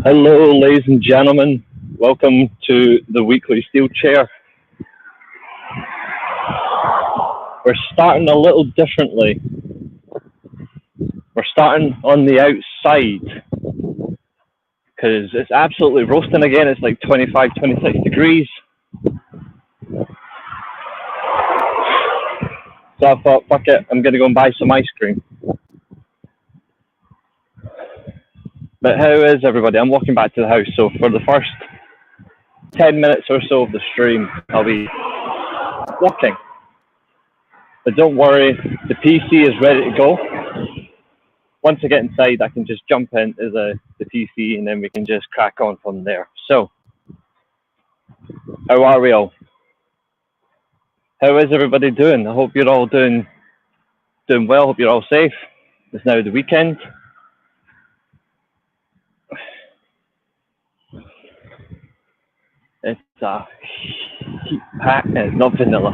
Hello, ladies and gentlemen. Welcome to the weekly Steelchair. We're starting a little differently. We're starting on the outside because it's absolutely roasting again. It's like 25, 26 degrees. So I thought, fuck it, I'm going to go and buy some ice cream. But how is everybody? I'm walking back to the house, so for the first 10 minutes or so of the stream, I'll be walking. But don't worry, the PC is ready to go. Once I get inside, I can just jump into the PC and then we can just crack on from there. So, how are we all? How is everybody doing? I hope you're all doing well. Hope you're all safe. It's now the weekend. It's a heat pack and it's not vanilla.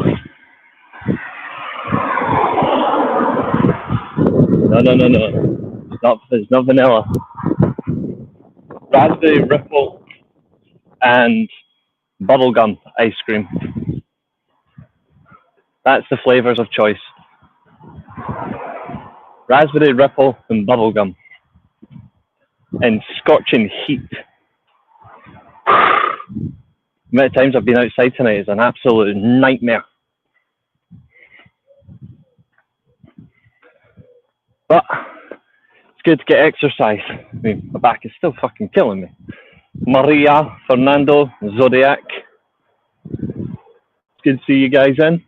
No. It's not vanilla. Raspberry Ripple and bubblegum ice cream. That's the flavors of choice. Raspberry Ripple and bubblegum. And scorching heat. The amount of times I've been outside tonight is an absolute nightmare. But it's good to get exercise. I mean, my back is still fucking killing me. Maria, Fernando, Zodiac. It's good to see you guys in.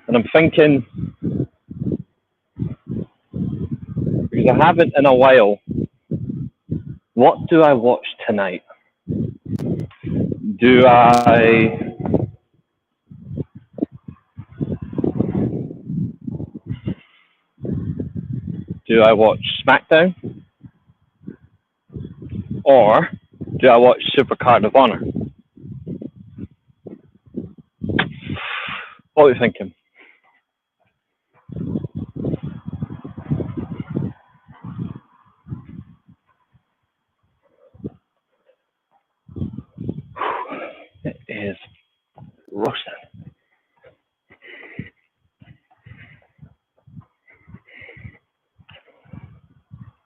And I'm thinking, because I haven't in a while, what do I watch tonight? Do I watch SmackDown? Or do I watch Supercard of Honor? What are you thinking? It is roasting.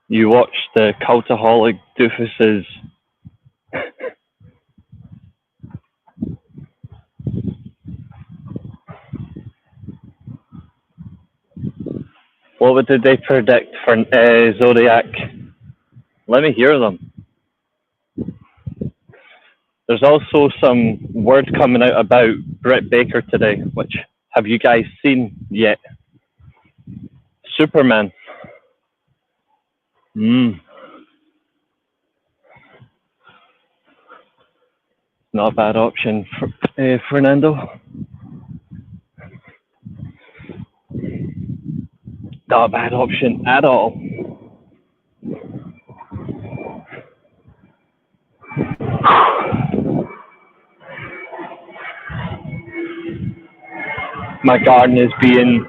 You watch the cultaholic doofuses what did they predict for Zodiac? Let me hear them. There's also some word coming out about Britt Baker today, which have you guys seen yet? Superman. Not a bad option for Fernando. Not a bad option at all. My garden is being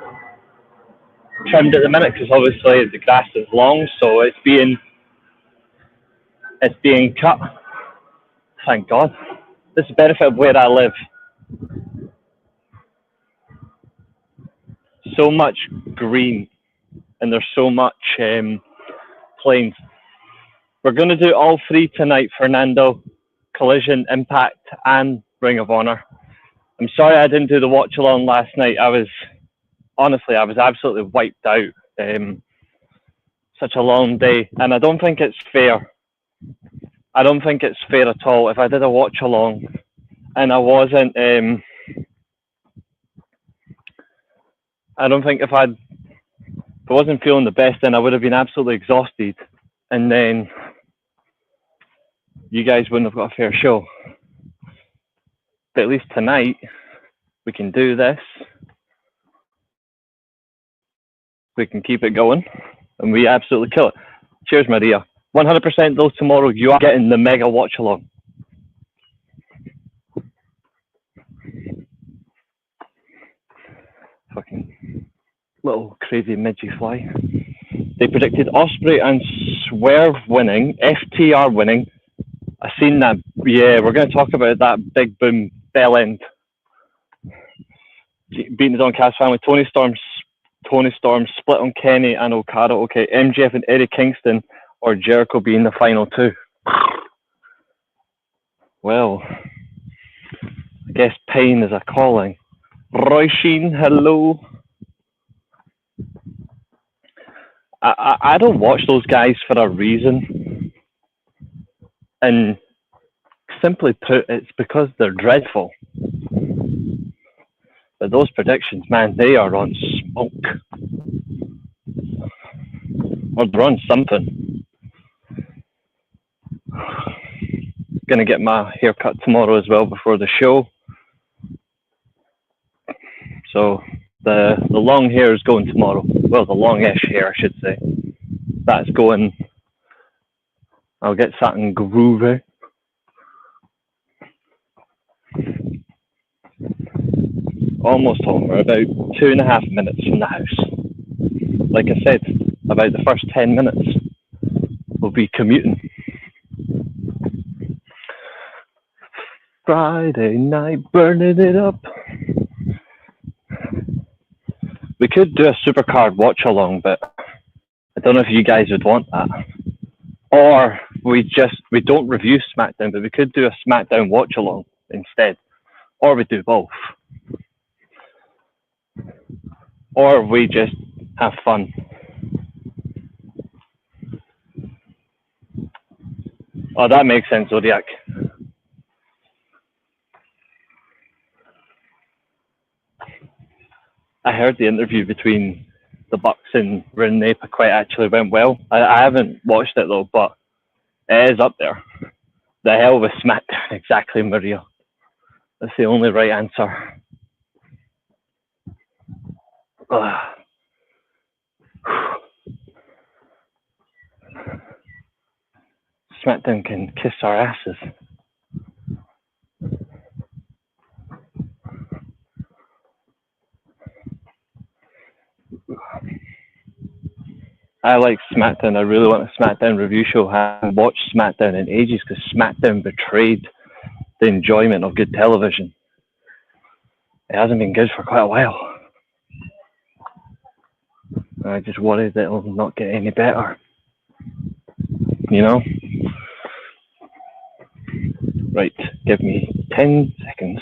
trimmed at the minute because obviously the grass is long, so it's being cut. Thank God. This is the benefit of where I live. So much green, and there's so much plains. We're going to do all three tonight, Fernando. Collision, Impact, and Ring of Honor. I'm sorry I didn't do the watch along last night. I was absolutely wiped out. Such a long day, and I don't think it's fair. I don't think it's fair at all. If I did a watch along and I wasn't, I don't think if I wasn't feeling the best, then I would have been absolutely exhausted, and then you guys wouldn't have got a fair show. But at least tonight, we can do this. We can keep it going, and we absolutely kill it. Cheers, Maria. 100% though, tomorrow you are getting the mega watch along. Fucking little crazy midgy fly. They predicted Osprey and Swerve winning, FTR winning. I seen that. Yeah, we're going to talk about that big boom bell end beating the Don Cass family. Tony Storm split on Kenny and Okada. Okay, MJF and Eddie Kingston or Jericho being the final two. Well, I guess pain is a calling. Roy Sheen, hello. I don't watch those guys for a reason. And simply put, it's because they're dreadful. But those predictions, man, they are on smoke. Or they're on something. Gonna get my haircut tomorrow as well before the show. So the long hair is going tomorrow. Well, the longish hair, I should say. That's going. I'll get something groovy. Almost home. We're about 2.5 minutes from the house. Like I said, about the first 10 minutes, we'll be commuting. Friday night, burning it up. We could do a supercard watch along, but I don't know if you guys would want that. Or we don't review SmackDown, but we could do a SmackDown watch along instead. Or we do both. Or we just have fun. Oh, that makes sense, Zodiac. I heard the interview between the Bucks and Renee Paquette actually went well. I haven't watched it though, but it is up there. The hell with SmackDown, exactly, Maria. That's the only right answer. Ugh. SmackDown can kiss our asses. I like SmackDown. I really want a SmackDown review show. I haven't watched SmackDown in ages because SmackDown betrayed the enjoyment of good television. It hasn't been good for quite a while. I just worry that it'll not get any better. You know? Right, give me 10 seconds.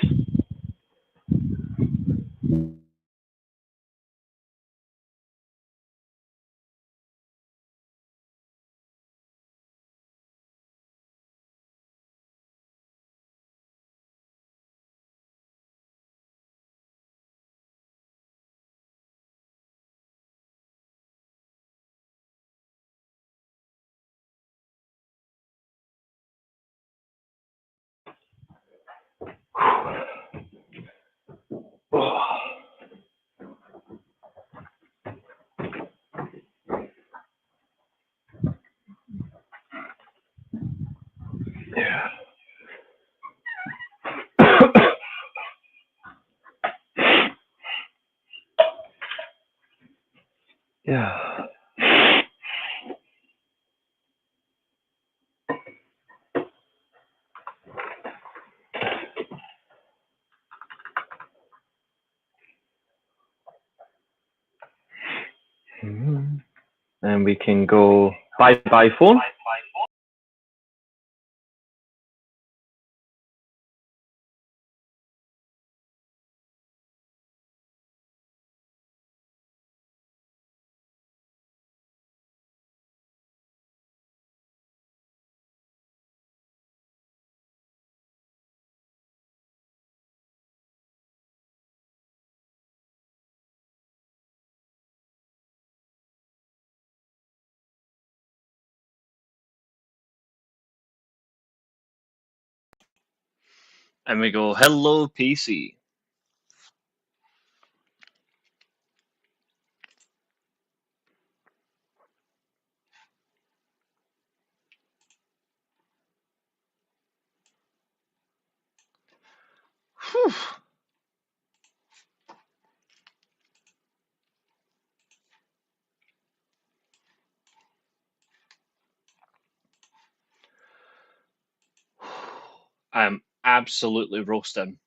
Yeah. Yeah. And we can go bye-bye phone. And we go, hello, PC. Whew. I'm absolutely roasting.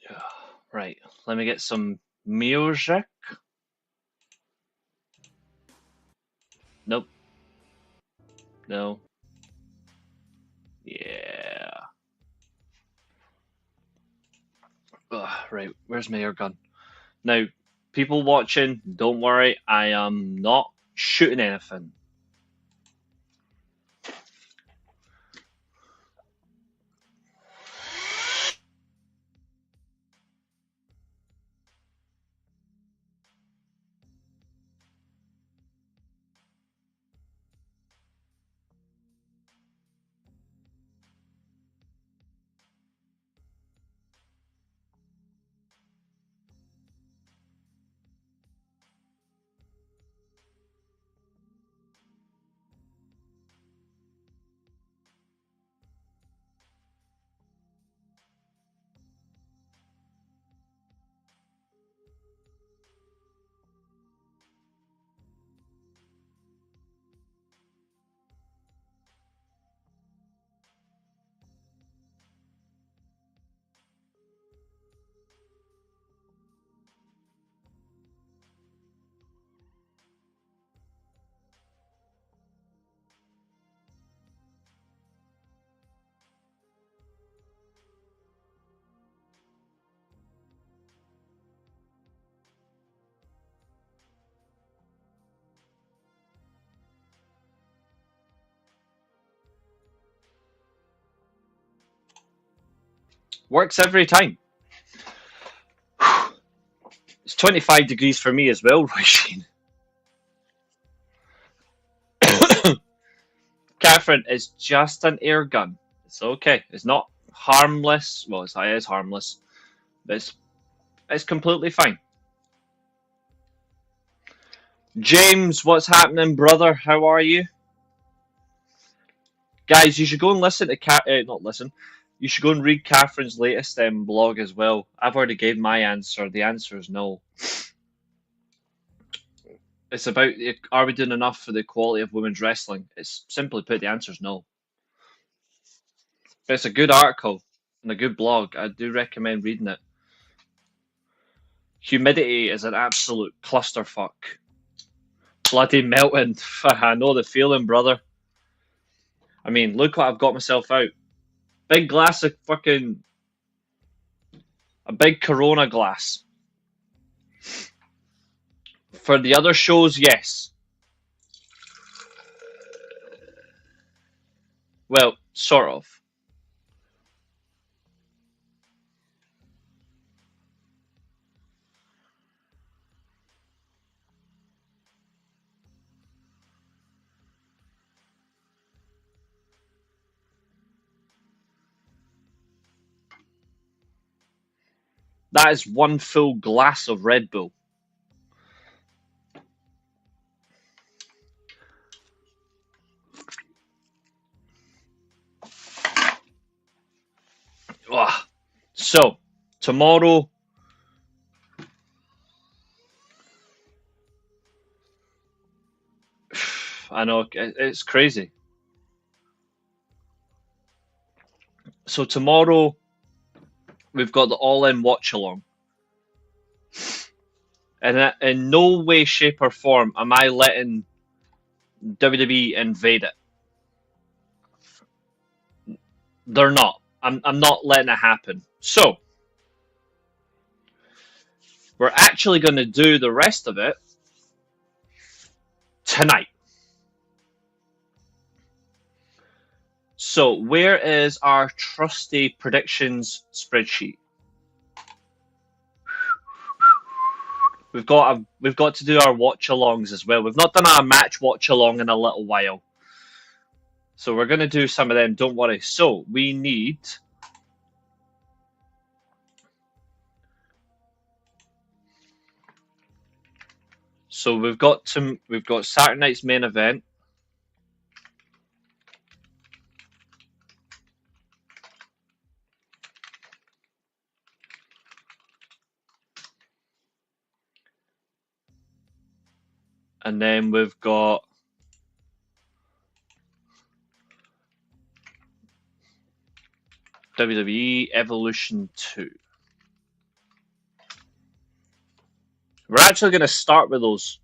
Yeah. Right. Let me get some music. Nope. No. Yeah. Ugh, right. Where's my air gun? Now, people watching, don't worry. I am not shooting anything. Works every time. It's 25 degrees for me as well, Roisin. Catherine, it's just an air gun. It's okay. It's not harmless. Well, it is harmless. But it's completely fine. James, what's happening, brother? How are you? Guys, you should go and listen to not listen. You should go and read Catherine's latest blog as well. I've already gave my answer. The answer is no. It's about are we doing enough for the quality of women's wrestling? It's simply put, the answer is no. But it's a good article and a good blog. I do recommend reading it. Humidity is an absolute clusterfuck. Bloody melting. I know the feeling, brother. I mean, look what I've got myself out. Big glass of fucking. A big Corona glass. For the other shows, yes. Well, sort of. That is one full glass of Red Bull. Ugh. So, tomorrow. I know, it's crazy. So, tomorrow, we've got the All In Watch Along. And in no way, shape, or form am I letting WWE invade it. They're not. I'm not letting it happen. So, we're actually going to do the rest of it tonight. So, where is our trusty predictions spreadsheet? We've got to do our watch alongs as well. We've not done our match watch along in a little while. So we're going to do some of them, don't worry. So, we need So we've got Saturday night's main event. And then we've got WWE Evolution 2. We're actually going to start with those.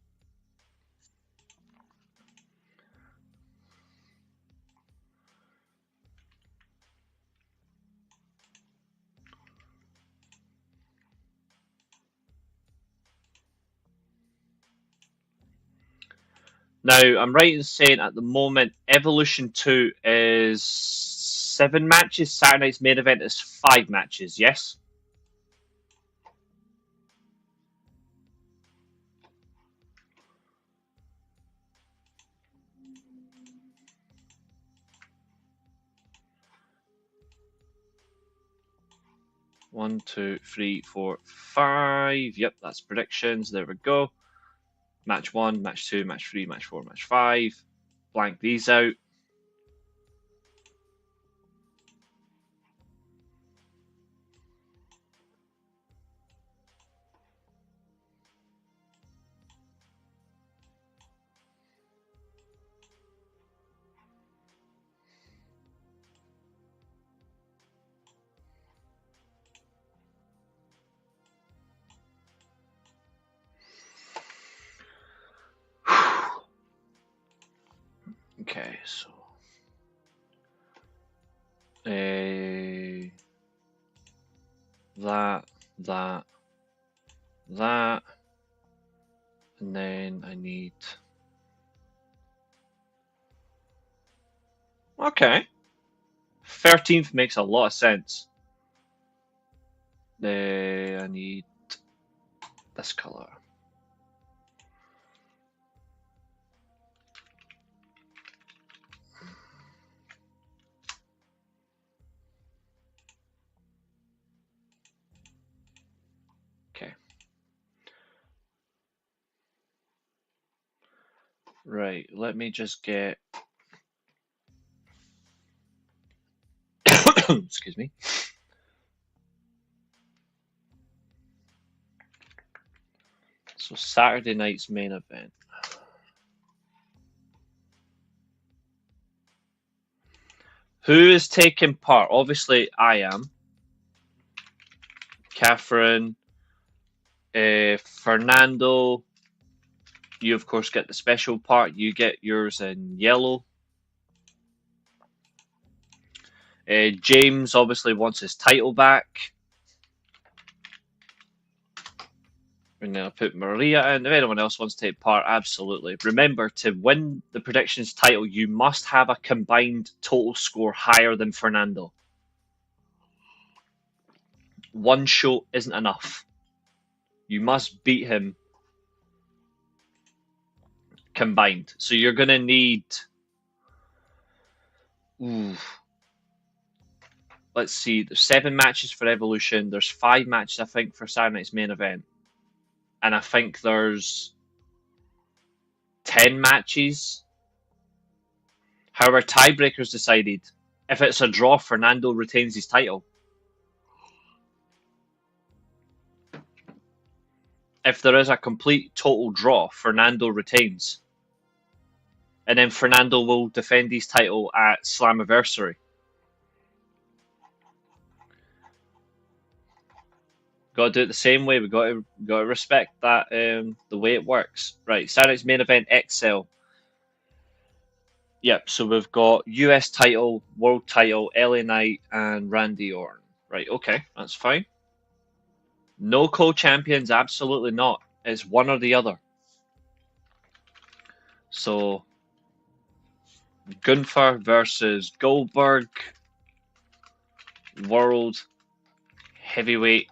Now, I'm right in saying at the moment, Evolution 2 is 7 matches. Saturday night's main event is 5 matches, yes? One, two, three, four, 5. Yep, that's predictions. There we go. Match 1, match 2, match 3, match 4, match 5. Blank these out. Okay, so that, and then I need. Okay, 13th makes a lot of sense. I need this color. Okay. Right, let me just get. Excuse me. So Saturday night's main event. Who is taking part? Obviously, I am. Catherine, Fernando. You, of course, get the special part. You get yours in yellow. James obviously wants his title back. And then I'll put Maria in. If anyone else wants to take part, absolutely. Remember, to win the predictions title, you must have a combined total score higher than Fernando. One show isn't enough. You must beat him combined. So you're going to need. Let's see. There's 7 matches for Evolution. There's 5 matches, I think, for Saturday night's main event. And I think there's 10 matches. However, tiebreakers decided. If it's a draw, Fernando retains his title. If there is a complete total draw, Fernando retains. And then Fernando will defend his title at Slammiversary. Got to do it the same way. We got to respect that the way it works. Right, Saturday's main event XL. Yep, so we've got US title, world title, LA Knight, and Randy Orton. Right, okay, that's fine. No co-champions, absolutely not. It's one or the other. So, Gunther versus Goldberg, World Heavyweight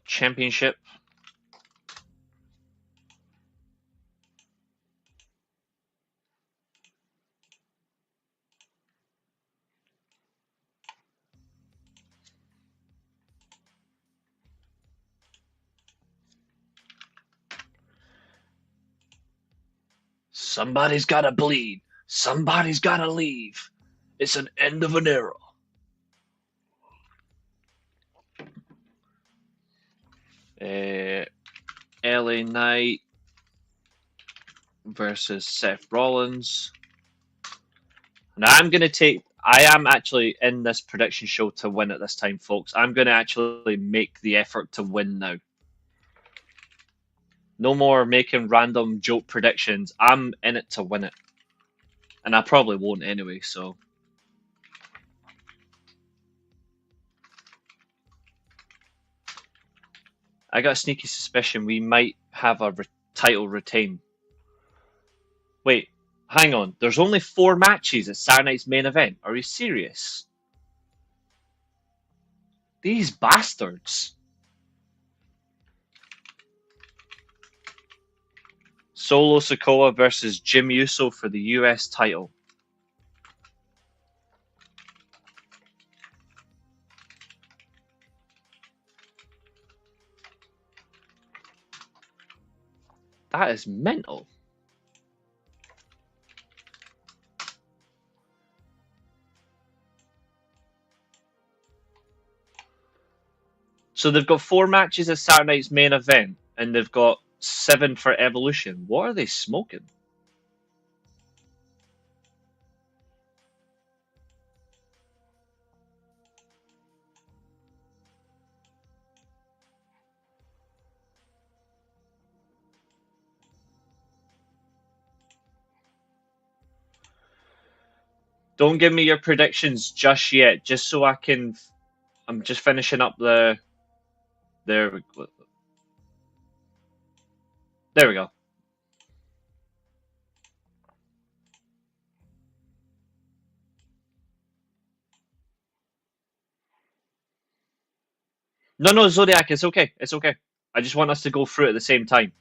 Championship. Somebody's gotta bleed. Somebody's gotta leave. It's an end of an era. LA Knight versus Seth Rollins. Now I am actually in this prediction show to win at this time, folks. I'm going to actually make the effort to win now. No more making random joke predictions. I'm in it to win it. And I probably won't anyway, so. I got a sneaky suspicion we might have a title retain. Wait, hang on. There's only 4 matches at Saturday Night's main event. Are you serious? These bastards. Solo Sikoa versus Jim Uso for the US title. That is mental. So they've got 4 matches at Saturday Night's main event, and they've got 7 for Evolution. What are they smoking? Don't give me your predictions just yet, just so I can. I'm just finishing up the. There we go. There we go. No, Zodiac, it's okay. It's okay. I just want us to go through it at the same time.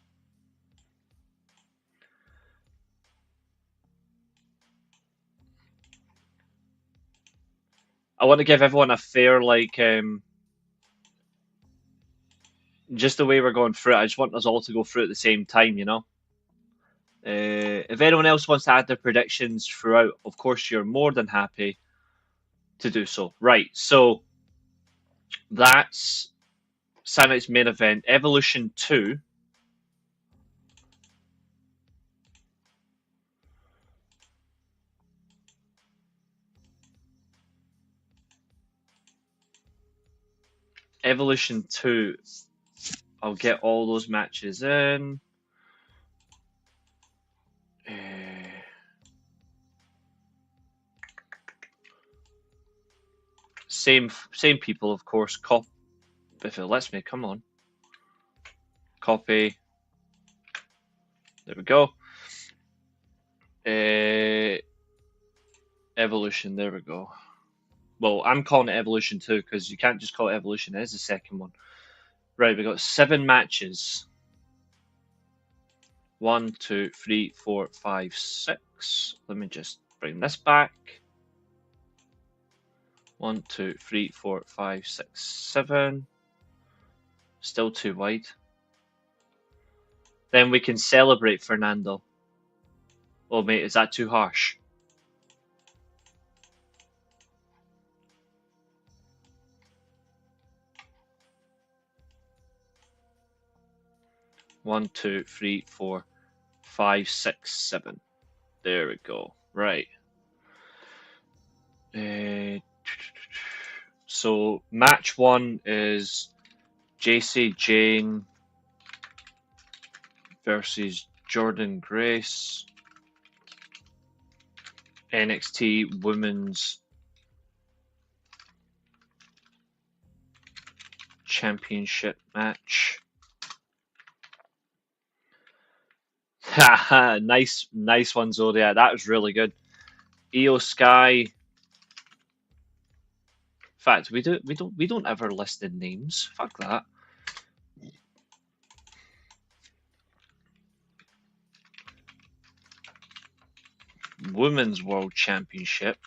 I want to give everyone a fair, just the way we're going through it. I just want us all to go through it at the same time, you know? If anyone else wants to add their predictions throughout, of course, you're more than happy to do so. Right, so that's Saturday's main event. Evolution 2. Evolution 2. I'll get all those matches in. Same people, of course. If it lets me, come on. Copy. There we go. Evolution. There we go. Well, I'm calling it Evolution 2 because you can't just call it Evolution. It is the second one. Right, we got 7 matches. 1, 2, 3, 4, 5, 6. Let me just bring this back. 1, 2, 3, 4, 5, 6, 7. Still too wide. Then we can celebrate Fernando. Oh, mate, is that too harsh? One, 2, 3, 4, 5, 6, 7. There we go. Right. So match 1 is JC Jane versus Jordan Grace. NXT Women's Championship match. Haha, nice one, Zodiac. That was really good. Io Sky. In fact, we don't ever list the names. Fuck that. Women's World Championship.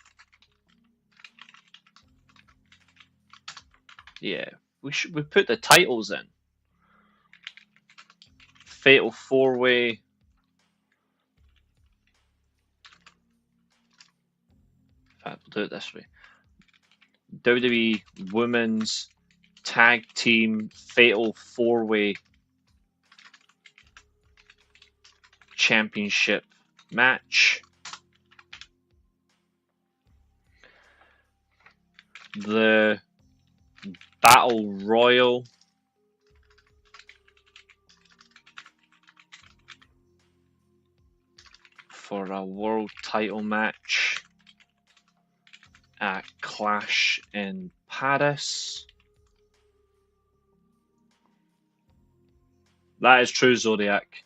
Yeah, we put the titles in. Fatal 4-way. In fact, we'll do it this way. WWE Women's Tag Team Fatal 4-way Championship match. The Battle Royal for a world title match at Clash in Paris. That is true, Zodiac.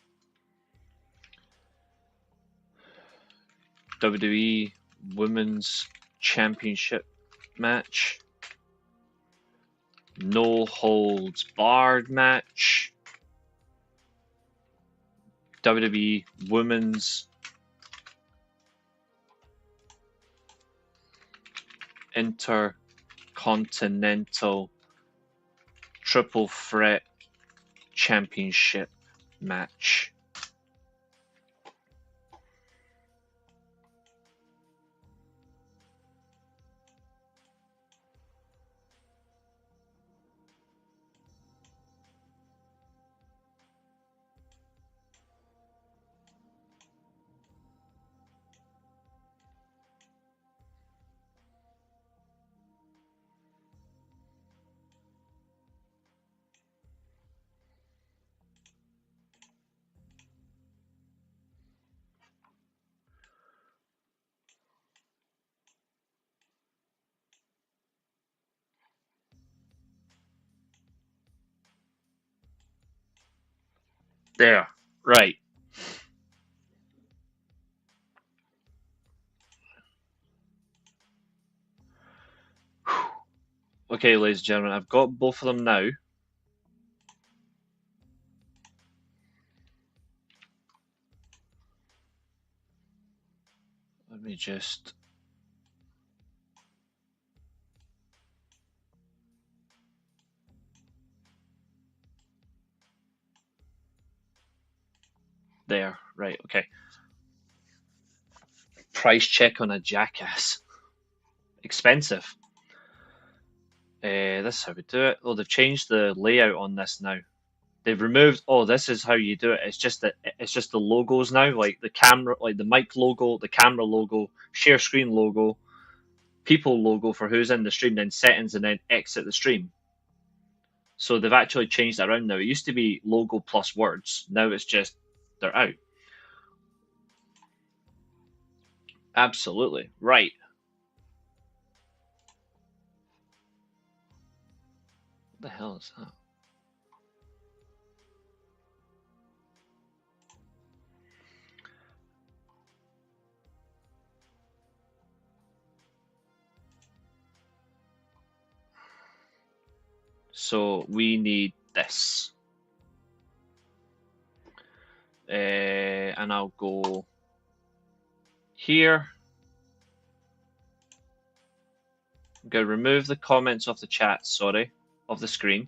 WWE Women's Championship match. No holds barred match. WWE Women's Intercontinental Triple Threat Championship match. There, right. Okay, ladies and gentlemen, I've got both of them now. Let me just... There, right, okay. Price check on a Jackass. Expensive. This is how we do it. Oh, they've changed the layout on this now. They've removed. Oh, this is how you do it. It's just the logos now, like the camera, like the mic logo, the camera logo, share screen logo, people logo for who's in the stream, then settings, and then exit the stream. So they've actually changed that around now. It used to be logo plus words. Now it's just they're out. Absolutely right. What the hell is that? So we need this. And I'll go here. I'm going to remove the comments off the chat, sorry, of the screen.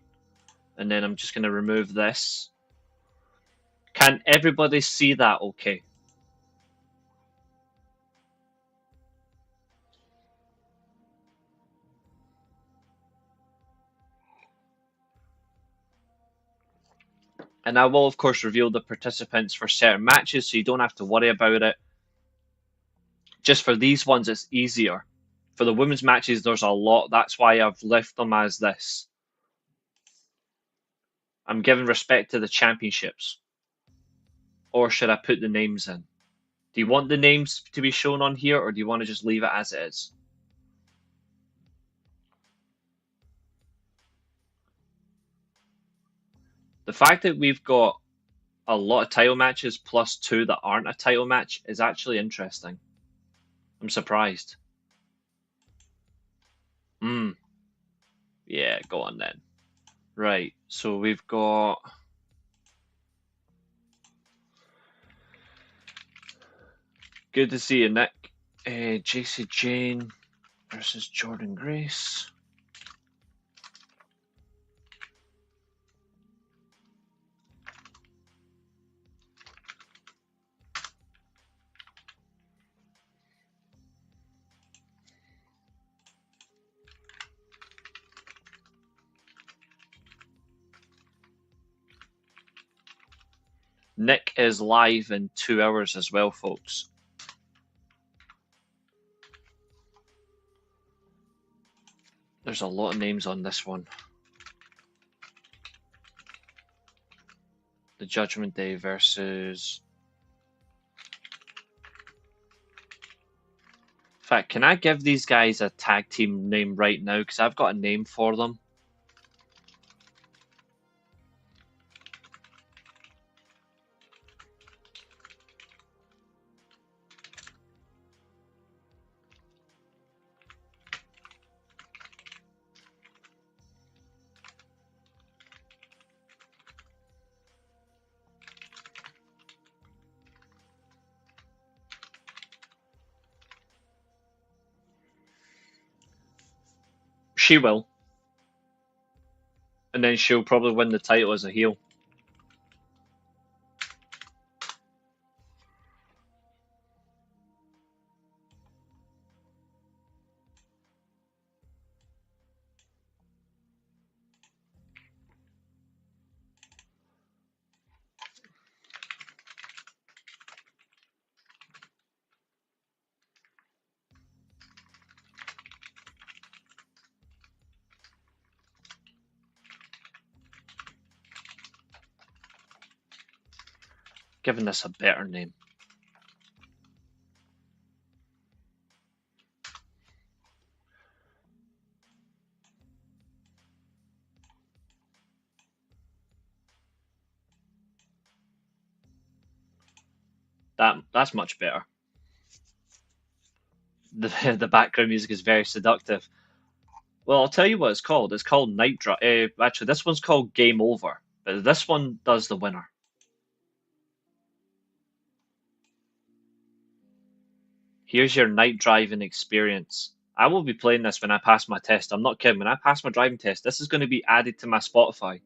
And then I'm just going to remove this. Can everybody see that okay? And I will, of course, reveal the participants for certain matches, so you don't have to worry about it. Just for these ones, it's easier. For the women's matches, there's a lot. That's why I've left them as this. I'm giving respect to the championships. Or should I put the names in? Do you want the names to be shown on here, or do you want to just leave it as it is? The fact that we've got a lot of title matches plus 2 that aren't a title match is actually interesting. I'm surprised. Yeah, go on then. Right, so we've got... Good to see you, Nick. JC Jane versus Jordan Grace. Nick is live in 2 hours as well, folks. There's a lot of names on this one. The Judgment Day versus... In fact, can I give these guys a tag team name right now? Because I've got a name for them. She will. And then she'll probably win the title as a heel. Giving this a better name. That's much better. The background music is very seductive. Well, I'll tell you what it's called. It's called Night Drive. Actually, this one's called Game Over. But this one does the winner. Here's your night driving experience. I will be playing this when I pass my test. I'm not kidding. When I pass my driving test, this is going to be added to my Spotify.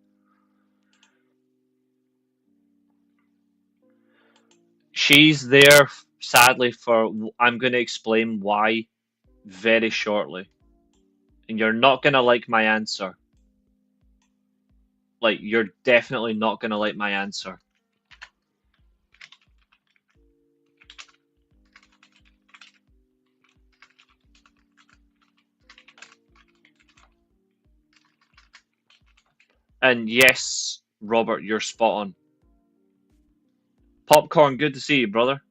She's there, sadly, for... I'm going to explain why very shortly. And you're not going to like my answer. Like, you're definitely not going to like my answer. And yes, Robert, you're spot on. Popcorn, good to see you, brother.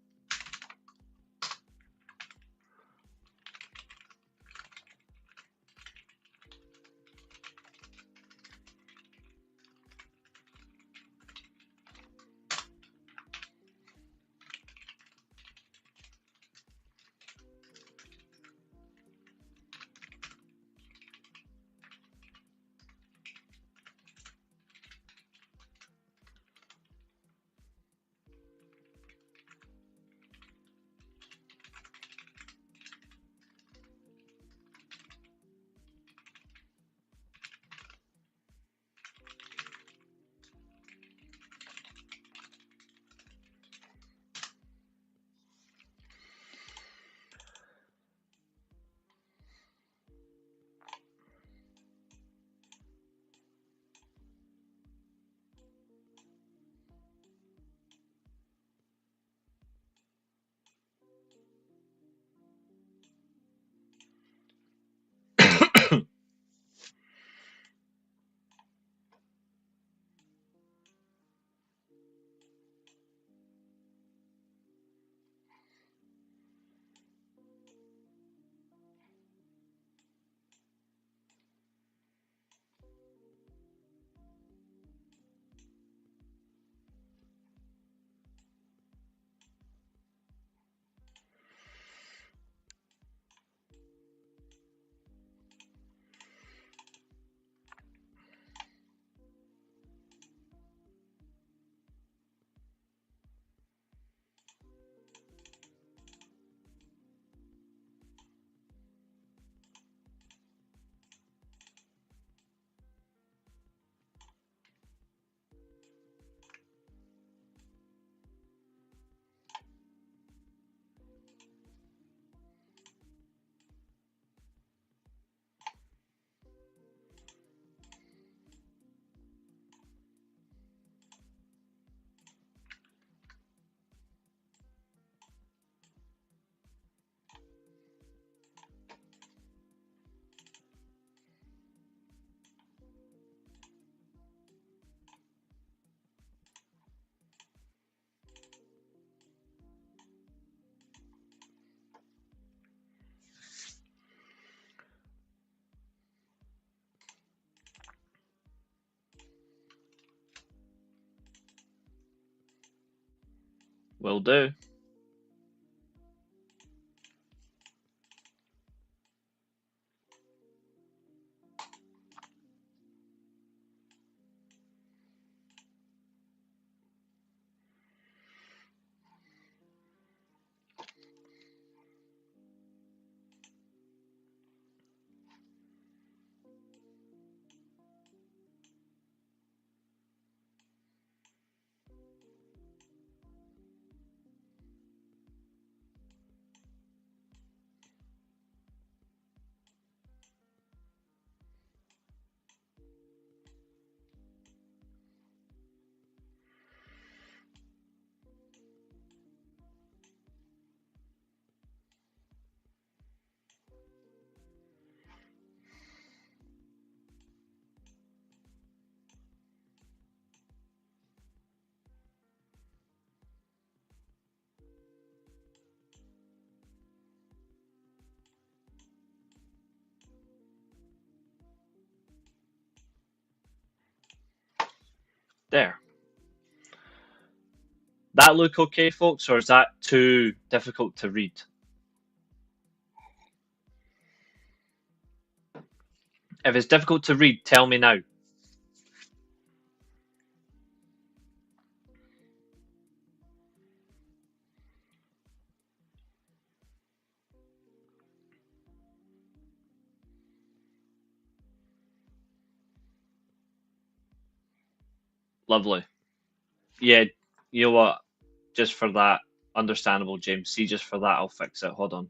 Will do. There. That look okay, folks, or is that too difficult to read? If it's difficult to read, tell me now. Lovely. Yeah, you know what? Just for that, understandable, James. See, just for that, I'll fix it. Hold on.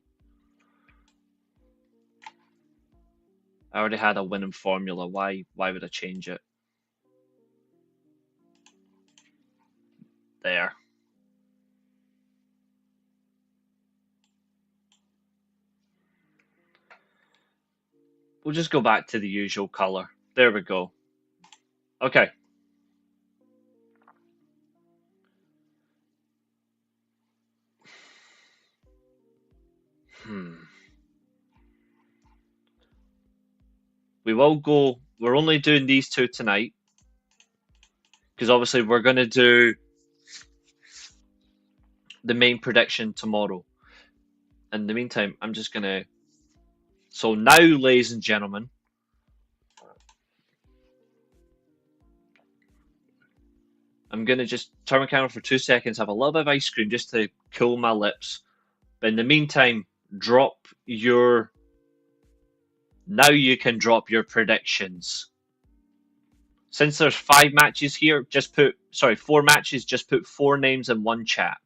I already had a winning formula. Why would I change it? There. We'll just go back to the usual color. There we go. Okay. We will go. We're only doing these two tonight because obviously we're going to do the main prediction tomorrow. In the meantime, I'm just going to. So now, ladies and gentlemen, I'm going to just turn my camera for 2 seconds, have a little bit of ice cream just to cool my lips. But in the meantime, drop your. Now you can drop your predictions. Since there's 5 matches here, just put. Sorry, 4 matches, just put 4 names in one chat.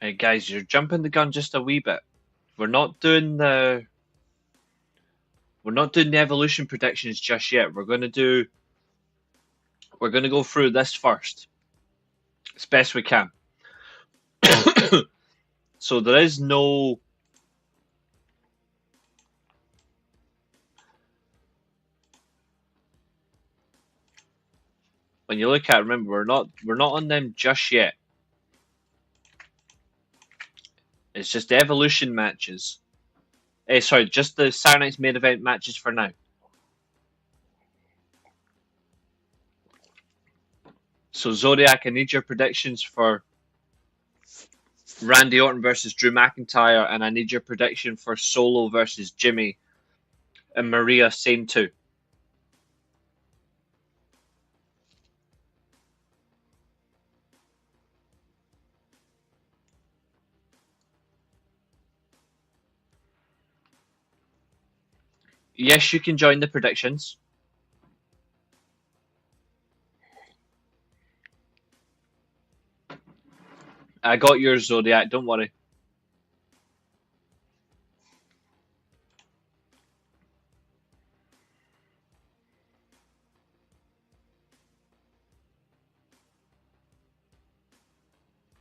Hey guys, you're jumping the gun just a wee bit. We're not doing the evolution predictions just yet. We're gonna go through this first, as best we can. So there is no when you look at it, remember we're not on them just yet. It's just the evolution matches. Sorry, just the Saturday Night's main event matches for now. So Zodiac, I need your predictions for Randy Orton versus Drew McIntyre, and I need your prediction for Solo versus Jimmy and Maria, same too. Yes, you can join the predictions. I got yours, Zodiac, don't worry.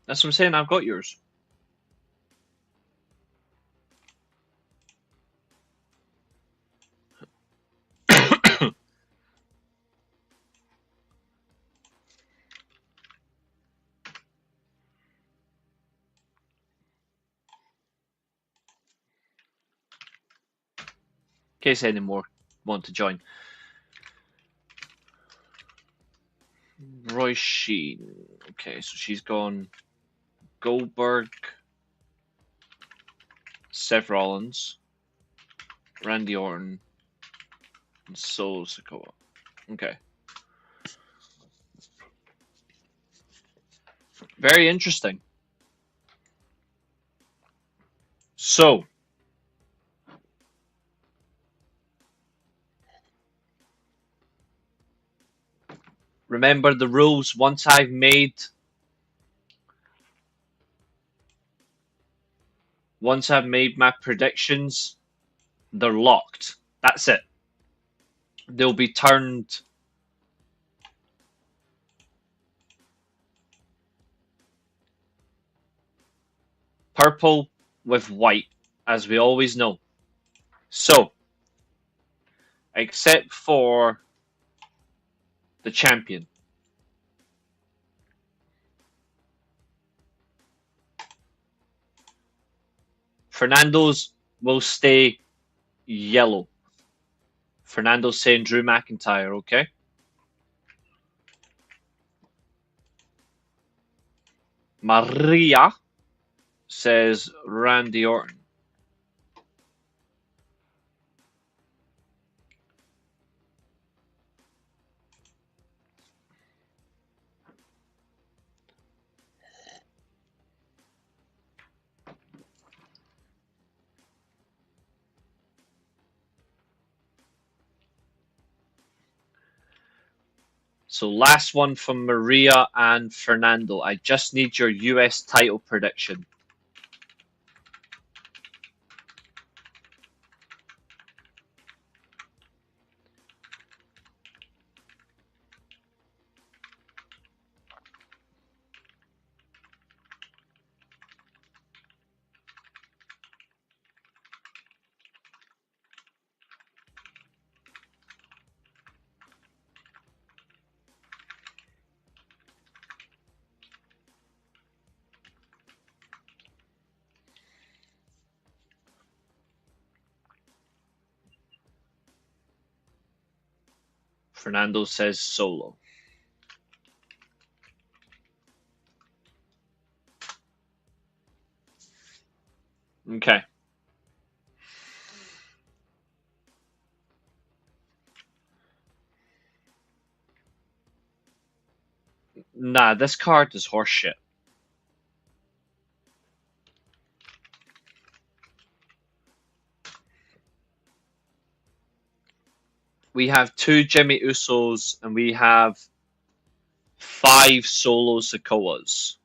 That's what I'm saying, I've got yours. In case any more want to join. Roy Sheen. Okay, so she's gone Goldberg, Seth Rollins, Randy Orton, and Solo Sikoa. Okay. Very interesting. So, remember the rules. Once I've made my predictions, they're locked. That's it. They'll be turned purple with white, as we always know. So, except for the champion. Fernando's will stay yellow. Fernando's saying Drew McIntyre, okay? Maria says Randy Orton. So last one from Maria and Fernando. I just need your US title prediction. Fernando says Solo. Okay. Nah, this card is horseshit. We have 2 Jimmy Usos and we have 5 Solo Sikoas.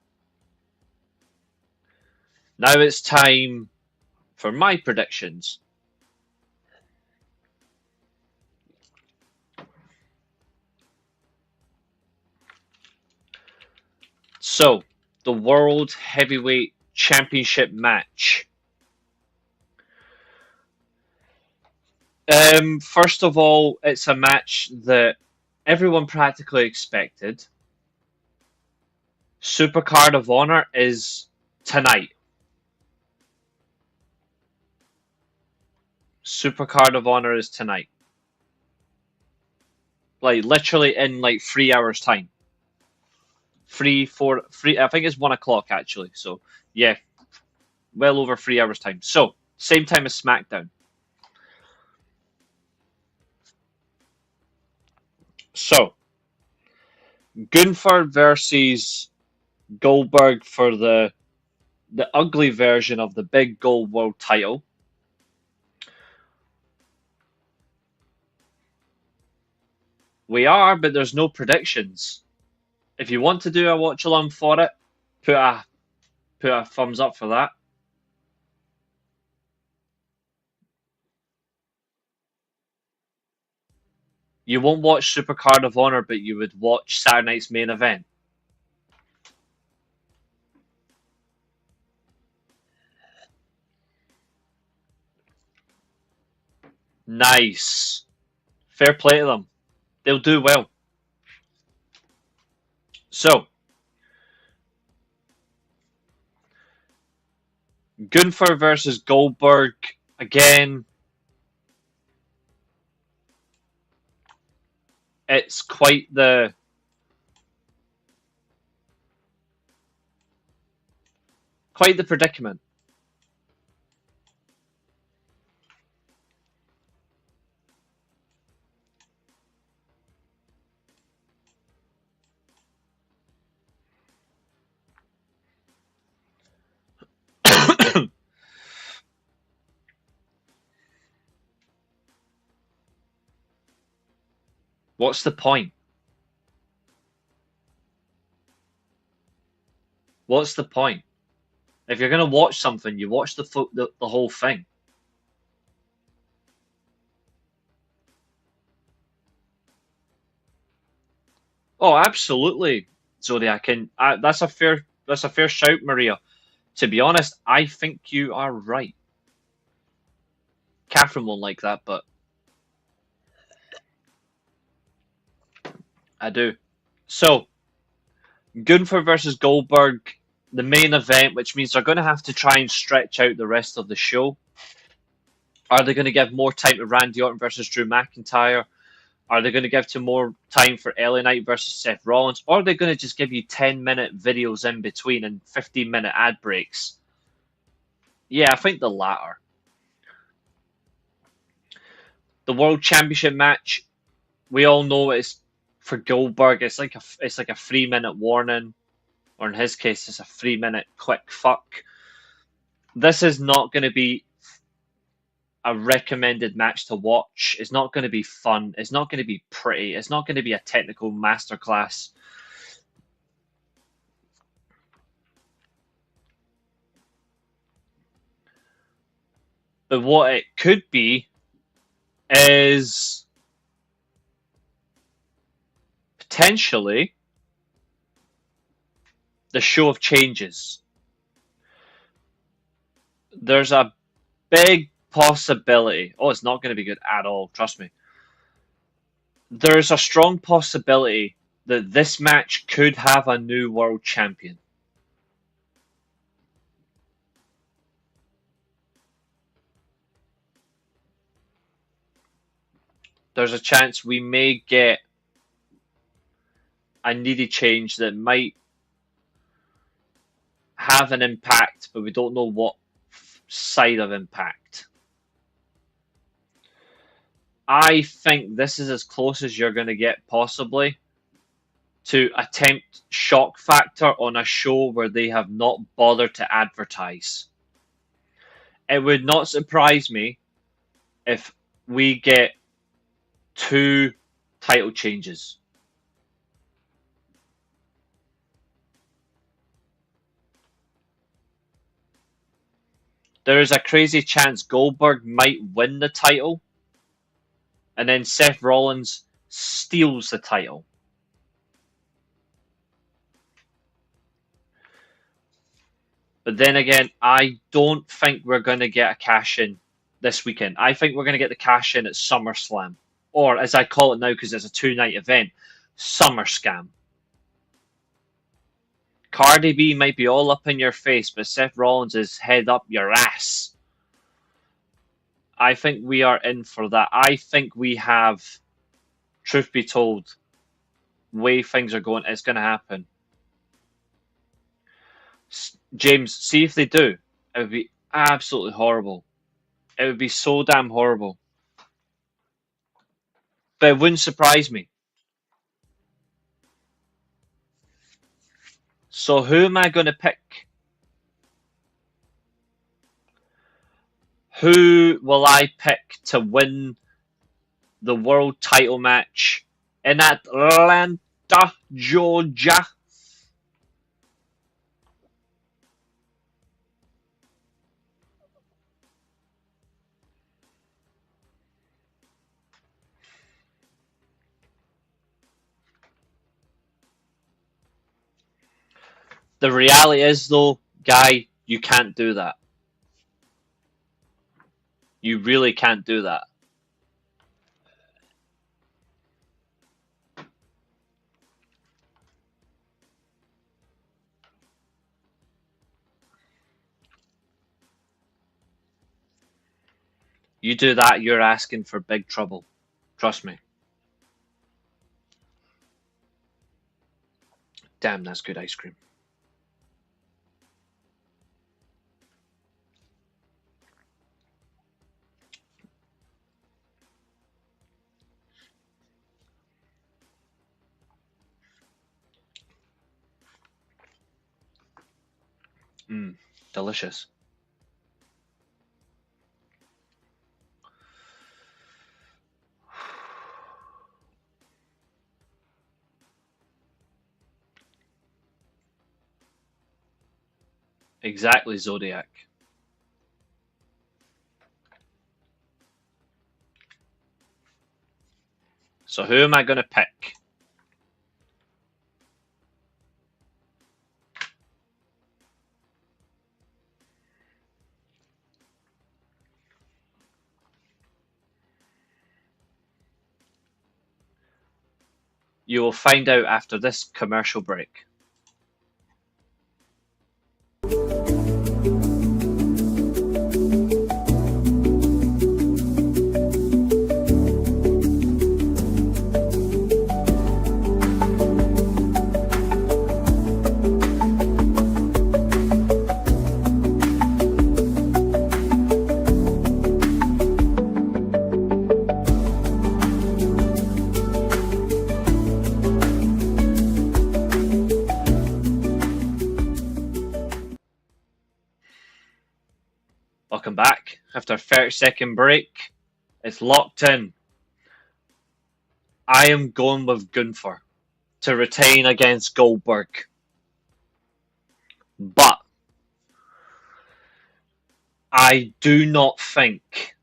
Now it's time for my predictions. So, the World Heavyweight Championship match. First of all, it's a match that everyone practically expected. Supercard of Honor is tonight. Supercard of Honor is tonight. Like, literally in like 3 hours' time. 3, I think it's 1 o'clock actually. So, yeah, well over 3 hours' time. So, same time as SmackDown. So, Gunther versus Goldberg for the ugly version of the Big Gold World title. We are, but there's no predictions. If you want to do a watch along for it, put a thumbs up for that. You won't watch Supercard of Honor, but you would watch Saturday night's main event. Nice. Fair play to them. They'll do well. So, Gunther versus Goldberg again. It's quite the predicament. What's the point? What's the point? If you're going to watch something, you watch the whole thing. Oh, absolutely, Zodiac. And that's a fair shout, Maria. To be honest, I think you are right. Catherine won't like that, but I do. So, Gunther versus Goldberg, the main event, which means they're going to have to try and stretch out the rest of the show. Are they going to give more time to Randy Orton versus Drew McIntyre? Are they going to give to more time for LA Knight versus Seth Rollins? Or are they going to just give you 10-minute videos in between and 15-minute ad breaks? Yeah, I think the latter. The World Championship match, we all know it's for Goldberg. It's like a 3-minute warning, or in his case, it's a 3-minute quick fuck. This is not going to be a recommended match to watch. It's not going to be fun. It's not going to be pretty. It's not going to be a technical masterclass. But what it could be is potentially the show of changes. There's a big possibility. Oh, it's not going to be good at all. Trust me. There's a strong possibility that this match could have a new world champion. There's a chance we may get a needed change that might have an impact, but we don't know what side of impact. I think this is as close as you're going to get possibly to attempt shock factor on a show where they have not bothered to advertise. It would not surprise me if we get 2 title changes. there is a crazy chance Goldberg might win the title, and then Seth Rollins steals the title. But then again, I don't think we're going to get a cash-in this weekend. I think we're going to get the cash-in at SummerSlam. Or, as I call it now because it's a 2-night event, SummerScam. Cardi B might be all up in your face, but Seth Rollins is head up your ass. I think we are in for that. I think we have, truth be told, way things are going, it's going to happen. James, see if they do. It would be absolutely horrible. It would be so damn horrible. But it wouldn't surprise me. So who am I going to pick? Who will I pick to win the world title match in Atlanta, Georgia? The reality is, though, Guy, you can't do that. You really can't do that. You do that, you're asking for big trouble. Trust me. Damn, that's good ice cream. Delicious. Exactly, Zodiac. So who am I going to pick? You will find out after this commercial break. Welcome back. After a 30-second break, it's locked in. I am going with Gunther to retain against Goldberg. But I do not think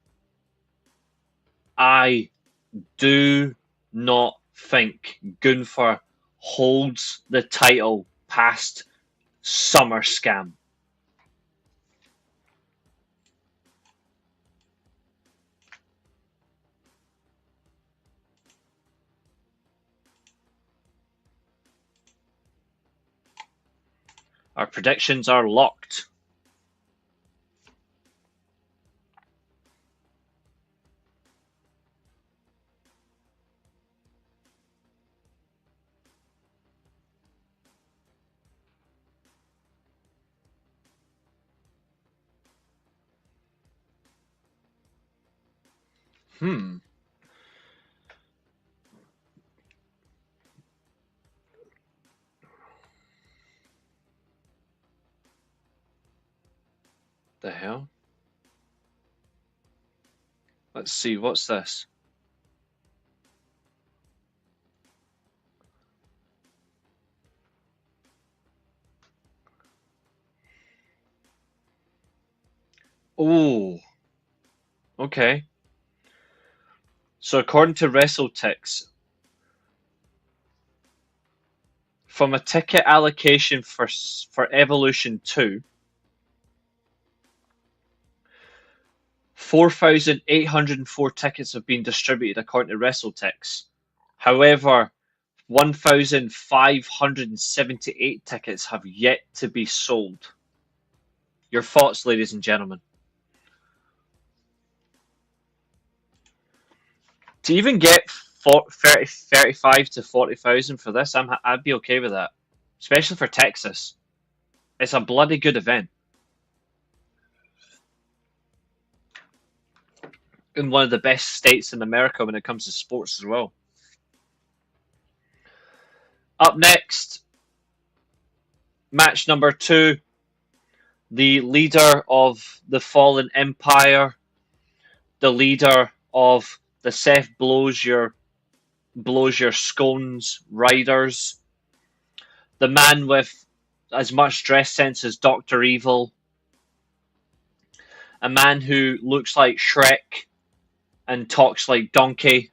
Gunther holds the title past SummerScam. Our predictions are locked. The hell? Let's see, what's this? Okay. So according to WrestleTix, from a ticket allocation for Evolution 2, 4,804 tickets have been distributed according to WrestleTix. However, 1,578 tickets have yet to be sold. Your thoughts, ladies and gentlemen? To even get 35 to 40,000 for this, I'd be okay with that. Especially for Texas. It's a bloody good event. In one of the best states in America when it comes to sports as well. Up next, match number 2. The leader of the Fallen Empire, the leader of the Seth blows your scones riders, the man with as much dress sense as Dr. Evil, a man who looks like Shrek and talks like Donkey.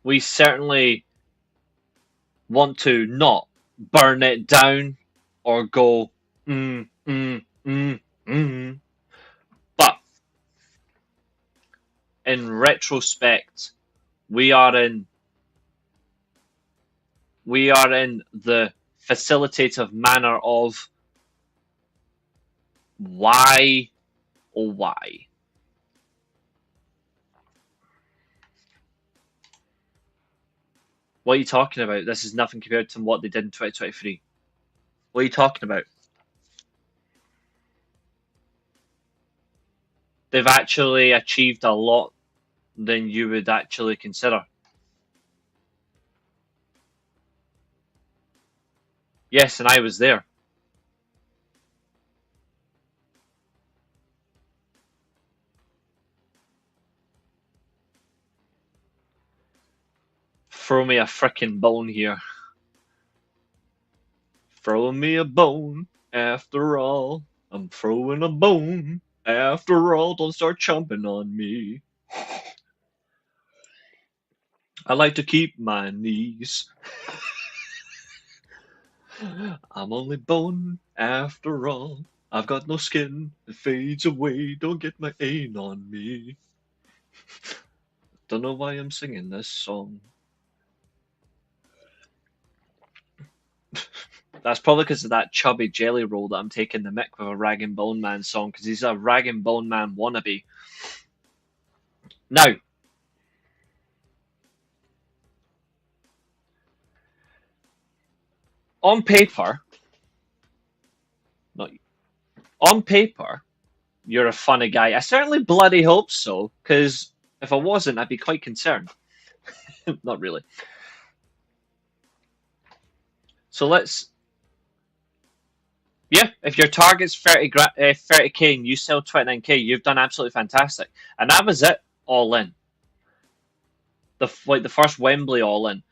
We certainly want to not burn it down or go but in retrospect, we are in the facilitative manner of why, oh why. What are you talking about? This is nothing compared to what they did in 2023. What are you talking about? They've actually achieved a lot than you would actually consider. Yes, and I was there. Throw me a frickin' bone here. Throw me a bone, after all. I'm throwing a bone, after all. Don't start chomping on me. I like to keep my knees. I'm only bone, after all. I've got no skin, it fades away. Don't get my ain on me. Don't know why I'm singing this song. That's probably because of that chubby jelly roll that I'm taking the mick with a Rag and Bone Man song, because he's a Rag and Bone Man wannabe. Now, on paper, you're a funny guy. I certainly bloody hope so, because if I wasn't, I'd be quite concerned. Not really. So let's... Yeah, if your target's 30k and you sell 29k, you've done absolutely fantastic. And that was it, all in. The first Wembley all in.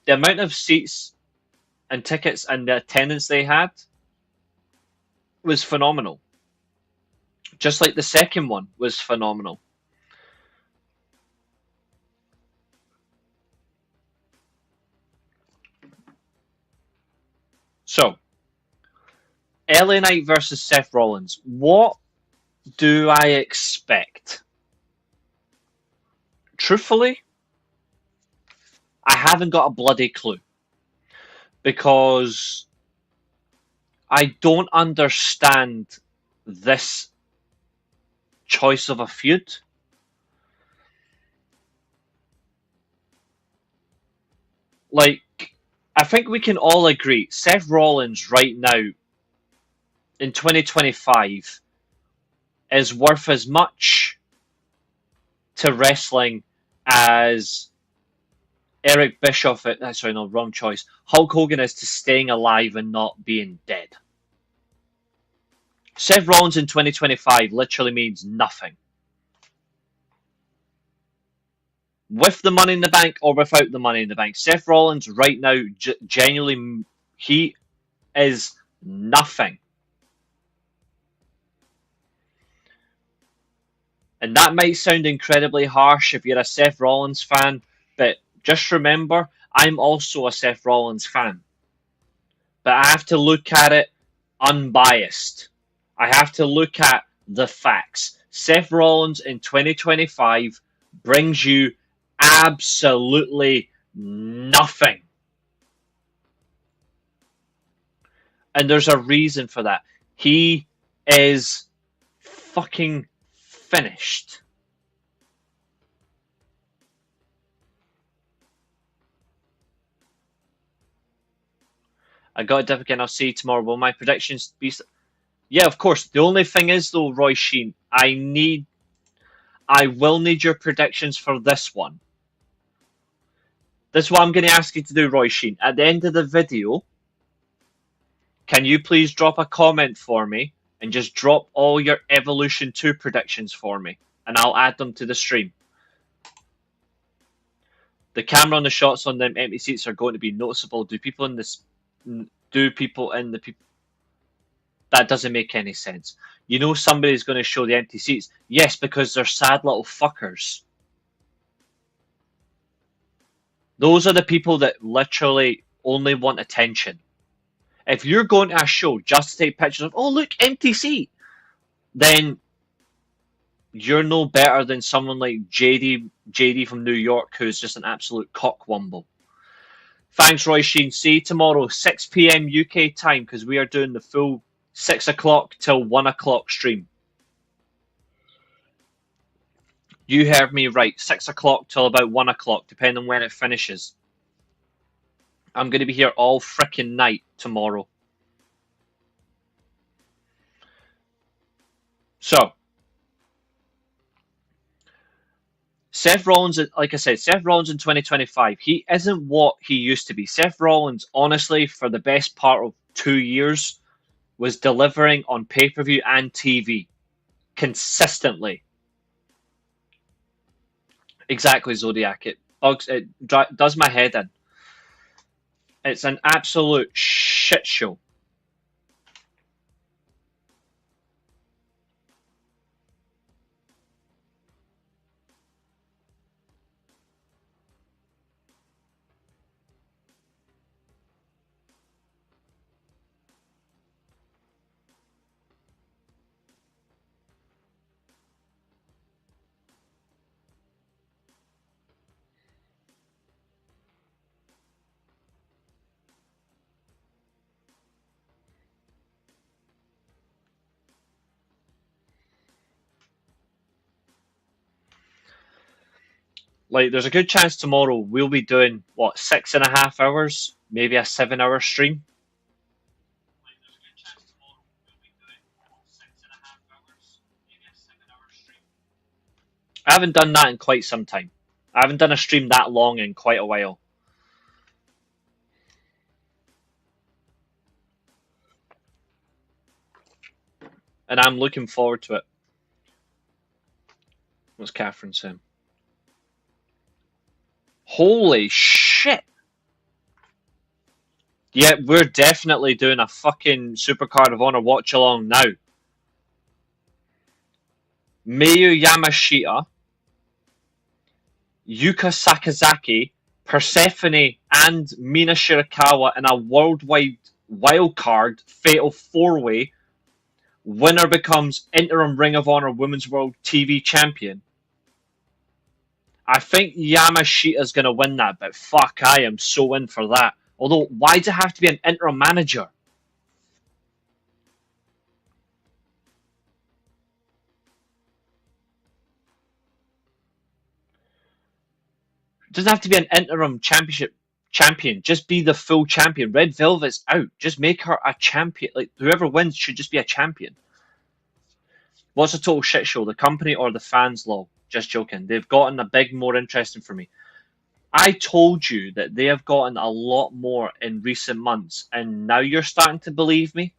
The amount of seats and tickets and the attendance they had was phenomenal. Just like the second one was phenomenal. So, LA Knight versus Seth Rollins. What do I expect? Truthfully, I haven't got a bloody clue. Because I don't understand this choice of a feud. Like, I think we can all agree, Seth Rollins right now in 2025 is worth as much to wrestling as Eric Bischoff, sorry, no, wrong choice. Hulk Hogan is to staying alive and not being dead. Seth Rollins in 2025 literally means nothing. With the Money in the Bank or without the Money in the Bank, Seth Rollins right now, genuinely, he is nothing. And that might sound incredibly harsh if you're a Seth Rollins fan, but just remember, I'm also a Seth Rollins fan. But I have to look at it unbiased. I have to look at the facts. Seth Rollins in 2025 brings you absolutely nothing. And there's a reason for that. He is fucking finished. I got a dip again. I'll see you tomorrow. Will my predictions be? Yeah, of course. The only thing is, though, Roy Sheen, I will need your predictions for this one. This is what I'm going to ask you to do, Roy Sheen. At the end of the video, can you please drop a comment for me and just drop all your Evolution 2 predictions for me, and I'll add them to the stream. The camera on the shots on them empty seats are going to be noticeable. Do people in the people? That doesn't make any sense. You know somebody's going to show the empty seats. Yes, because they're sad little fuckers. Those are the people that literally only want attention. If you're going to a show just to take pictures of, oh look, empty seat, then you're no better than someone like JD from New York, who's just an absolute cockwomble. Thanks, Roy Sheen. See you tomorrow, 6 p.m. UK time, because we are doing the full 6 o'clock till 1 o'clock stream. You heard me right, 6 o'clock till about 1 o'clock, depending on when it finishes. I'm going to be here all frickin' night tomorrow. So, Seth Rollins, like I said, Seth Rollins in 2025, he isn't what he used to be. Seth Rollins, honestly, for the best part of 2 years, was delivering on pay-per-view and TV consistently. Exactly, Zodiac. It does my head in. It's an absolute shit show. Like, there's a good chance tomorrow we'll be doing, 6.5 hours? Maybe a 7-hour stream? I haven't done that in quite some time. I haven't done a stream that long in quite a while. And I'm looking forward to it. What's Catherine saying? Holy shit! Yeah, we're definitely doing a fucking Supercard of Honor watch along now. Mayu Yamashita, Yuka Sakazaki, Persephone, and Mina Shirakawa in a worldwide wildcard fatal 4-way. Winner becomes interim Ring of Honor Women's World TV Champion. I think Yamashita's going to win that, but fuck, I am so in for that. Although, why does it have to be an interim manager? It doesn't have to be an interim champion. Just be the full champion. Red Velvet's out. Just make her a champion. Like, whoever wins should just be a champion. What's a total shit show? The company or the fans? Lol. Just joking. They've gotten a big more interesting for me. I told you that they have gotten a lot more in recent months, and now you're starting to believe me?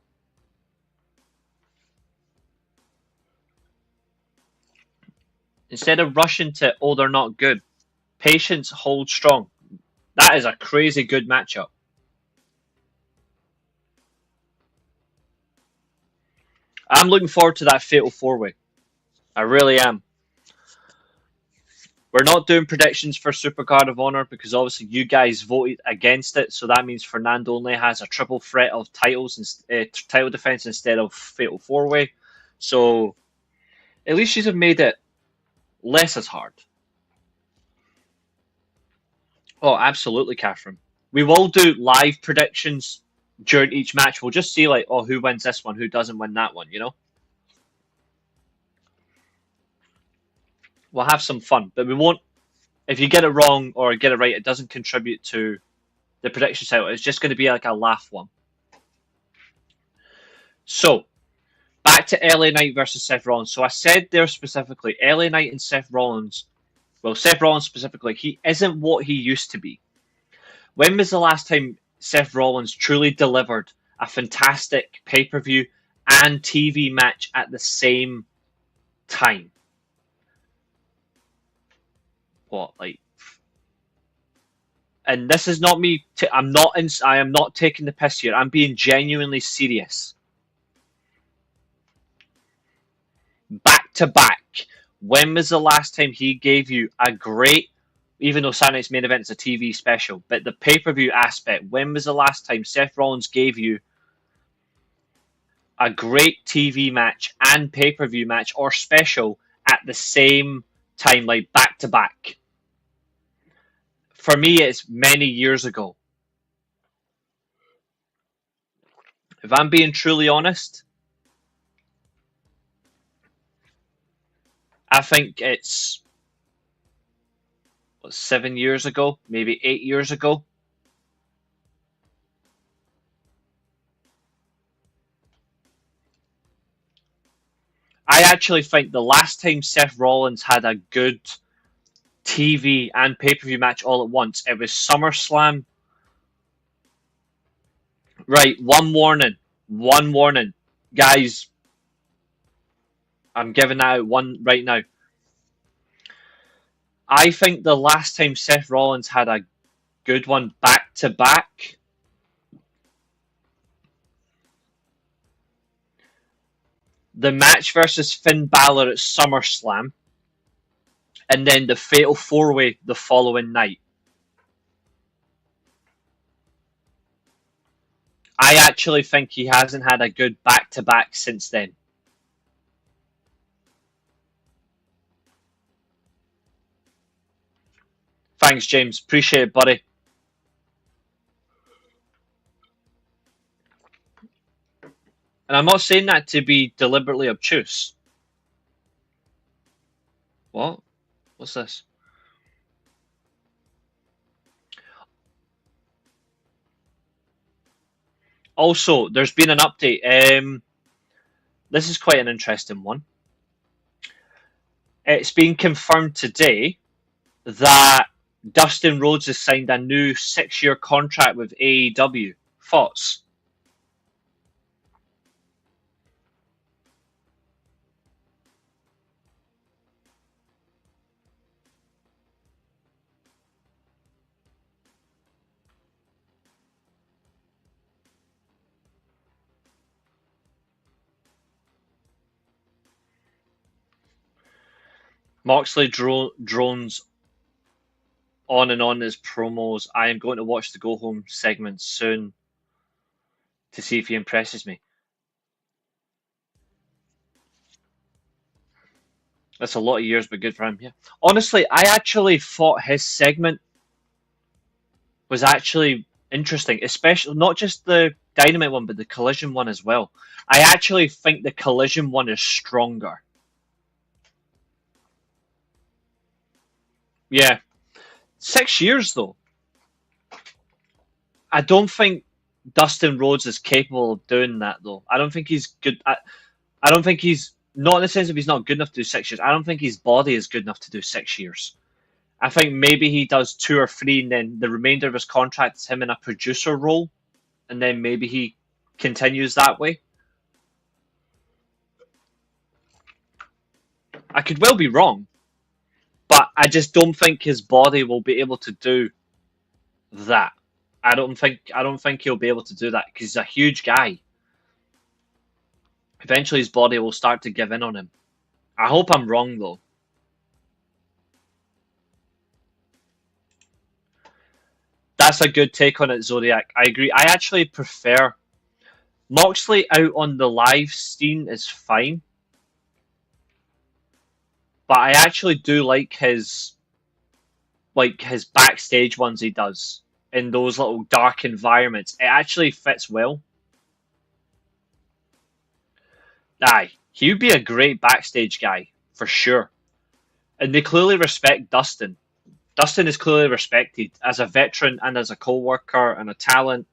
Instead of rushing to, oh, they're not good. Patience, hold strong. That is a crazy good matchup. I'm looking forward to that fatal 4-way. I really am. We're not doing predictions for Supercard of Honor because obviously you guys voted against it, so that means Fernando only has a triple threat of titles and title defense instead of Fatal 4-Way. So at least you have made it less as hard. Oh, absolutely, Catherine. We will do live predictions during each match. We'll just see like, oh, who wins this one, who doesn't win that one, you know? We'll have some fun, but we won't. If you get it wrong or get it right, it doesn't contribute to the prediction title. It's just going to be like a laugh one. So, back to LA Knight versus Seth Rollins. So I said there specifically, LA Knight and Seth Rollins, well, Seth Rollins specifically, he isn't what he used to be. When was the last time Seth Rollins truly delivered a fantastic pay-per-view and TV match at the same time? What, like? And this is not me. I am not taking the piss here. I'm being genuinely serious. Back to back. When was the last time he gave you a great, even though Saturday Night's Main Event is a TV special, but the pay-per-view aspect, when was the last time Seth Rollins gave you a great TV match and pay-per-view match or special at the same time, like back to back? For me, it's many years ago. If I'm being truly honest, I think it's 7 years ago, maybe 8 years ago. I actually think the last time Seth Rollins had a good TV and pay-per-view match all at once, it was SummerSlam. Right, one warning. Guys, I'm giving that out one right now. I think the last time Seth Rollins had a good one back to back, the match versus Finn Balor at SummerSlam, and then the Fatal 4-Way the following night. I actually think he hasn't had a good back to back since then. Thanks, James. Appreciate it, buddy. And I'm not saying that to be deliberately obtuse. What? What's this? Also, there's been an update. This is quite an interesting one. It's been confirmed today that Dustin Rhodes has signed a new 6-year contract with AEW. Thoughts? Moxley drones on and on his promos. I am going to watch the Go Home segment soon to see if he impresses me. That's a lot of years, but good for him. Yeah. Honestly, I actually thought his segment was actually interesting, especially not just the Dynamite one, but the Collision one as well. I actually think the Collision one is stronger. Yeah. 6 years, though. I don't think Dustin Rhodes is capable of doing that, though. I don't think he's good. I don't think he's, not in the sense of he's not good enough to do 6 years. I don't think his body is good enough to do 6 years. I think maybe he does 2 or 3, and then the remainder of his contract is him in a producer role, and then maybe he continues that way. I could well be wrong, but I just don't think his body will be able to do that. I don't think he'll be able to do that because he's a huge guy. Eventually, his body will start to give in on him. I hope I'm wrong, though. That's a good take on it, Zodiac. I agree. I actually prefer Moxley out on the live scene is fine, but I actually do like his backstage ones he does in those little dark environments. It actually fits well. Aye, he would be a great backstage guy for sure. And they clearly respect Dustin. Dustin is clearly respected as a veteran and as a co-worker and a talent.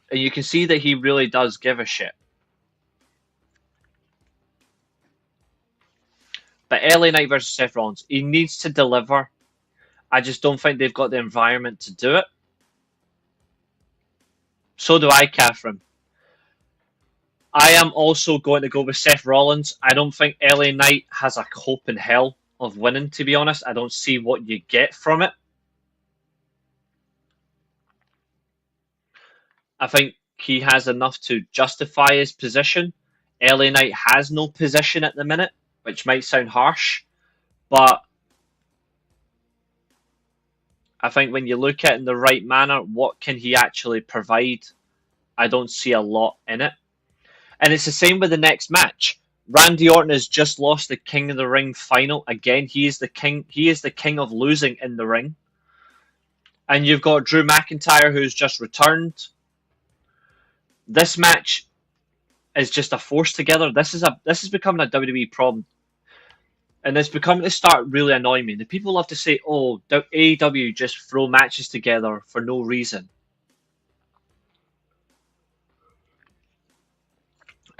And you can see that he really does give a shit. But LA Knight versus Seth Rollins, he needs to deliver. I just don't think they've got the environment to do it. So do I, Catherine. I am also going to go with Seth Rollins. I don't think LA Knight has a hope in hell of winning, to be honest. I don't see what you get from it. I think he has enough to justify his position. LA Knight has no position at the minute, which might sound harsh, but I think when you look at it in the right manner, what can he actually provide? I don't see a lot in it. And it's the same with the next match. Randy Orton has just lost the King of the Ring final. Again, he is the king. He is the king of losing in the ring. And you've got Drew McIntyre, who's just returned. This match is just a force together. This is becoming a WWE problem, and it's becoming to start really annoying me. The people love to say, "Oh, AEW just throw matches together for no reason,"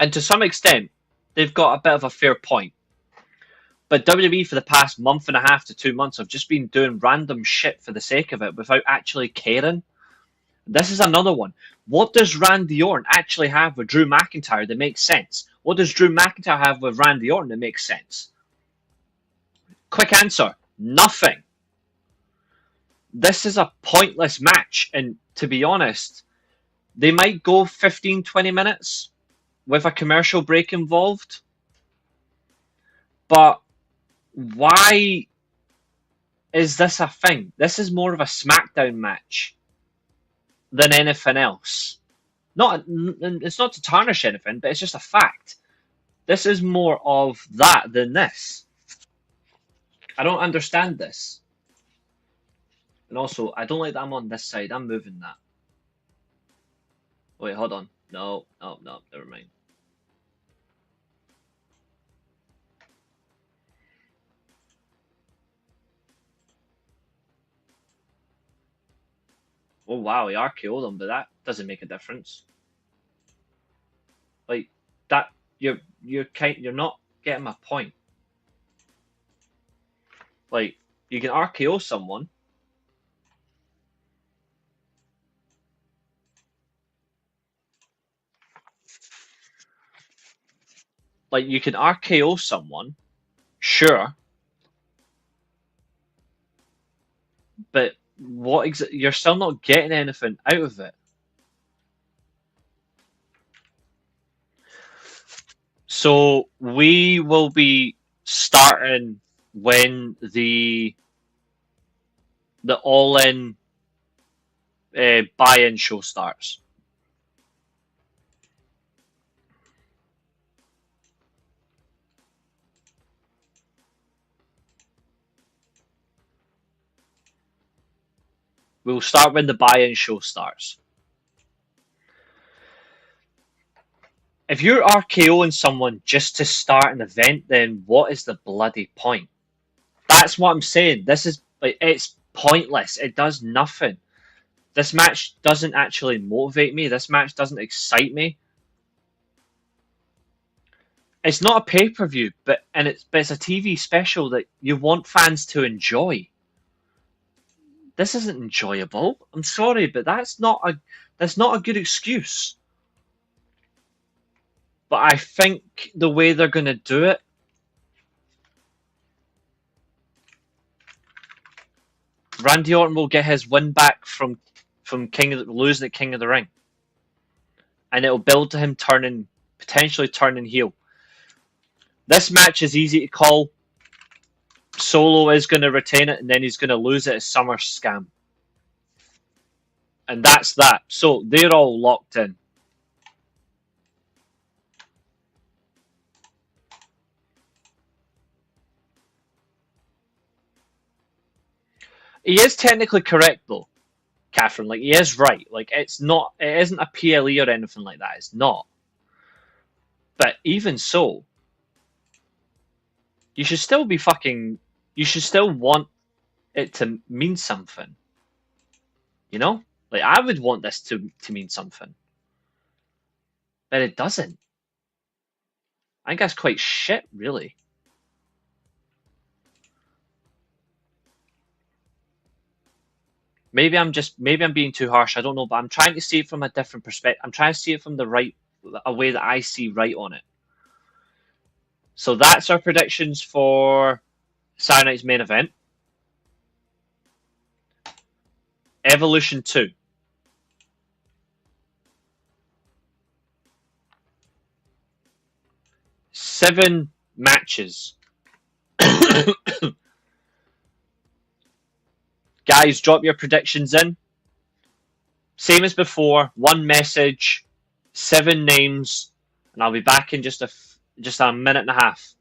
and to some extent, they've got a bit of a fair point. But WWE for the past month and a half to 2 months have just been doing random shit for the sake of it without actually caring. This is another one. What does Randy Orton actually have with Drew McIntyre that makes sense? What does Drew McIntyre have with Randy Orton that makes sense? Quick answer. Nothing. This is a pointless match, and to be honest, they might go 15, 20 minutes with a commercial break involved. But why is this a thing? This is more of a SmackDown match than anything else. It's not to tarnish anything, but it's just a fact. This is more of that than this. I don't understand this. And also, I don't like that I'm on this side. I'm moving that. Wait, hold on. No, never mind. Oh wow, he RKO'd him, but that doesn't make a difference. Like that, you're not getting my point. Like you can RKO someone. Like you can RKO someone, sure, but you're still not getting anything out of it. So we will be starting when the all-in buy-in show starts. We'll start when the buy-in show starts. If you're RKOing someone just to start an event, then what is the bloody point? That's what I'm saying. This is it's pointless. It does nothing. This match doesn't actually motivate me. This match doesn't excite me. It's not a pay-per-view, but it's a TV special that you want fans to enjoy. This isn't enjoyable. I'm sorry, but that's not a good excuse. But I think the way they're going to do it, Randy Orton will get his win back from losing at King of the Ring, and it'll build to him potentially turning heel. This match is easy to call. Solo is going to retain it, and then he's going to lose it at SummerSlam. And that's that. So they're all locked in. He is technically correct, though, Catherine. Like, he is right. Like, it isn't a PLE or anything like that. It's not. But even so, you should still want it to mean something. You know? Like, I would want this to mean something. But it doesn't. I think that's quite shit, really. Maybe I'm being too harsh. I don't know, but I'm trying to see it from a different perspective. I'm trying to see it from a way that I see right on it. So that's our predictions for Saturday night's main event. Evolution 2. Seven matches. Guys, drop your predictions in. Same as before, one message, 7 names, and I'll be back in just a minute and a half.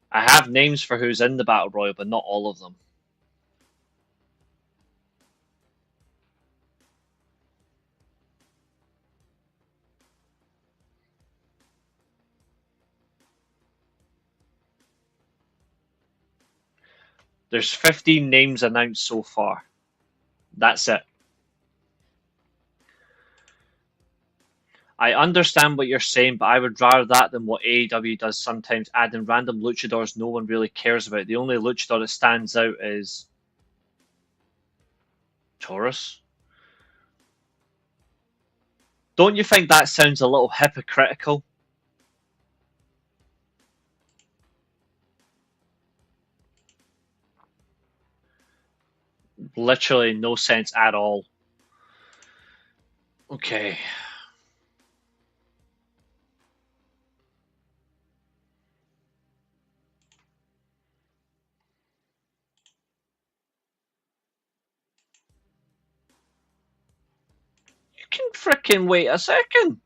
I have names for who's in the Battle Royal, but not all of them. There's 15 names announced so far. That's it. I understand what you're saying, but I would rather that than what AEW does sometimes, adding random luchadors no one really cares about. The only luchador that stands out is Taurus. Don't you think that sounds a little hypocritical? Literally no sense at all. Okay. You can frickin' wait a second.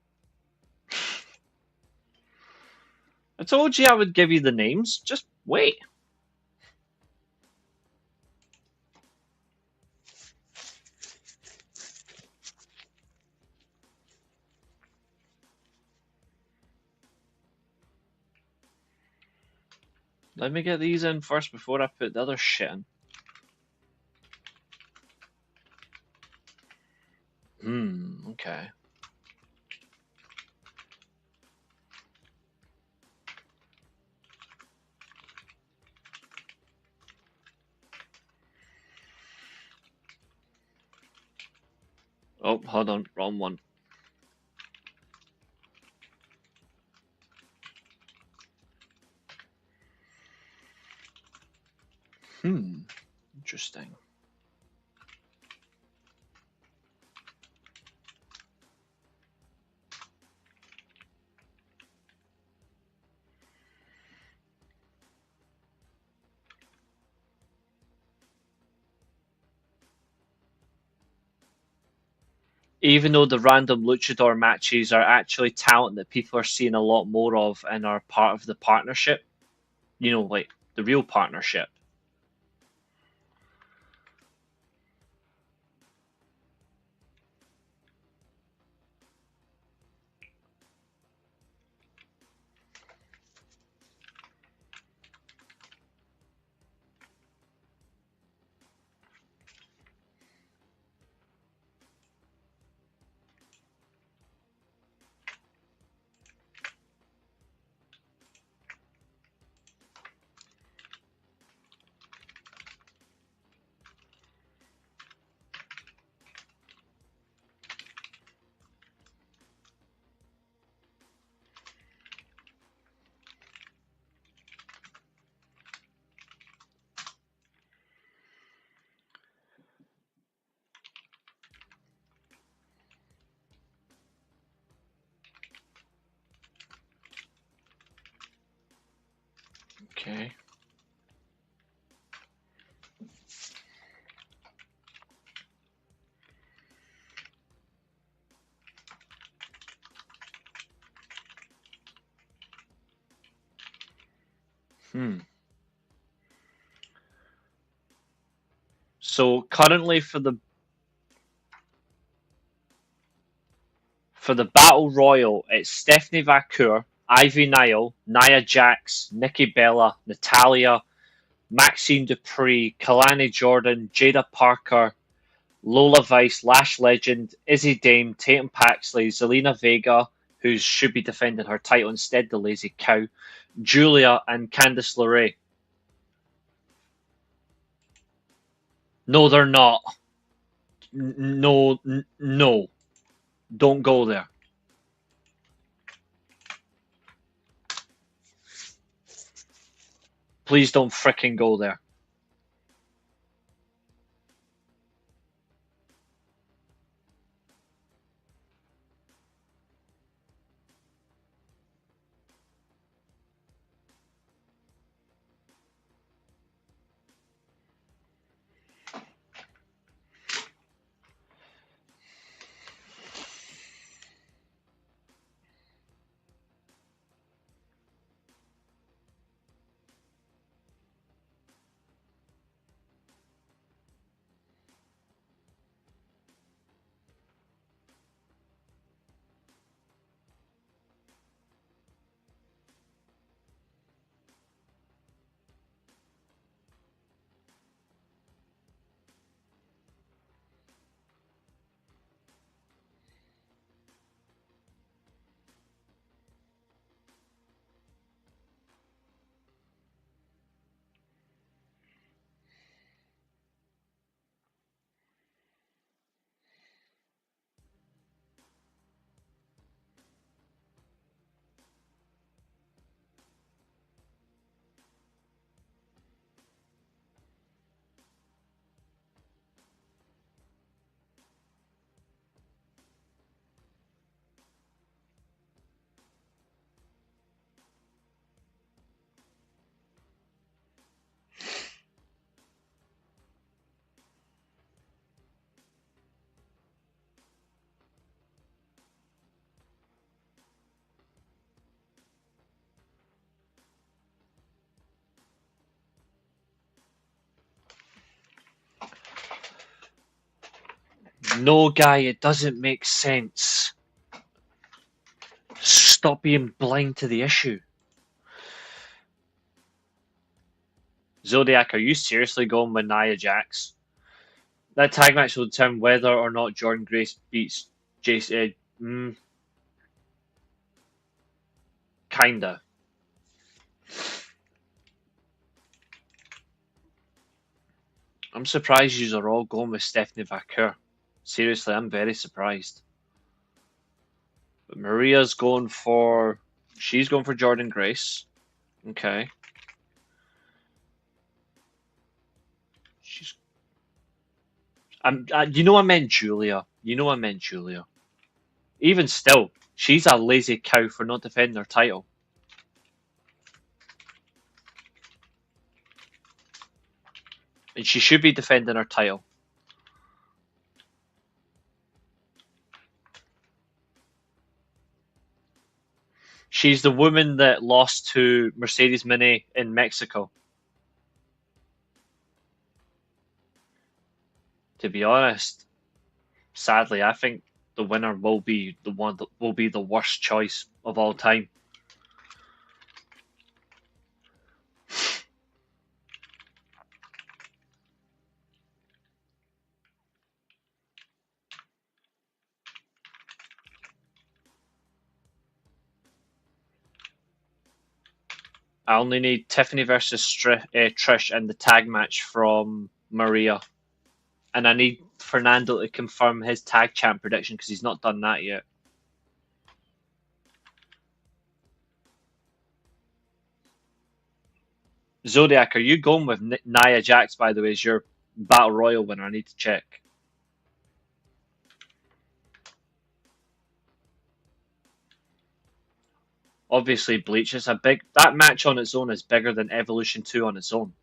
I told you I would give you the names. Just wait. Let me get these in first before I put the other shit in. Okay. Oh, hold on. Wrong one. Interesting. Even though the random luchador matches are actually talent that people are seeing a lot more of and are part of the partnership, like the real partnership. Okay. So currently for the Battle Royal, it's Stephanie Vacour, Ivy Nile, Nia Jax, Nikki Bella, Natalia, Maxine Dupree, Kalani Jordan, Jada Parker, Lola Vice, Lash Legend, Izzy Dame, Tatum Paxley, Zelina Vega, who should be defending her title instead, the lazy cow, Julia, and Candice LeRae. No, they're not. No, no. Don't go there. Please don't fricking go there. No, guy, it doesn't make sense. Stop being blind to the issue. Zodiac, are you seriously going with Nia Jax? That tag match will determine whether or not Jordan Grace beats Jason. Kinda. I'm surprised you are all going with Stephanie Vaquer. Seriously, I'm very surprised. But Maria's going for... She's going for Jordan Grace. Okay. She's... you know I meant Julia. Even still, she's a lazy cow for not defending her title. And she should be defending her title. She's the woman that lost to Mercedes Moné in Mexico. To be honest, sadly, I think the winner will be the one that will be the worst choice of all time. I only need Tiffany versus Trish and the tag match from Maria. And I need Fernando to confirm his tag champ prediction because he's not done that yet. Zodiac, are you going with Nia Jax, by the way, as your Battle Royal winner? I need to check. Obviously, Bleach is that match on its own is bigger than Evolution 2 on its own.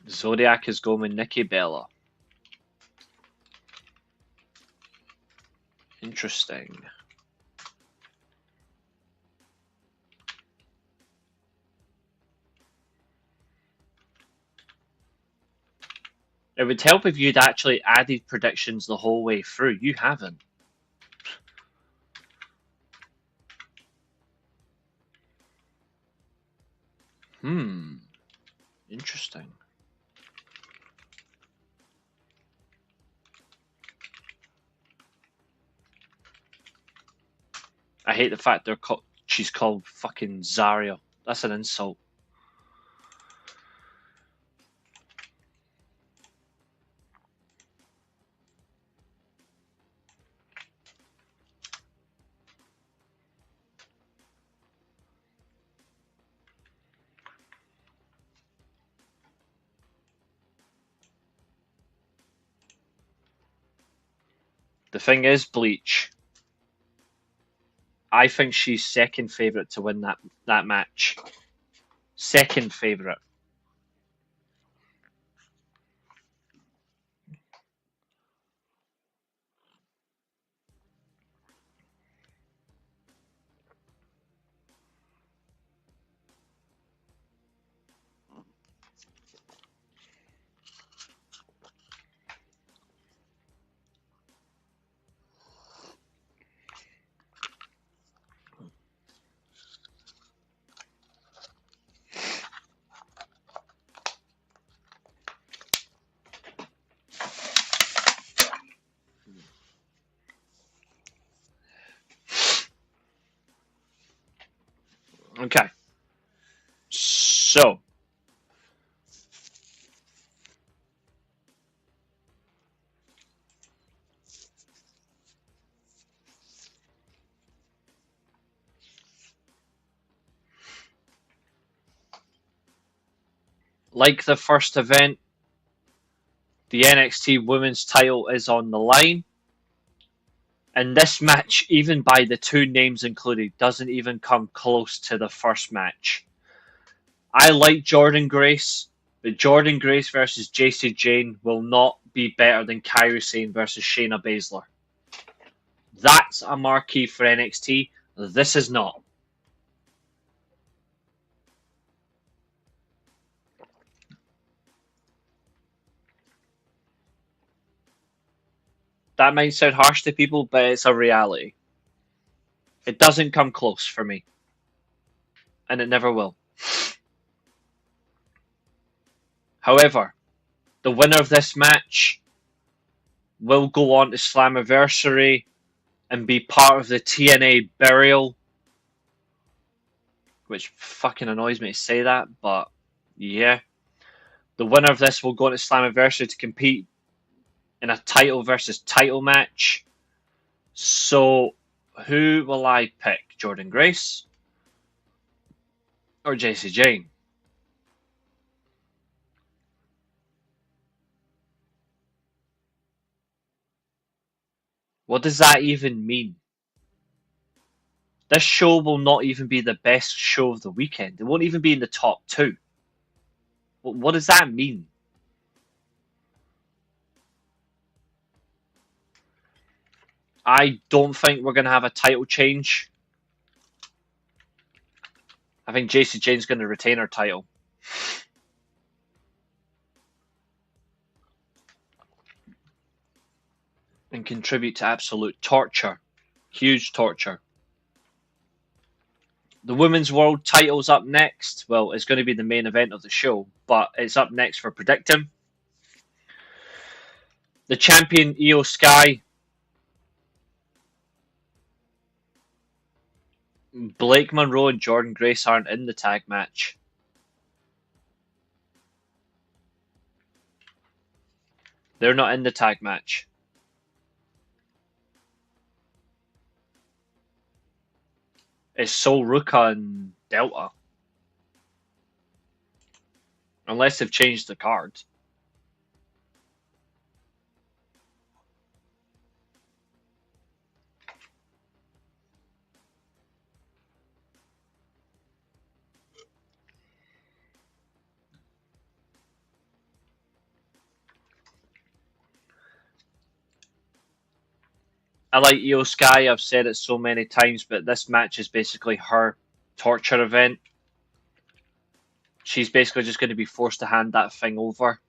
Zodiac is going with Nikki Bella. Interesting. It would help if you'd actually added predictions the whole way through. You haven't. Interesting. I hate the fact she's called fucking Zarya. That's an insult. The thing is, Bleach, I think she's second favourite to win that match. Second favourite. Okay. So. Like the first event, the NXT Women's title is on the line. And this match, even by the two names included, doesn't even come close to the first match. I like Jordan Grace, but Jordan Grace versus JC Jane will not be better than Kairi Sane versus Shayna Baszler. That's a marquee for NXT. This is not. That might sound harsh to people, but it's a reality. It doesn't come close for me. And it never will. However, the winner of this match will go on to Slammiversary and be part of the TNA burial. Which fucking annoys me to say that, but yeah. The winner of this will go into Slammiversary to compete in a title versus title match. So, who will I pick? Jordynne Grace or Jacy Jayne? What does that even mean? This show will not even be the best show of the weekend. It won't even be in the top 2. What does that mean? I don't think we're going to have a title change. I think Jacy Jayne's going to retain her title. And contribute to absolute torture. Huge torture. The Women's World title's up next. Well, it's going to be the main event of the show, but it's up next for predicting. The champion, Io Sky. Blake Monroe and Jordynne Grace aren't in the tag match. They're not in the tag match. It's Sol Ruka and Delta. Unless they've changed the card. I like Io Sky, I've said it so many times, but this match is basically her torture event. She's basically just going to be forced to hand that thing over.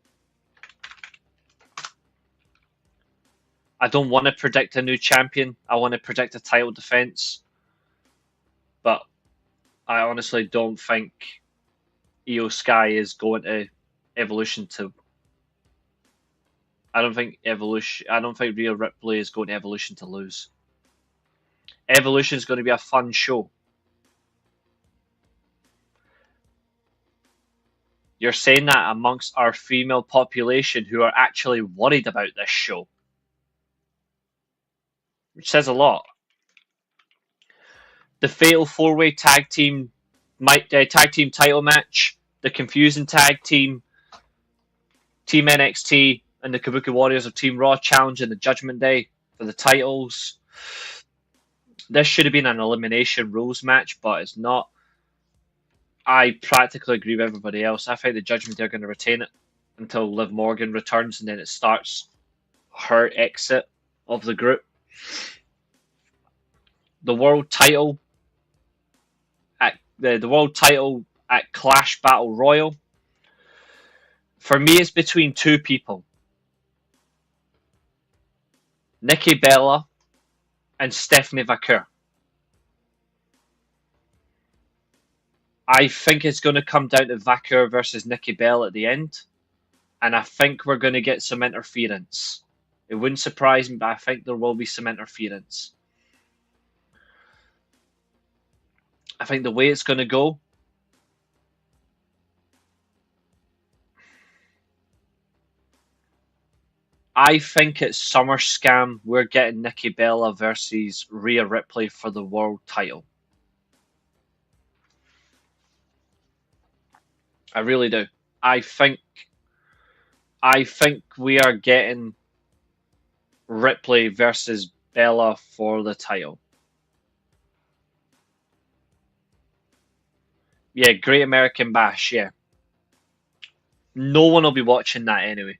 I don't want to predict a new champion. I want to predict a title defense. But I honestly don't think Io Sky is going to Evolution to... I don't think Rhea Ripley is going to Evolution to lose. Evolution is going to be a fun show. You're saying that amongst our female population who are actually worried about this show. Which says a lot. The Fatal 4-Way tag team title match. The confusing tag team. Team NXT and the Kabuki Warriors of Team Raw challenging the Judgment Day for the titles. This should have been an elimination rules match, but it's not. I practically agree with everybody else. I think the Judgment Day are going to retain it until Liv Morgan returns, and then it starts her exit of the group. The world title at Clash Battle Royal. For me, it's between two people. Nikki Bella and Stephanie Vaquer. I think it's going to come down to Vaquer versus Nikki Bella at the end. And I think we're going to get some interference. It wouldn't surprise me, but I think there will be some interference. I think the way it's going to go, I think it's SummerSlam. We're getting Nikki Bella versus Rhea Ripley for the world title. I really do. I think we are getting Ripley versus Bella for the title. Yeah, Great American Bash, yeah. No one will be watching that anyway.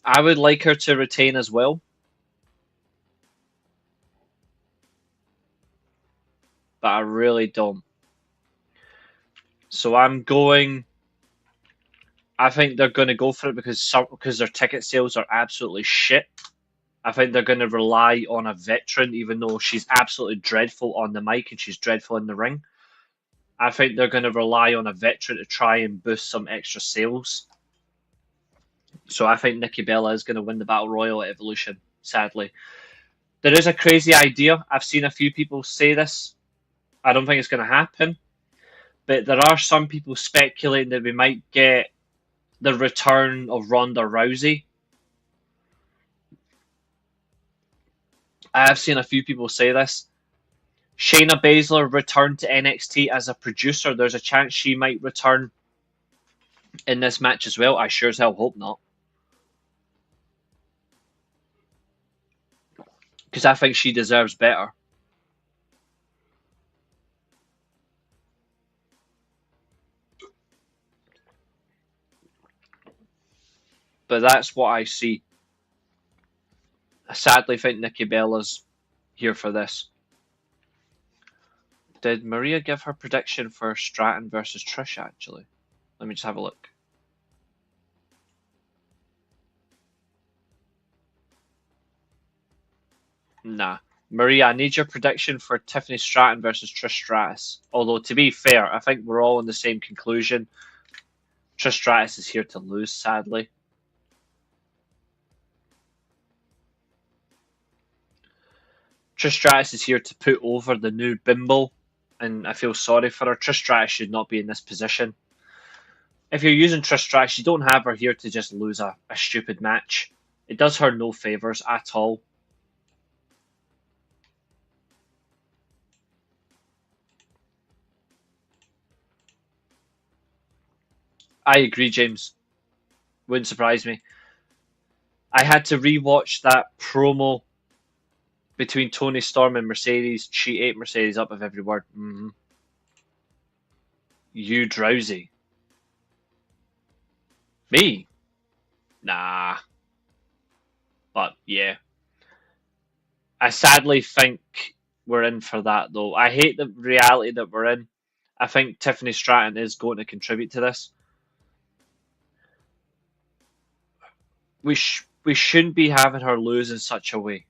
I would like her to retain as well. But I really don't. So I'm going. I think they're going to go for it because their ticket sales are absolutely shit. I think they're going to rely on a veteran, even though she's absolutely dreadful on the mic and she's dreadful in the ring. I think they're going to rely on a veteran to try and boost some extra sales. So I think Nikki Bella is going to win the Battle Royal at Evolution, sadly. There is a crazy idea. I've seen a few people say this. I don't think it's going to happen. But there are some people speculating that we might get the return of Ronda Rousey. I have seen a few people say this. Shayna Baszler returned to NXT as a producer. There's a chance she might return in this match as well. I sure as hell hope not. Because I think she deserves better. But that's what I see. I sadly think Nikki Bella's here for this. Did Maria give her prediction for Stratton versus Trish, actually? Let me just have a look. Nah. Maria, I need your prediction for Tiffany Stratton versus Trish Stratus. Although, to be fair, I think we're all in the same conclusion. Trish Stratus is here to lose, sadly. Trish Stratus is here to put over the new bimbo, and I feel sorry for her. Trish Stratus should not be in this position. If you're using Trish Stratus, you don't have her here to just lose a stupid match. It does her no favours at all. I agree, James. Wouldn't surprise me. I had to rewatch that promo between Tony Storm and Mercedes. She ate Mercedes up with every word. Mm-hmm. You drowsy. Me? Nah. But yeah. I sadly think we're in for that, though. I hate the reality that we're in. I think Tiffany Stratton is going to contribute to this. We shouldn't be having her lose in such a way.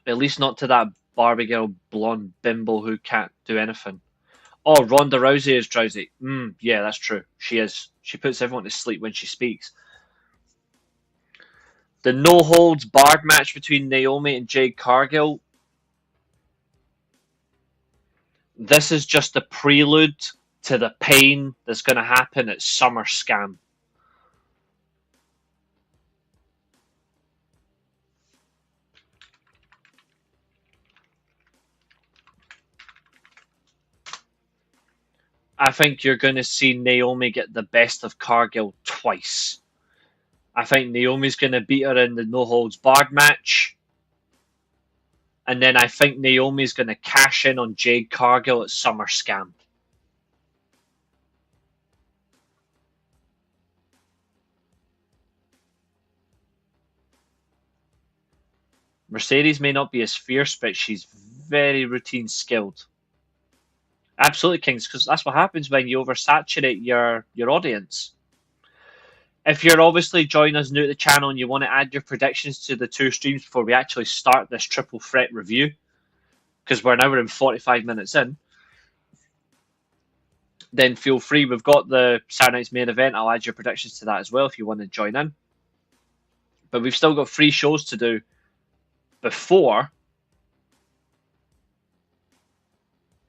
At least not to that Barbie girl blonde bimbo who can't do anything. Oh, Ronda Rousey is drowsy. Yeah, that's true. She is. She puts everyone to sleep when she speaks. The no holds barred match between Naomi and Jade Cargill. This is just a prelude to the pain that's going to happen at Summer Scam. I think you're going to see Naomi get the best of Cargill twice. I think Naomi's going to beat her in the no holds barred match. And then I think Naomi's going to cash in on Jade Cargill at Summer Scam. Mercedes may not be as fierce, but she's very routine skilled. Absolutely, Kings, because that's what happens when you oversaturate your audience. If you're obviously joining us new to the channel and you want to add your predictions to the two streams before we actually start this triple threat review, because we're now in 45 minutes in, then feel free. We've got the Saturday night's main event. I'll add your predictions to that as well if you want to join in. But we've still got 3 shows to do before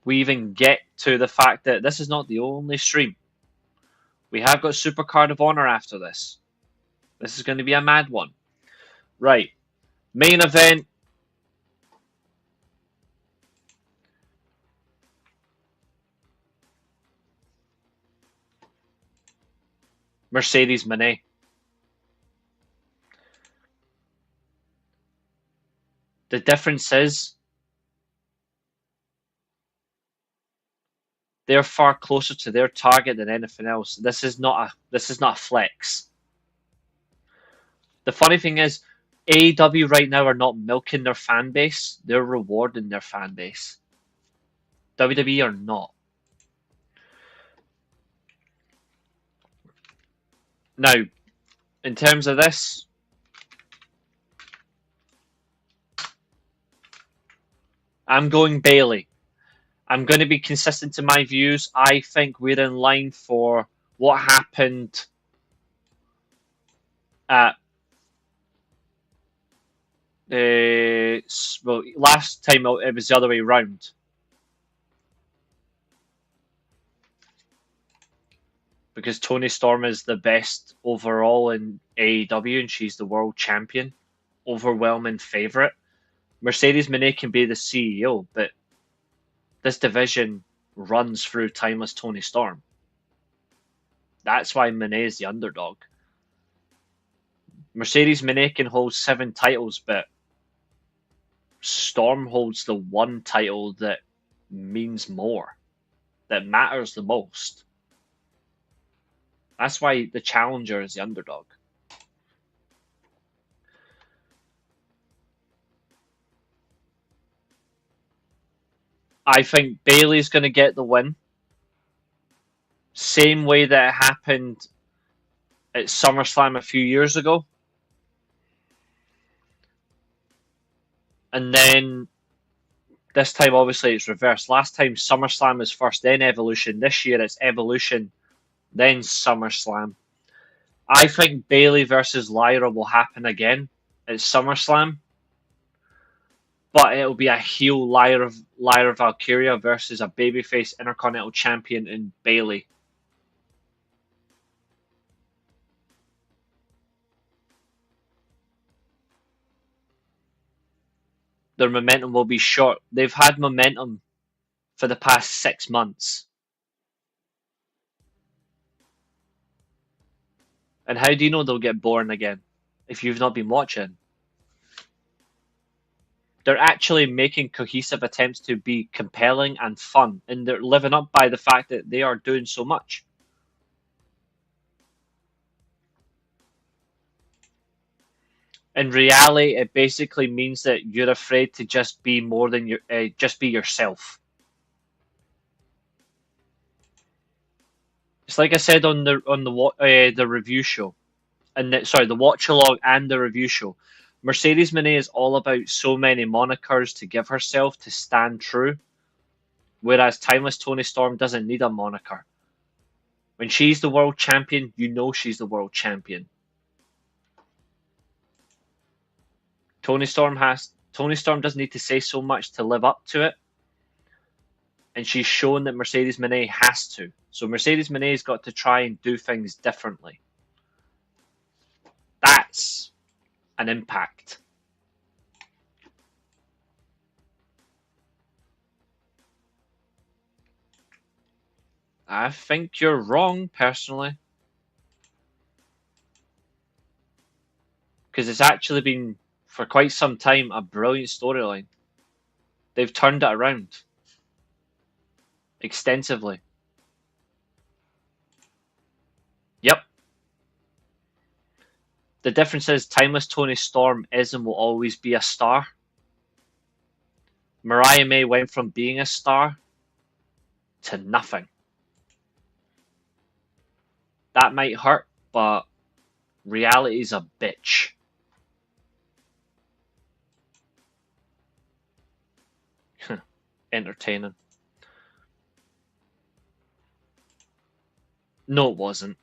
we even get to the fact that this is not the only stream. We have got Supercard of Honor after this. This is going to be a mad one. Right. Main event. Mercedes Moné. The difference is they're far closer to their target than anything else. This is not a flex. The funny thing is, AEW right now are not milking their fan base, they're rewarding their fan base. WWE are not. Now, in terms of this, I'm going Bayley. I'm going to be consistent to my views. I think we're in line for what happened at well, last time it was the other way around. Because Toni Storm is the best overall in AEW and she's the world champion. Overwhelming favourite. Mercedes Moné can be the CEO, but this division runs through timeless Toni Storm. That's why Moné is the underdog. Mercedes Moné can hold 7 titles, but Storm holds the one title that means more, that matters the most. That's why the challenger is the underdog. I think Bayley's going to get the win. Same way that it happened at SummerSlam a few years ago. And then this time, obviously, it's reversed. Last time, SummerSlam was first, then Evolution. This year, it's Evolution, then SummerSlam. I think Bayley versus Lyra will happen again at SummerSlam. But it'll be a heel Lyra Valkyria versus a babyface Intercontinental Champion in Bayley. Their momentum will be short. They've had momentum for the past 6 months. And how do you know they'll get boring again if you've not been watching? They're actually making cohesive attempts to be compelling and fun, and they're living up by the fact that they are doing so much. In reality, it basically means that you're afraid to just be more than just be yourself. It's like I said on the review show, and the watch along and the review show. Mercedes Moné is all about so many monikers to give herself to stand true, whereas Timeless Toni Storm doesn't need a moniker. When she's the world champion, you know she's the world champion. Toni Storm doesn't need to say so much to live up to it, and she's shown that Mercedes Moné has to. So Mercedes Moné's got to try and do things differently. That's an impact. I think you're wrong, personally. Because it's actually been, for quite some time, a brilliant storyline. They've turned it around. Extensively. Yep. The difference is Timeless Toni Storm is and will always be a star. Mariah May went from being a star to nothing. That might hurt, but reality is a bitch. Entertaining. No, it wasn't.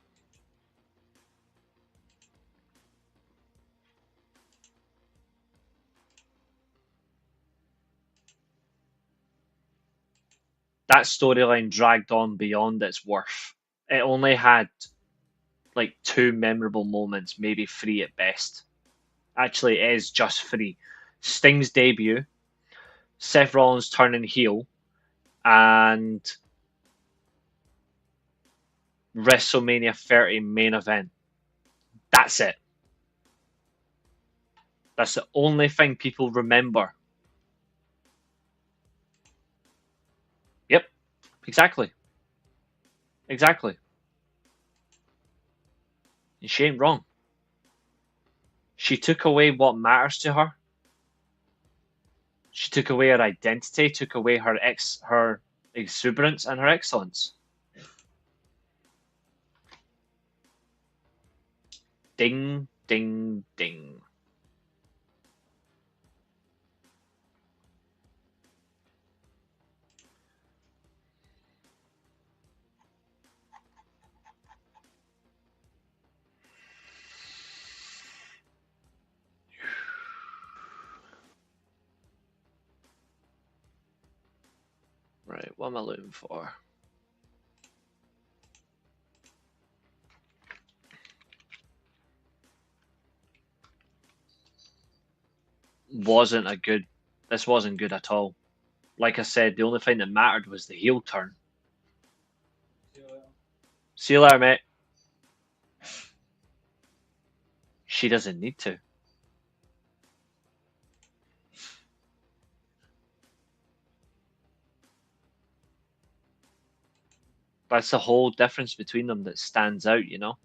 That storyline dragged on beyond its worth. It only had like 2 memorable moments, maybe 3 at best. Actually, it is just 3. Sting's debut, Seth Rollins turning heel, and WrestleMania 30 main event. That's it. That's the only thing people remember. Yep, exactly. Exactly. And she ain't wrong. She took away what matters to her. She took away her identity, took away her exuberance and her excellence. Ding, ding, ding. Right, what am I looking for? This wasn't good at all. Like I said, the only thing that mattered was the heel turn. See you later, mate. She doesn't need to. That's the whole difference between them that stands out, you know?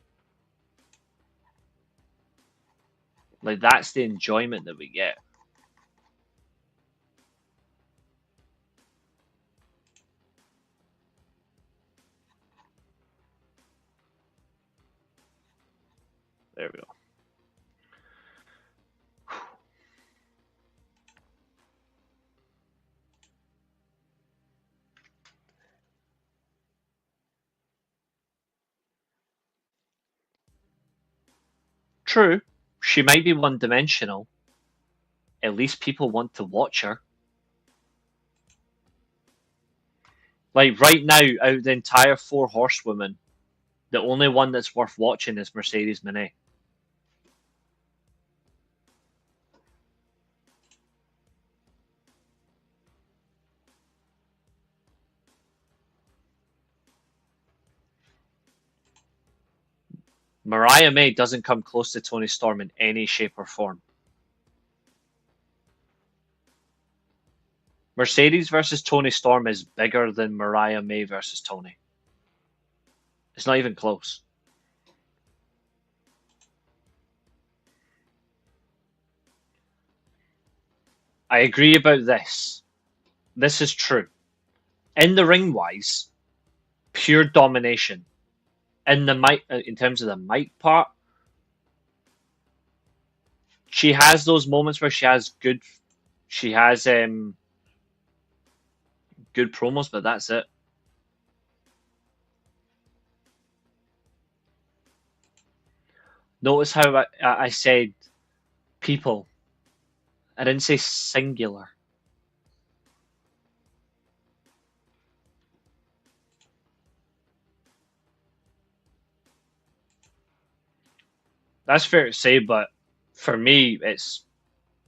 Like, that's the enjoyment that we get. There we go. True, she might be one-dimensional. At least people want to watch her. Like, right now, out of the entire 4 horsewomen, the only one that's worth watching is Mercedes Moné. Mariah May doesn't come close to Toni Storm in any shape or form. Mercedes versus Toni Storm is bigger than Mariah May versus Toni. It's not even close. I agree about this. This is true. In the ring wise, pure domination. In the mic, in terms of the mic part, she has those moments where she has good promos, but that's it. Notice how I said people. I didn't say singular. That's fair to say, but for me, it's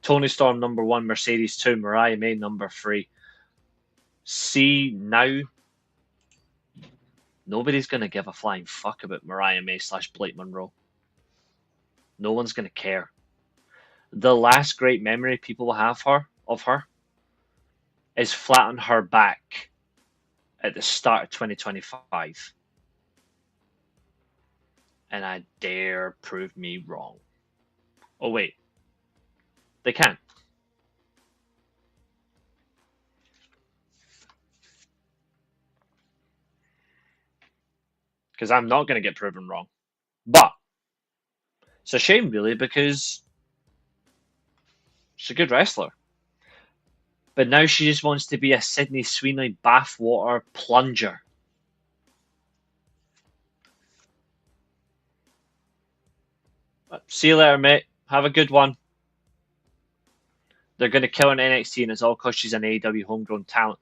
Toni Storm number 1, Mercedes 2, Mariah May number 3. See, now nobody's going to give a flying fuck about Mariah May / Blake Monroe. No one's going to care. The last great memory people will have of her is flat on her back at the start of 2025. And I dare prove me wrong. Oh wait, they can't. Because I'm not going to get proven wrong. But it's a shame, really, because she's a good wrestler. But now she just wants to be a Sydney Sweeney bathwater plunger. See you later, mate. Have a good one. They're going to kill her in NXT, and it's all because she's an AEW homegrown talent.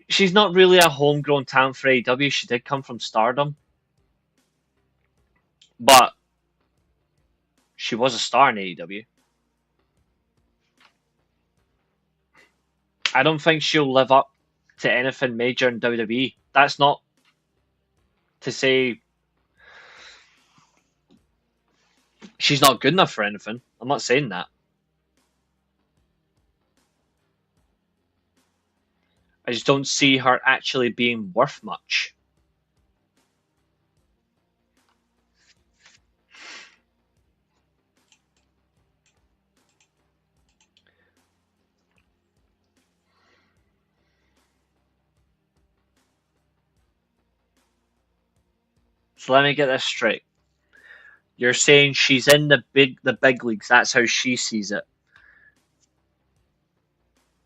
She's not really a homegrown talent for AEW. She did come from Stardom. But she was a star in AEW. I don't think she'll live up to anything major in WWE. That's not to say she's not good enough for anything. I'm not saying that. I just don't see her actually being worth much. So let me get this straight. You're saying she's in the big leagues. That's how she sees it.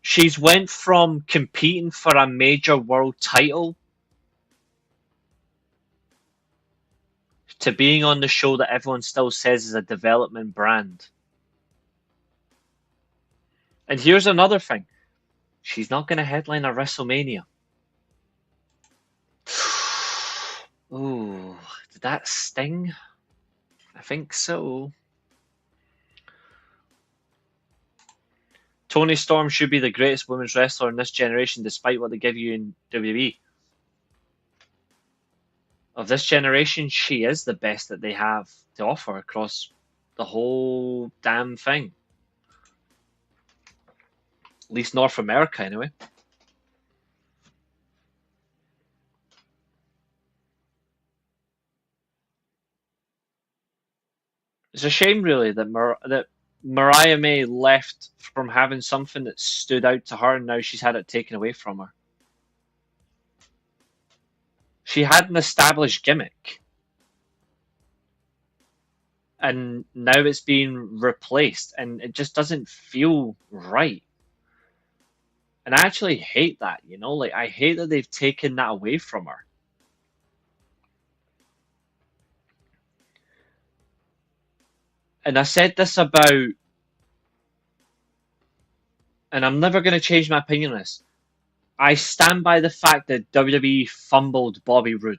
She's went from competing for a major world title to being on the show that everyone still says is a development brand. And here's another thing. She's not going to headline a WrestleMania. Ooh, did that sting? I think so. Toni Storm should be the greatest women's wrestler in this generation, despite what they give you in WWE. Of this generation, she is the best that they have to offer across the whole damn thing. At least North America, anyway. It's a shame, really, that Mariah May left from having something that stood out to her, and now she's had it taken away from her. She had an established gimmick, and now it's being replaced, and it just doesn't feel right. And I actually hate that, you know? Like, I hate that they've taken that away from her. And I said this about, and I'm never going to change my opinion on this. I stand by the fact that WWE fumbled Bobby Roode.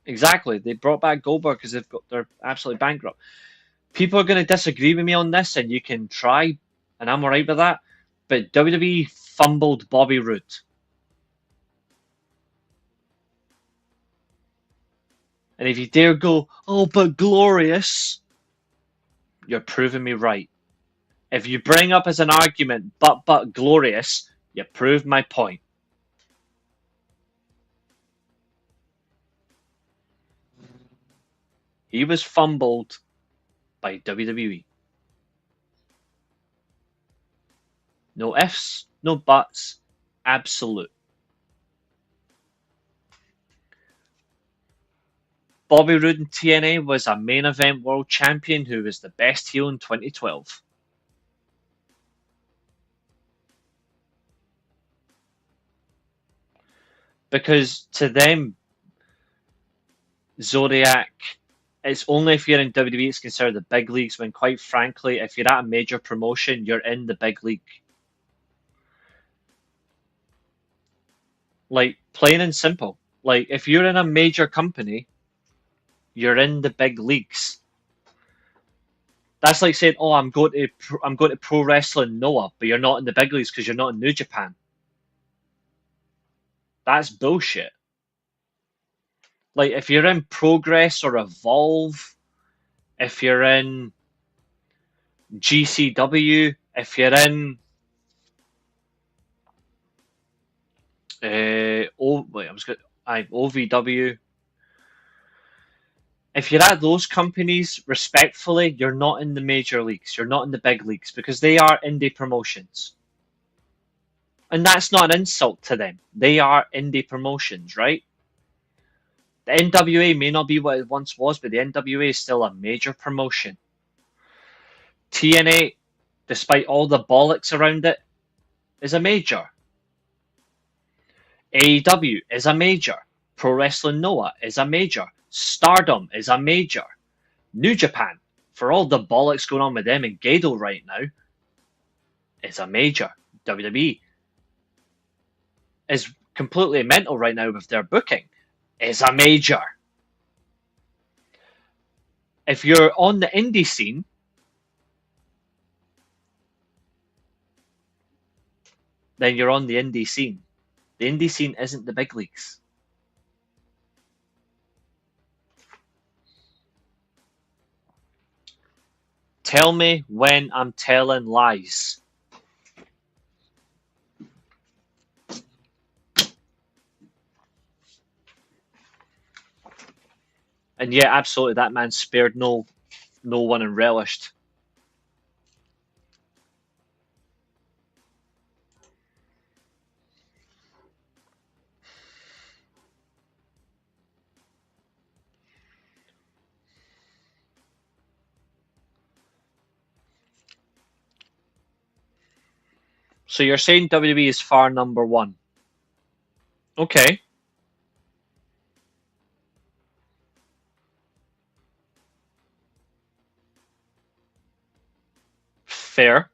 Exactly. They brought back Goldberg because they're absolutely bankrupt. People are going to disagree with me on this, and you can try, and I'm alright with that. But WWE fumbled Bobby Roode. And if you dare go, oh, but glorious, you're proving me right. If you bring up as an argument, but glorious, you prove my point. He was fumbled by WWE. No ifs, no buts, absolute. Bobby Roode in TNA was a main event world champion who was the best heel in 2012. Because to them, Zodiac, it's only if you're in WWE it's considered the big leagues, when quite frankly, if you're at a major promotion, you're in the big league. Like, plain and simple. Like, if you're in a major company, you're in the big leagues. That's like saying, "Oh, I'm going to pro wrestling Noah," but you're not in the big leagues because you're not in New Japan. That's bullshit. Like, if you're in Progress or Evolve, if you're in GCW, if you're in OVW, if you're at those companies, respectfully, you're not in the major leagues. You're not in the big leagues because they are indie promotions. And that's not an insult to them. They are indie promotions, right? The NWA may not be what it once was, but the NWA is still a major promotion. TNA, despite all the bollocks around it, is a major. AEW is a major. Pro Wrestling Noah is a major. Stardom is a major. New Japan, for all the bollocks going on with them in Gedo right now, is a major. WWE is completely mental right now with their booking. Is a major. If you're on the indie scene, then you're on the indie scene. The indie scene isn't the big leagues. Tell me when I'm telling lies. And yeah, absolutely, that man spared no one and relished. So you're saying WWE is far number one. Okay. Fair.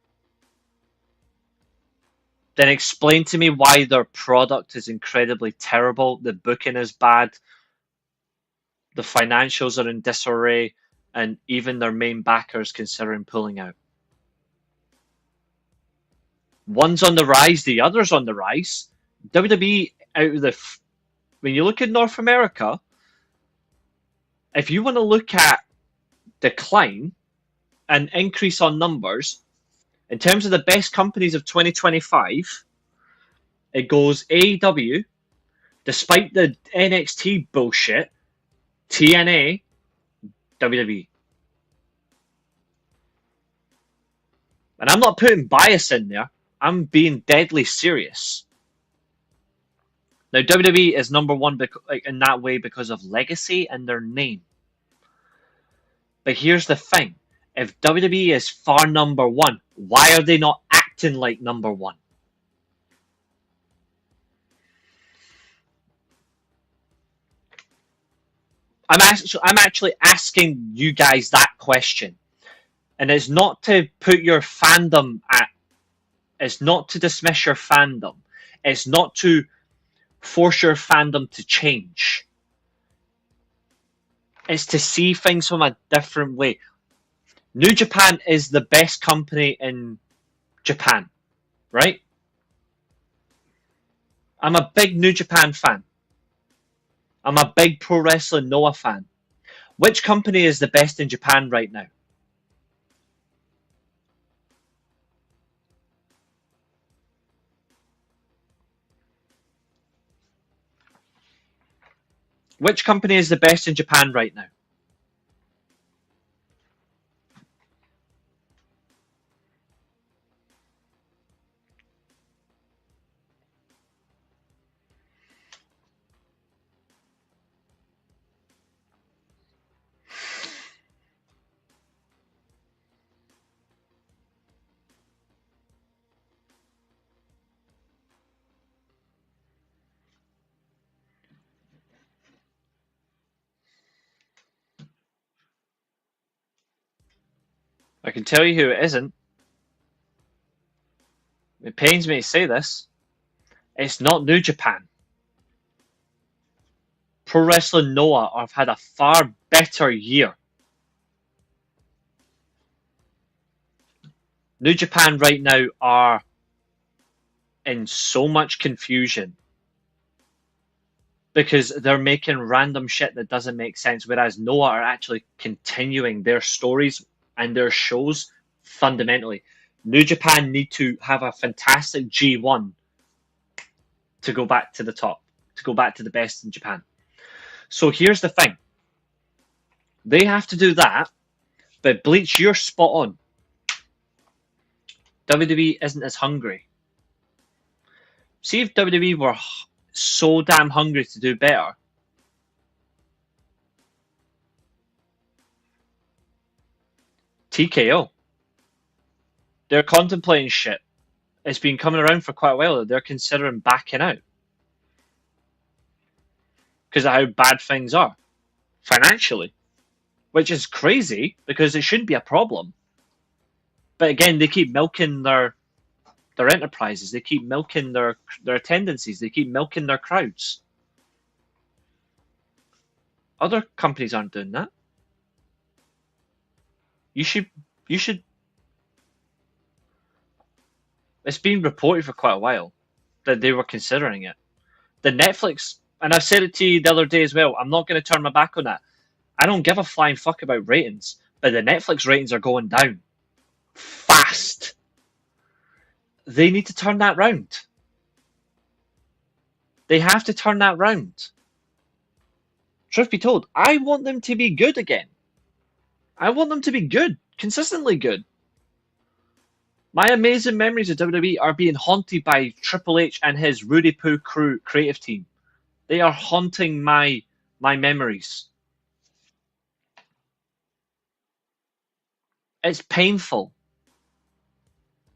Then explain to me why their product is incredibly terrible, the booking is bad, the financials are in disarray, and even their main backers considering pulling out. One's on the rise, the other's on the rise. WWE out of the when you look at North America, if you want to look at decline and increase on numbers, in terms of the best companies of 2025, it goes AEW, despite the NXT bullshit, TNA, WWE. And I'm not putting bias in there. I'm being deadly serious. Now, WWE is number one in that way because of legacy and their name. But here's the thing. If WWE is far number one, why are they not acting like number one? I'm actually asking you guys that question. And it's not to put your fandom at, it's not to dismiss your fandom. It's not to force your fandom to change. It's to see things from a different way. New Japan is the best company in Japan, right? I'm a big New Japan fan. I'm a big Pro Wrestling Noah fan. Which company is the best in Japan right now? Which company is the best in Japan right now? I can tell you who it isn't. It pains me to say this. It's not New Japan. Pro Wrestling Noah have had a far better year. New Japan right now are in so much confusion because they're making random shit that doesn't make sense, whereas Noah are actually continuing their stories and their shows fundamentally. New Japan need to have a fantastic G1 to go back to the top, to go back to the best in Japan. So here's the thing. They have to do that, but Bleach, you're spot on. WWE isn't as hungry. See if WWE were so damn hungry to do better. TKO. They're contemplating shit. It's been coming around for quite a while. They're considering backing out. Because of how bad things are. Financially. Which is crazy, because it shouldn't be a problem. But again, they keep milking their enterprises. They keep milking their attendances. They keep milking their crowds. Other companies aren't doing that. You should. It's been reported for quite a while that they were considering it. The Netflix, and I've said it to you the other day as well, I'm not going to turn my back on that. I don't give a flying fuck about ratings, but the Netflix ratings are going down fast. They need to turn that round. They have to turn that round. Truth be told, I want them to be good again. I want them to be good, consistently good. My amazing memories of WWE are being haunted by Triple H and his Rudy Poo crew creative team. They are haunting my memories. It's painful.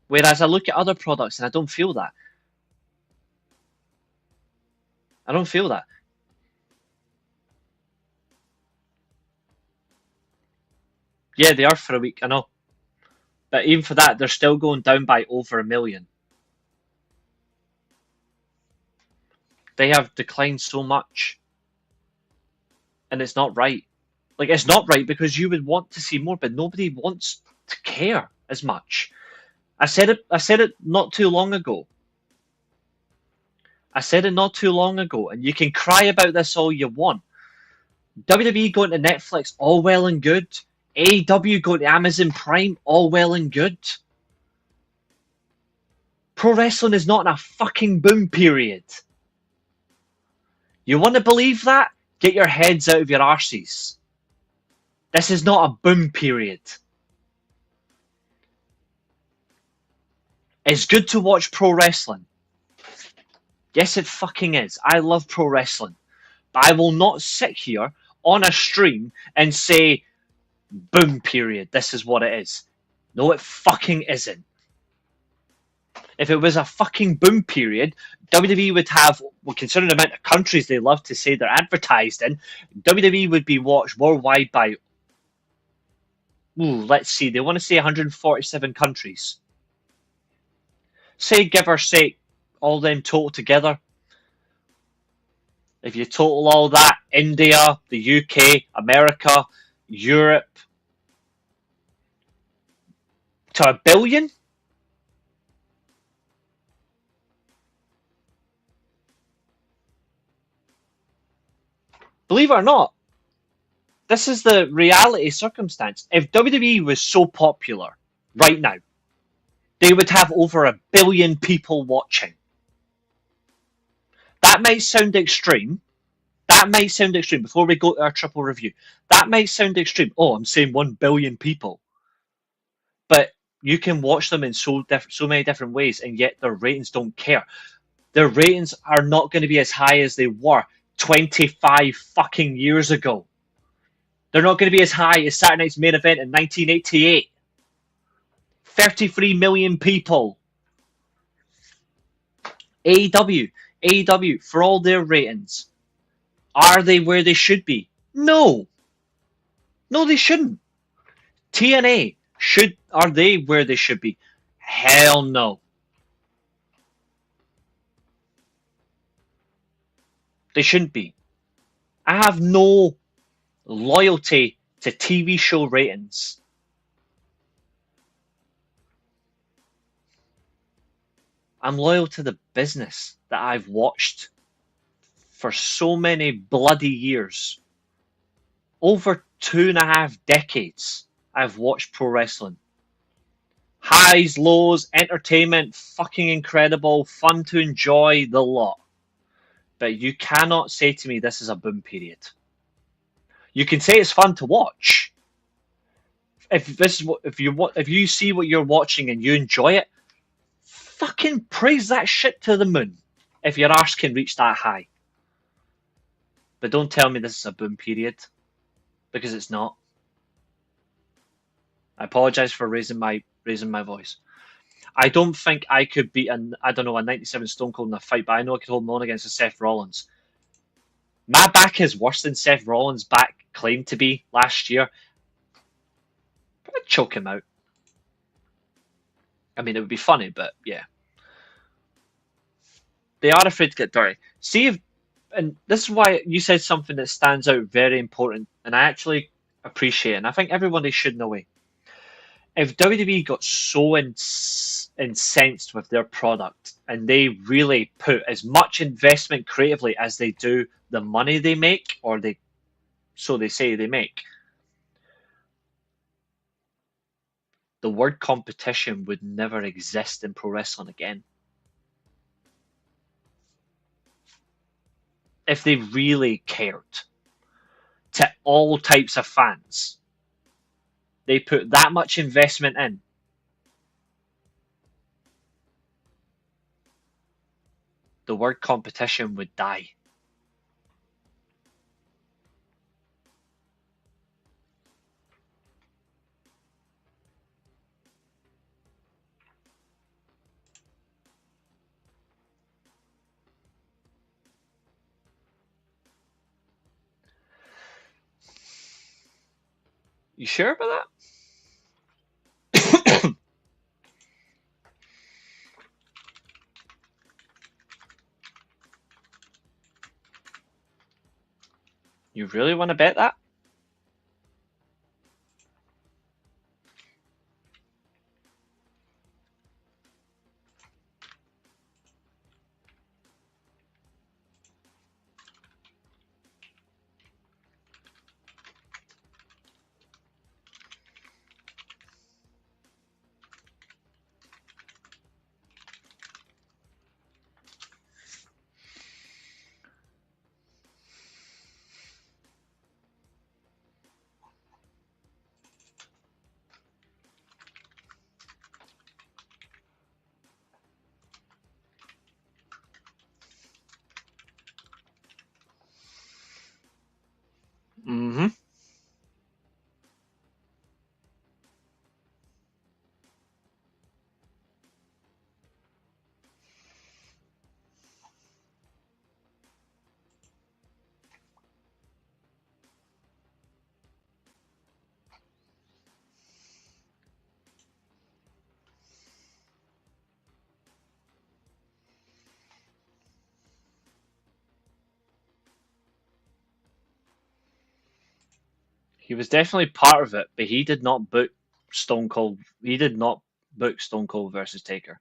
Whereas I look at other products and I don't feel that. I don't feel that. Yeah, they are for a week, I know. But even for that, they're still going down by over 1 million. They have declined so much. And it's not right. Like, it's not right because you would want to see more, but nobody wants to care as much. I said it not too long ago. I said it not too long ago, and you can cry about this all you want. WWE going to Netflix, all well and good. AEW going to Amazon Prime, all well and good. Pro wrestling is not in a fucking boom period. You want to believe that? Get your heads out of your arses. This is not a boom period. It's good to watch pro wrestling. Yes, it fucking is. I love pro wrestling. But I will not sit here on a stream and say, boom period, this is what it is. No, it fucking isn't. If it was a fucking boom period, WWE would have, well, considering the amount of countries they love to say they're advertised in, WWE would be watched worldwide by, let's see, they want to say 147 countries. Say, give or take, all them total together. If you total all that, India, the UK, America, Europe, to 1 billion? Believe it or not, this is the reality circumstance. If WWE was so popular right now, they would have over 1 billion people watching. That might sound extreme. Before we go to our triple review. That might sound extreme. Oh, I'm saying 1 billion people. But you can watch them in so many different ways, and yet their ratings don't care. Their ratings are not going to be as high as they were 25 fucking years ago. They're not going to be as high as Saturday Night's Main Event in 1988. 33 million people. AEW, for all their ratings, are they where they should be? No. No, they shouldn't. TNA, are they where they should be? Hell no. They shouldn't be. I have no loyalty to TV show ratings. I'm loyal to the business that I've watched for so many bloody years. Over 2.5 decades, I've watched pro wrestling. Highs, lows, entertainment, fucking incredible, fun to enjoy, the lot. But you cannot say to me this is a boom period. You can say it's fun to watch. If you see what you're watching and you enjoy it, fucking praise that shit to the moon. If your arse can reach that high. But don't tell me this is a boom period, because it's not. I apologize for raising my voice. I don't think I could beat a 97 Stone Cold in a fight, but I know I could hold my own against a Seth Rollins. My back is worse than Seth Rollins' back claimed to be last year. I'd choke him out. I mean, it would be funny, but yeah. They are afraid to get dirty. See if, and this is why you said something that stands out very important, and I actually appreciate it, and I think everybody should know it. If WWE got so incensed with their product and they really put as much investment creatively as they do the money they make, or so they say they make, the word competition would never exist in pro wrestling again. If they really cared to all types of fans, they put that much investment in, the word competition would die. You sure about that? You really want to bet that? Mm-hmm. He was definitely part of it, but he did not book Stone Cold. He did not book Stone Cold versus Taker.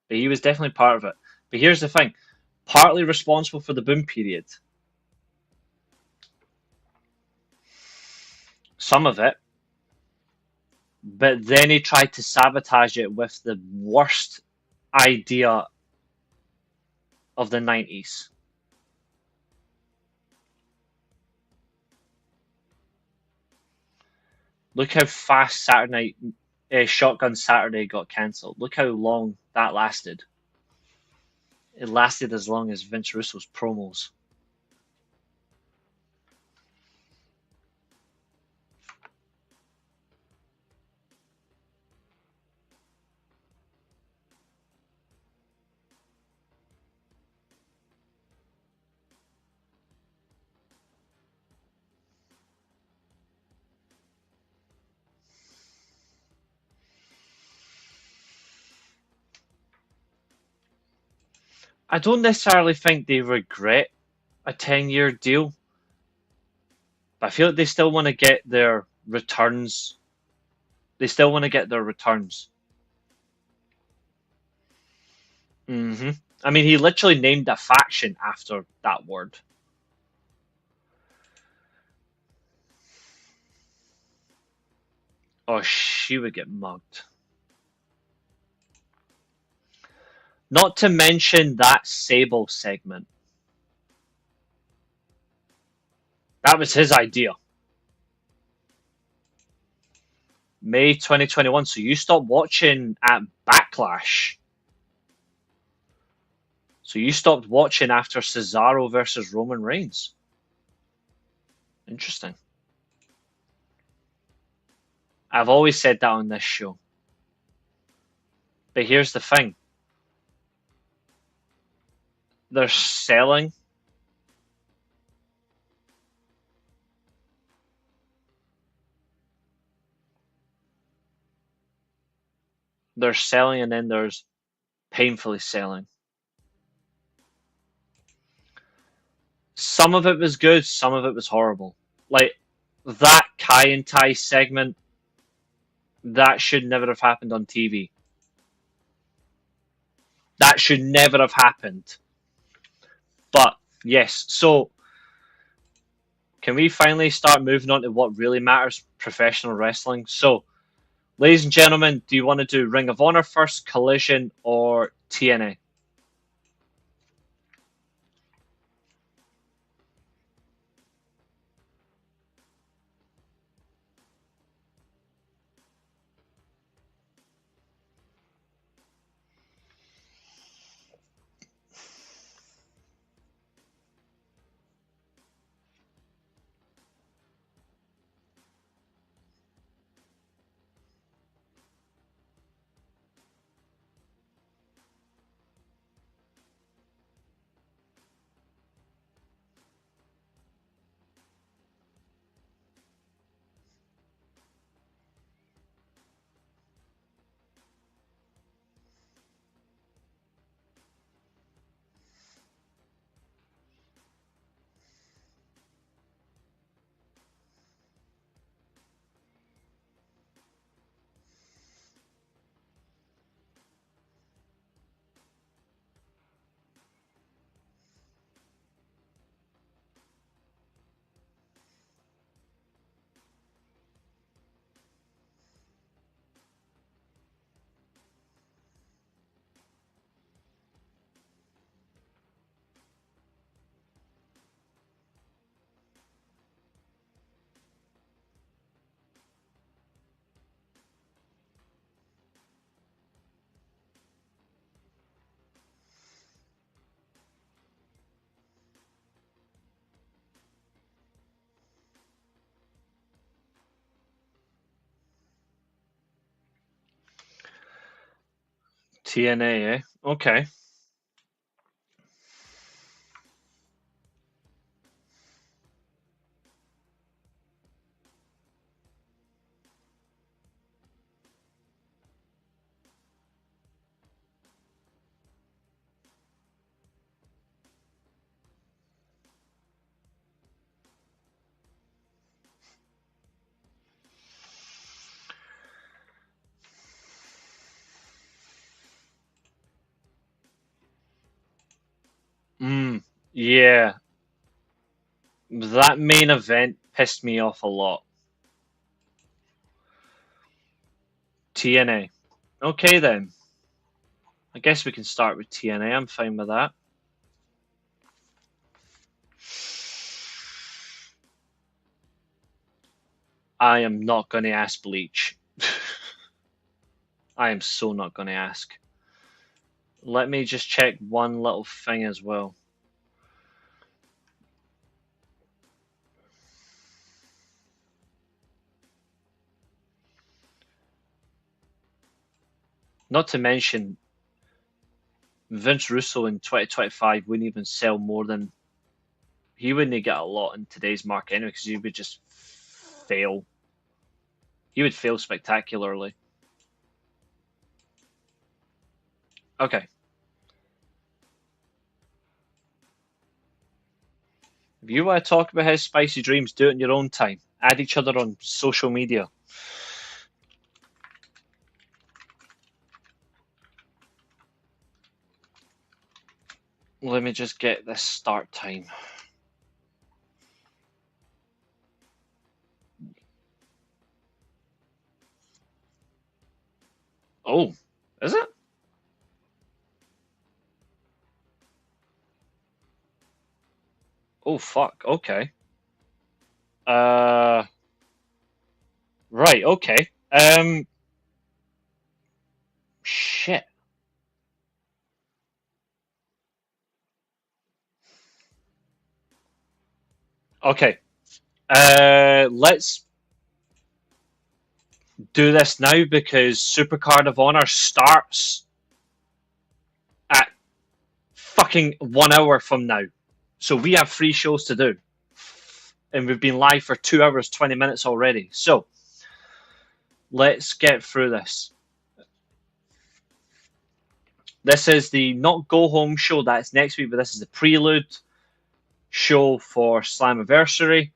But he was definitely part of it. But here's the thing: partly responsible for the boom period. Some of it, but then he tried to sabotage it with the worst idea of the 90s. Look how fast Shotgun Saturday got cancelled. Look how long that lasted. It lasted as long as Vince Russo's promos. I don't necessarily think they regret a 10-year deal, but I feel like they still want to get their returns. They still want to get their returns. hmm I mean, he literally named a faction after that word. Oh, she would get mugged. Not to mention that Sable segment. That was his idea. May 2021. So you stopped watching at Backlash. So you stopped watching after Cesaro versus Roman Reigns. Interesting. I've always said that on this show. But here's the thing. They're selling. They're selling and then there's painfully selling. Some of it was good, some of it was horrible. Like that Kai and Tai segment, that should never have happened on TV. That should never have happened. But yes, so can we finally start moving on to what really matters, professional wrestling? So, ladies and gentlemen, do you want to do Ring of Honor first, Collision, or TNA? TNA, eh? Okay. Yeah. That main event pissed me off a lot. TNA. Okay then. I guess we can start with TNA. I'm fine with that. I am not going to ask Bleach. I am so not going to ask. Let me just check one little thing as well. Not to mention, Vince Russo in 2025 wouldn't even sell more than... He wouldn't get a lot in today's market anyway, because he would just fail. He would fail spectacularly. Okay. If you want to talk about his spicy dreams, do it in your own time. Add each other on social media. Let me just get this start time. Oh, is it? Oh, fuck. Okay. Right, okay. Shit. Okay. Let's do this now because Supercard of Honor starts at fucking 1 hour from now. So we have 3 shows to do. And we've been live for 2 hours, 20 minutes already. So let's get through this. This is the not go home show, that's next week, but this is the prelude show for Slammiversary.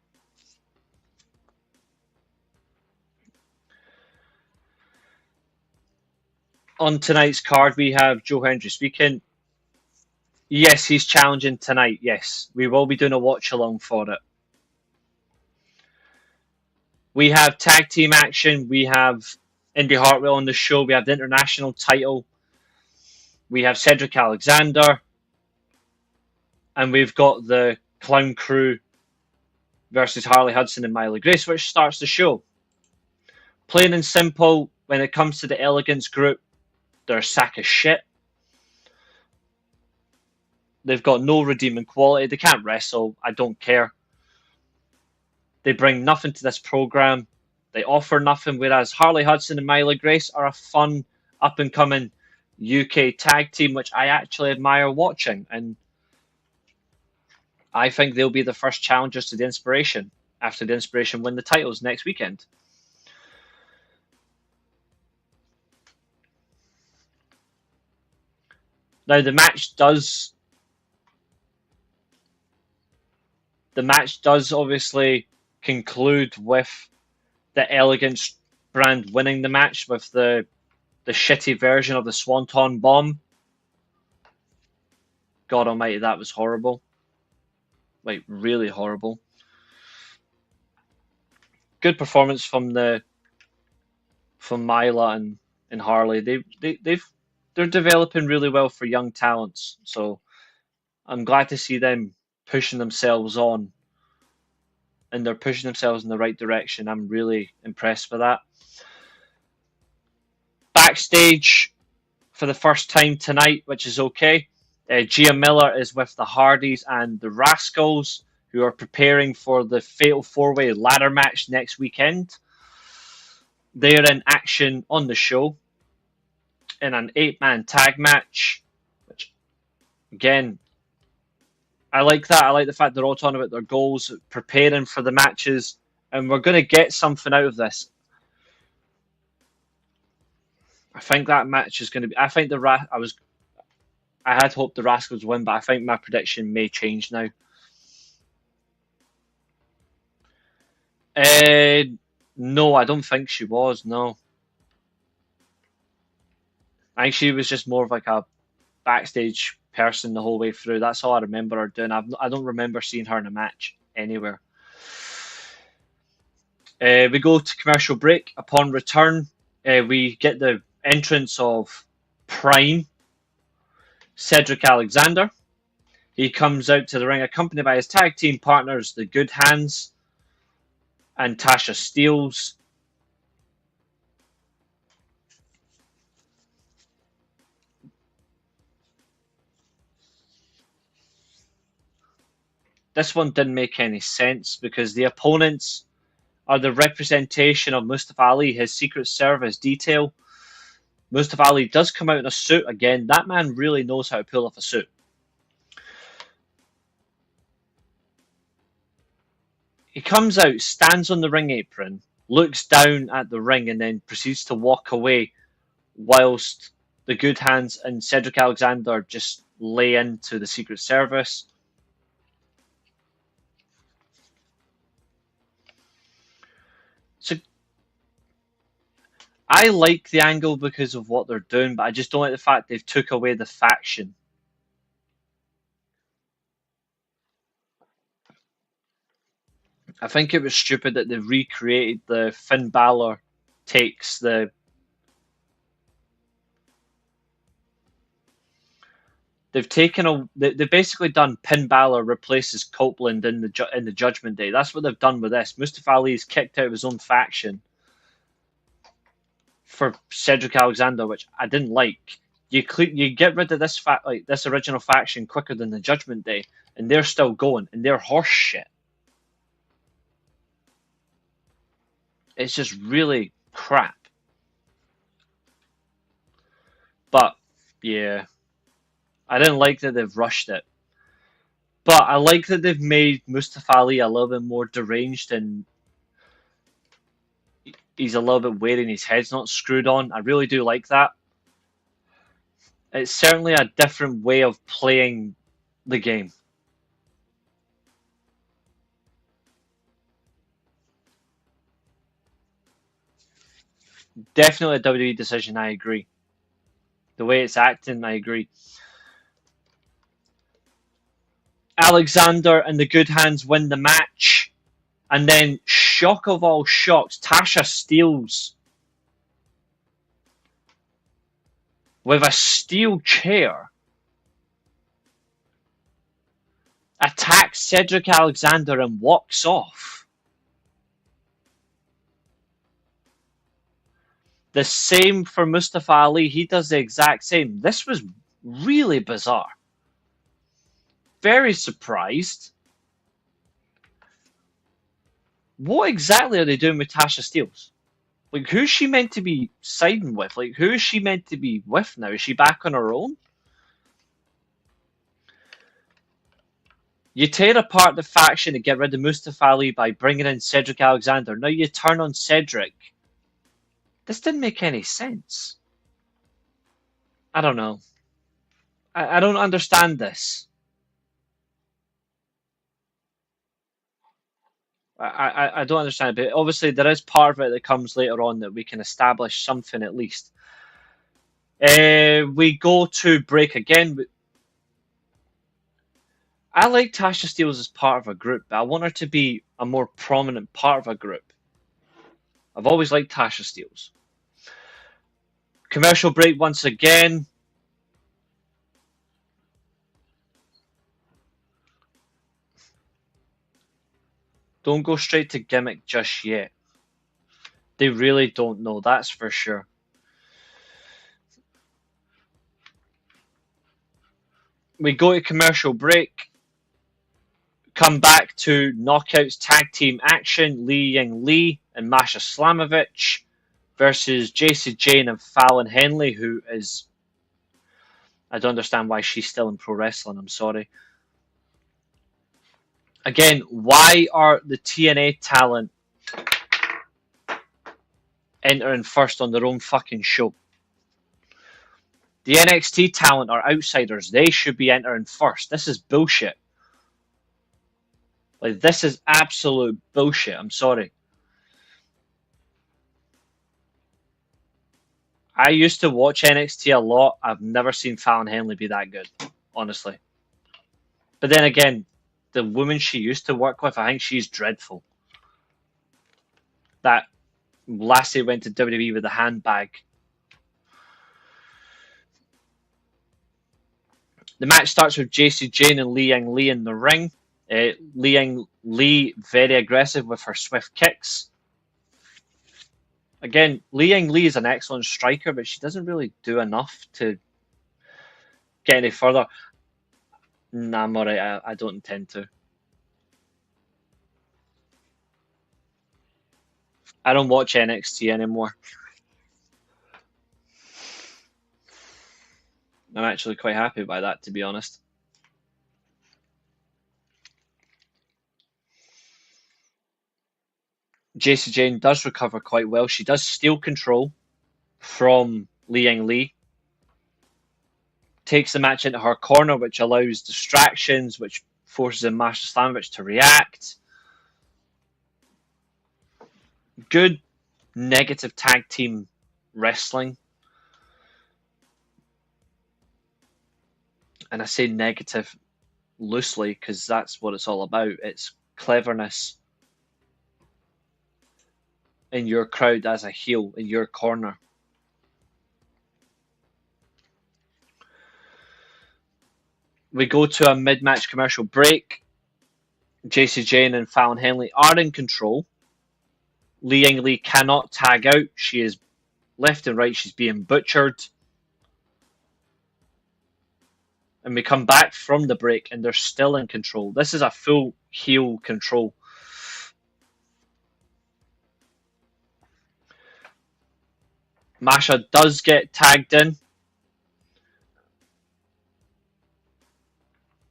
On tonight's card, we have Joe Hendry speaking. Yes, he's challenging tonight. Yes, we will be doing a watch along for it. We have tag team action. We have Indy Hartwell on the show. We have the international title. We have Cedric Alexander. And we've got the Clown Crew versus Harley Hudson and Miley Grace, which starts the show. Plain and simple, when it comes to the Elegance group, they're a sack of shit. They've got no redeeming quality. They can't wrestle. I don't care. They bring nothing to this program. They offer nothing, whereas Harley Hudson and Miley Grace are a fun, up-and-coming UK tag team, which I actually admire watching. And I think they'll be the first challengers to the Inspiration after the Inspiration win the titles next weekend. Now, the match does obviously conclude with the Elegance brand winning the match with the shitty version of the Swanton Bomb. God almighty, that was horrible. Like, really horrible. Good performance from Mila and Harley. They're developing really well for young talents. So I'm glad to see them pushing themselves on. And they're pushing themselves in the right direction. I'm really impressed with that. Backstage for the first time tonight, which is okay. Gia Miller is with the Hardys and the Rascals, who are preparing for the Fatal 4-Way ladder match next weekend. They're in action on the show. in an 8-man tag match, which, again, I like that. I like the fact they're all talking about their goals, preparing for the matches, and we're going to get something out of this. I think that match is going to be. I think I had hoped the Rascals win, but I think my prediction may change now. No, I don't think she was. No, I think she was just more of like a backstage person the whole way through. That's all I remember her doing. I don't remember seeing her in a match anywhere. We go to commercial break. Upon return, we get the entrance of Prime, Cedric Alexander. He comes out to the ring accompanied by his tag team partners, the Good Hands and Tasha Steelz. This one didn't make any sense because the opponents are the representation of Mustafa Ali, his Secret Service detail. Mustafa Ali does come out in a suit again. That man really knows how to pull off a suit. He comes out, stands on the ring apron, looks down at the ring, and then proceeds to walk away whilst the Good Hands and Cedric Alexander just lay into the Secret Service. So I like the angle because of what they're doing, but I just don't like the fact they've took away the faction. I think it was stupid that they've recreated the Finn Balor takes the. They've basically done Finn Balor replaces Copeland in the Judgment Day. That's what they've done with this. Mustafa Ali's kicked out of his own faction for Cedric Alexander, which I didn't like. You get rid of this original faction quicker than the Judgment Day, and they're still going, and they're horse shit. It's just really crap. But yeah, I didn't like that they've rushed it. But I like that they've made Mustafa Ali a little bit more deranged and he's a little bit wearing his head's not screwed on. I really do like that. It's certainly a different way of playing the game. Definitely a WWE decision, I agree. The way it's acting, I agree. Alexander and the Good Hands win the match. And then, shock of all shocks, Tasha Steelz with a steel chair attacks Cedric Alexander and walks off. The same for Mustafa Ali. He does the exact same. This was really bizarre. Very surprised. What exactly are they doing with Tasha Steelz? Like, who's she meant to be siding with? Like, who is she meant to be with now? Is she back on her own? You tear apart the faction to get rid of Mustafa Ali by bringing in Cedric Alexander. Now you turn on Cedric. This didn't make any sense. I don't know. I don't understand this. I don't understand it, but obviously there is part of it that comes later on that we can establish something at least. We go to break again. I like Tasha Steelz as part of a group, but I want her to be a more prominent part of a group. I've always liked Tasha Steelz. Commercial break once again. Don't go straight to gimmick just yet. They really don't know, that's for sure. We go to commercial break. Come back to Knockouts tag team action. Li Ying Lee and Masha Slamovich versus JC Jane and Fallon Henley, who is... I don't understand why she's still in pro wrestling, I'm sorry. Again, why are the TNA talent entering first on their own fucking show? The NXT talent are outsiders. They should be entering first. This is bullshit. Like, this is absolute bullshit. I'm sorry. I used to watch NXT a lot. I've never seen Fallon Henley be that good, honestly. But then again, the woman she used to work with, I think she's dreadful. That lassie went to WWE with a handbag. The match starts with JC Jane and Li Yang Li in the ring. Li Yang Li very aggressive with her swift kicks. Again, Li Yang Li is an excellent striker, but she doesn't really do enough to get any further. Nah, I'm alright. I don't intend to. I don't watch NXT anymore. I'm actually quite happy by that, to be honest. JC Jane does recover quite well. She does steal control from Li Yang Li. Takes the match into her corner, which allows distractions, which forces a Master Slamovich to react. Good negative tag team wrestling. And I say negative loosely because that's what it's all about. It's cleverness in your crowd as a heel, in your corner. We go to a mid-match commercial break. JC Jane and Fallon Henley are in control. Li Yang Li cannot tag out. She is left and right. She's being butchered. And we come back from the break and they're still in control. This is a full heel control. Masha does get tagged in.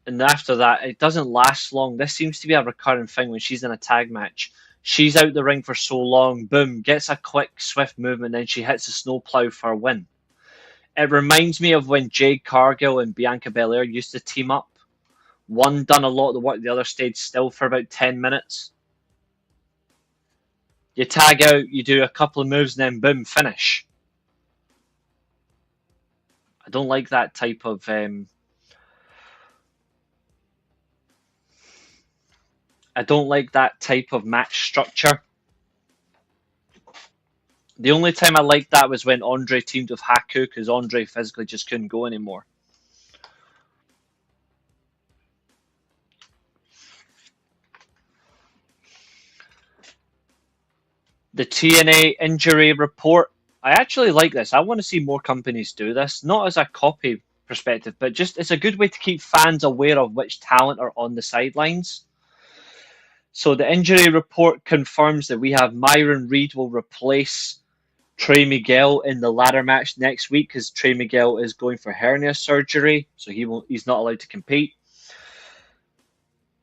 And after that, it doesn't last long. This seems to be a recurring thing when she's in a tag match. She's out the ring for so long, boom, gets a quick, swift movement, then she hits a snowplow for a win. It reminds me of when Jade Cargill and Bianca Belair used to team up. One done a lot of the work, the other stayed still for about 10 minutes. You tag out, you do a couple of moves, and then boom, finish. I don't like that type of... I don't like that type of match structure. The only time I liked that was when Andre teamed with Haku, because Andre physically just couldn't go anymore. The TNA injury report. I actually like this. I want to see more companies do this. Not as a copy perspective, but just it's a good way to keep fans aware of which talent are on the sidelines. So the injury report confirms that we have Myron Reed will replace Trey Miguel in the ladder match next week because Trey Miguel is going for hernia surgery, so he's not allowed to compete.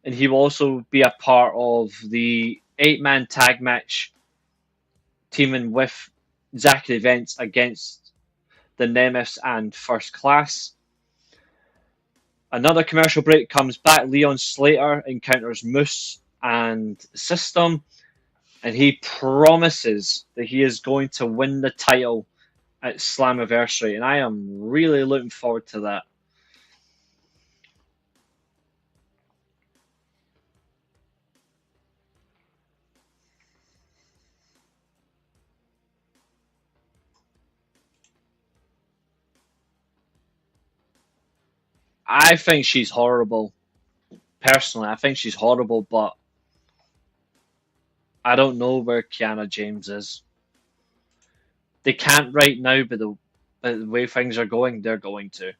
And he will also be a part of the 8-man tag match teaming with Zachary Vance against the Nemeths and First Class. Another commercial break comes back. Leon Slater encounters Moose and System, and he promises that he is going to win the title at Slammiversary, and I am really looking forward to that. I think she's horrible. Personally, I think she's horrible, but I don't know where Kiana James is. They can't right now, but the way things are going, they're going to.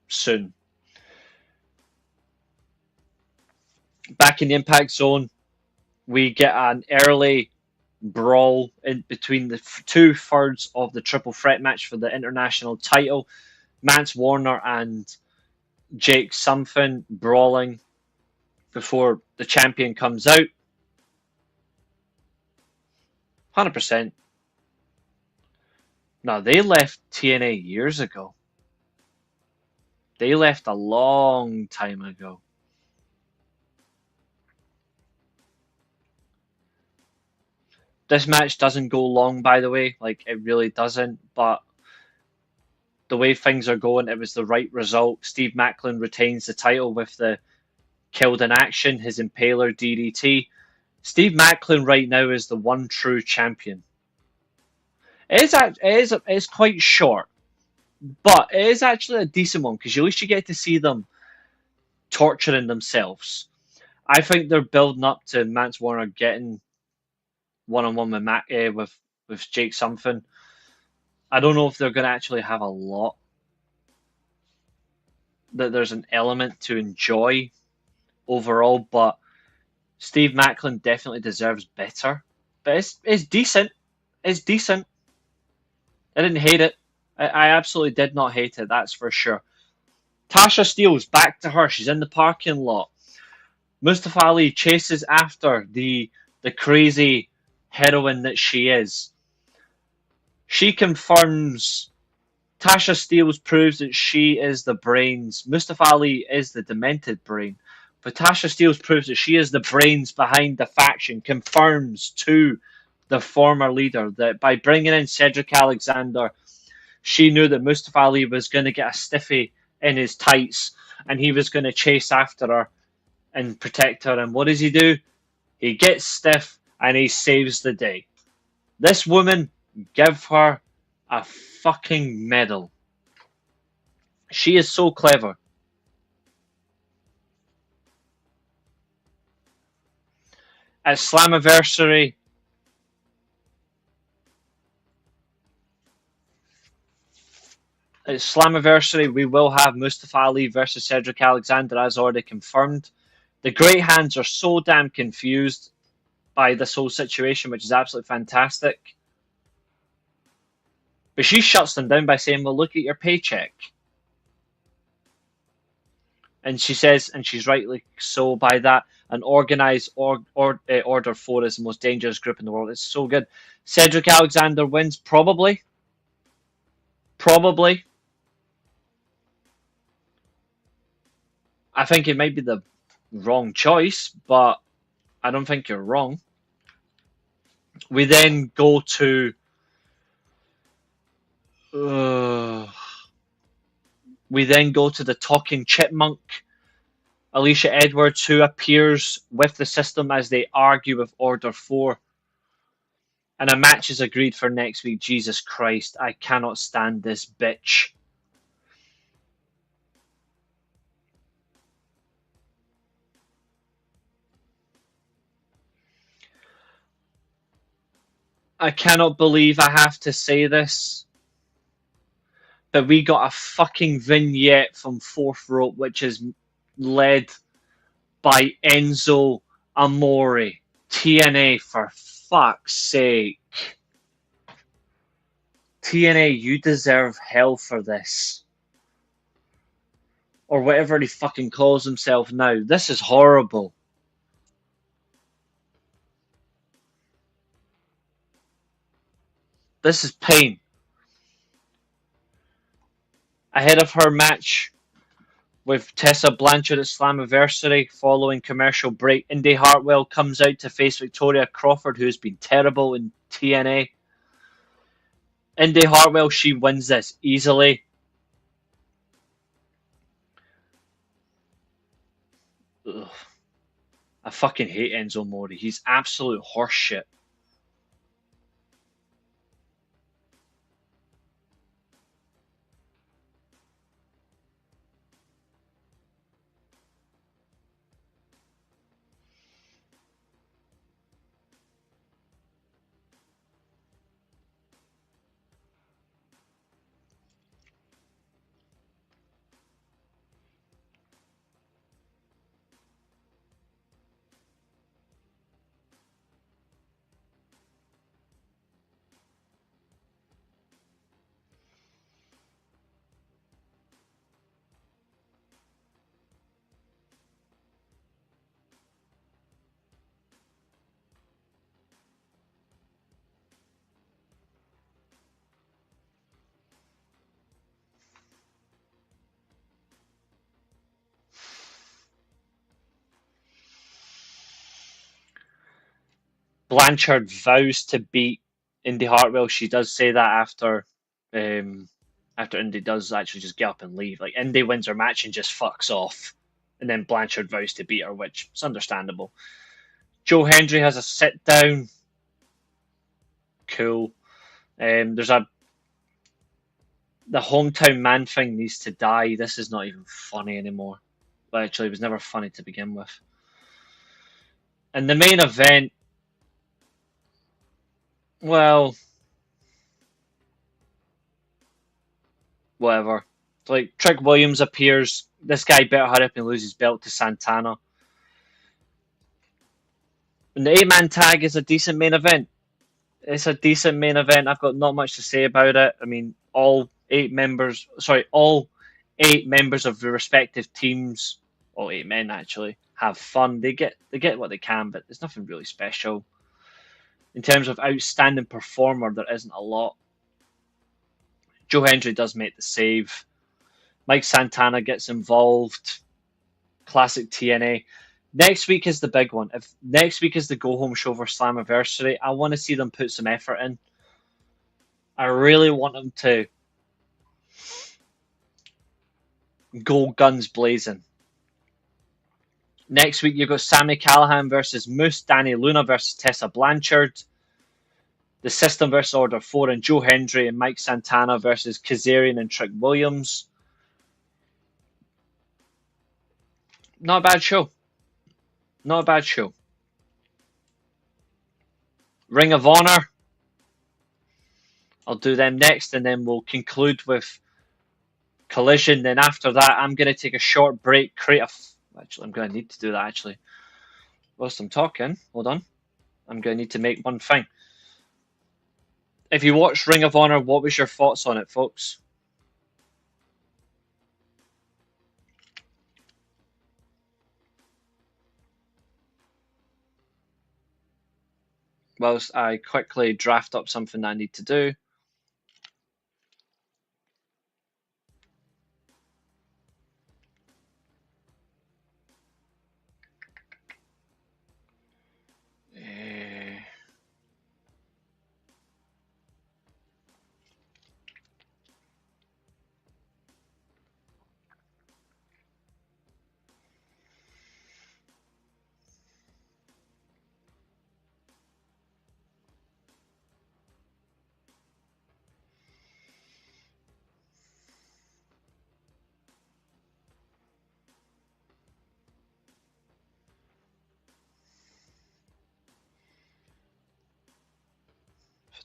Soon. Back in the Impact Zone, we get an early brawl in between the 2/3 of the triple threat match for the international title. Mance Warner and Jake something brawling before the champion comes out. 100%. No, they left TNA years ago. They left a long time ago. This match doesn't go long, by the way. Like, it really doesn't. But the way things are going, it was the right result. Steve Macklin retains the title with the Killed in Action, his Impaler DDT. Steve Macklin right now is the one true champion. It's quite short, but it is actually a decent one because at least you get to see them torturing themselves. I think they're building up to Mance Warner getting one-on-one with Jake something. I don't know if they're going to actually have a lot. That there's an element to enjoy overall, but Steve Macklin definitely deserves better. But it's decent. It's decent. I didn't hate it. I absolutely did not hate it. That's for sure. Tasha Steelz, back to her. She's in the parking lot. Mustafa Ali chases after the crazy heroine that she is. She confirms. Tasha Steelz proves that she is the brains. Mustafa Ali is the demented brain. But Tasha Steelz proves that she is the brains behind the faction. Confirms to the former leader that by bringing in Cedric Alexander, she knew that Mustafa Ali was going to get a stiffy in his tights and he was going to chase after her and protect her. And what does he do? He gets stiff and he saves the day. This woman, give her a fucking medal. She is so clever. At Slammiversary, we will have Mustafa Ali versus Cedric Alexander as already confirmed. The Great Hands are so damn confused by this whole situation, which is absolutely fantastic. But she shuts them down by saying, well, look at your paycheck. And she says, and she's rightly so by that, an organised Order 4 is the most dangerous group in the world. It's so good. Cedric Alexander wins, probably. Probably. I think it might be the wrong choice, but I don't think you're wrong. We then go to the Talking Chipmunk, Alicia Edwards, who appears with the system as they argue with Order 4. And a match is agreed for next week. Jesus Christ, I cannot stand this bitch. I cannot believe I have to say this, but we got a fucking vignette from Fourth Rope, which is led by Enzo Amore. TNA, for fuck's sake. TNA, you deserve hell for this. Or whatever he fucking calls himself now. This is horrible. This is pain. Ahead of her match with Tessa Blanchard at Slammiversary, following commercial break, Indy Hartwell comes out to face Victoria Crawford, who's been terrible in TNA. Indy Hartwell, she wins this easily. Ugh. I fucking hate Enzo Amore. He's absolute horseshit. Blanchard vows to beat Indy Hartwell. She does say that after Indy does actually just get up and leave. Like, Indy wins her match and just fucks off. And then Blanchard vows to beat her, which is understandable. Joe Hendry has a sit down. Cool. The hometown man thing needs to die. This is not even funny anymore. Well, actually, it was never funny to begin with. And the main event, well, whatever. Like, Trick Williams appears. This guy better hurry up and lose his belt to Santana. And the 8-man tag is a decent main event. It's a decent main event. I've got not much to say about it. I mean, all eight members of the respective teams, all 8 men actually, have fun. They get what they can, but there's nothing really special. In terms of outstanding performer, there isn't a lot. Joe Hendry does make the save. Mike Santana gets involved. Classic TNA. Next week is the big one. If next week is the go home show for Slammiversary, I want to see them put some effort in. I really want them to go guns blazing. Next week you've got Sami Callihan versus Moose, Danny Luna versus Tessa Blanchard, the System versus Order 4, and Joe Hendry and Mike Santana versus Kazarian and Trick Williams. Not a bad show. Not a bad show. Ring of Honor. I'll do them next, and then we'll conclude with Collision. Then after that, I'm going to take a short break. Actually, I'm going to need to do that, actually. Whilst I'm talking, hold on. I'm going to need to make one thing. If you watched Ring of Honor, what was your thoughts on it, folks? Whilst I quickly draft up something I need to do.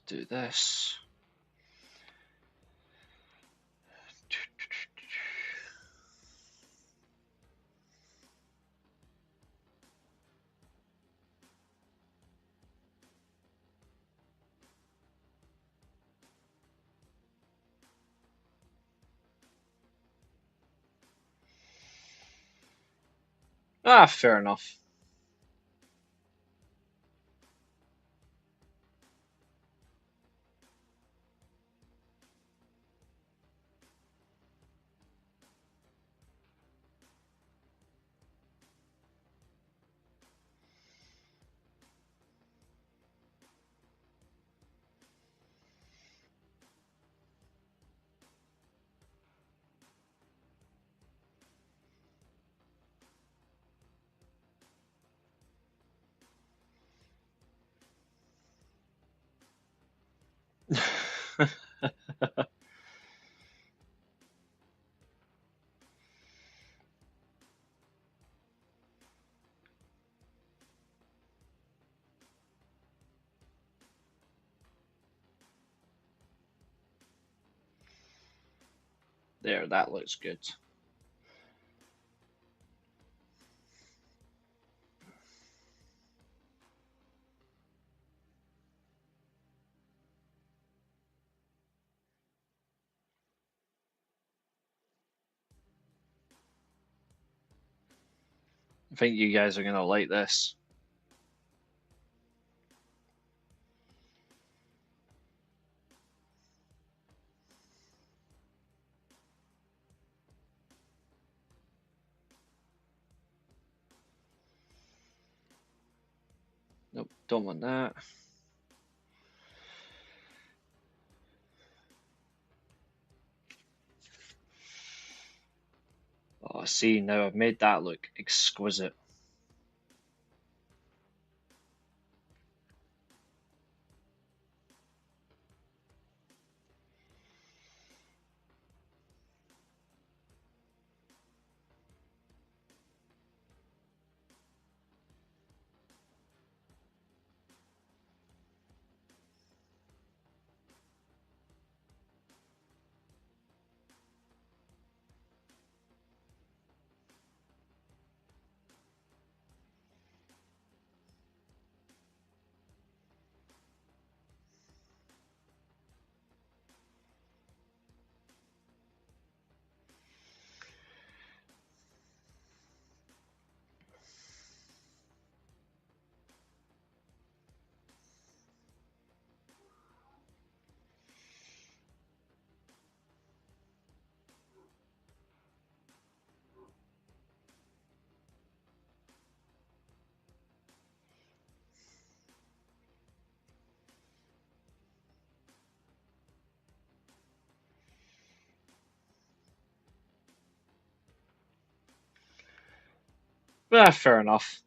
Do this. Fair enough. There, that looks good. I think you guys are going to like this. Nope, Don't want that. Oh, see, now I've made that look exquisite. Fair enough.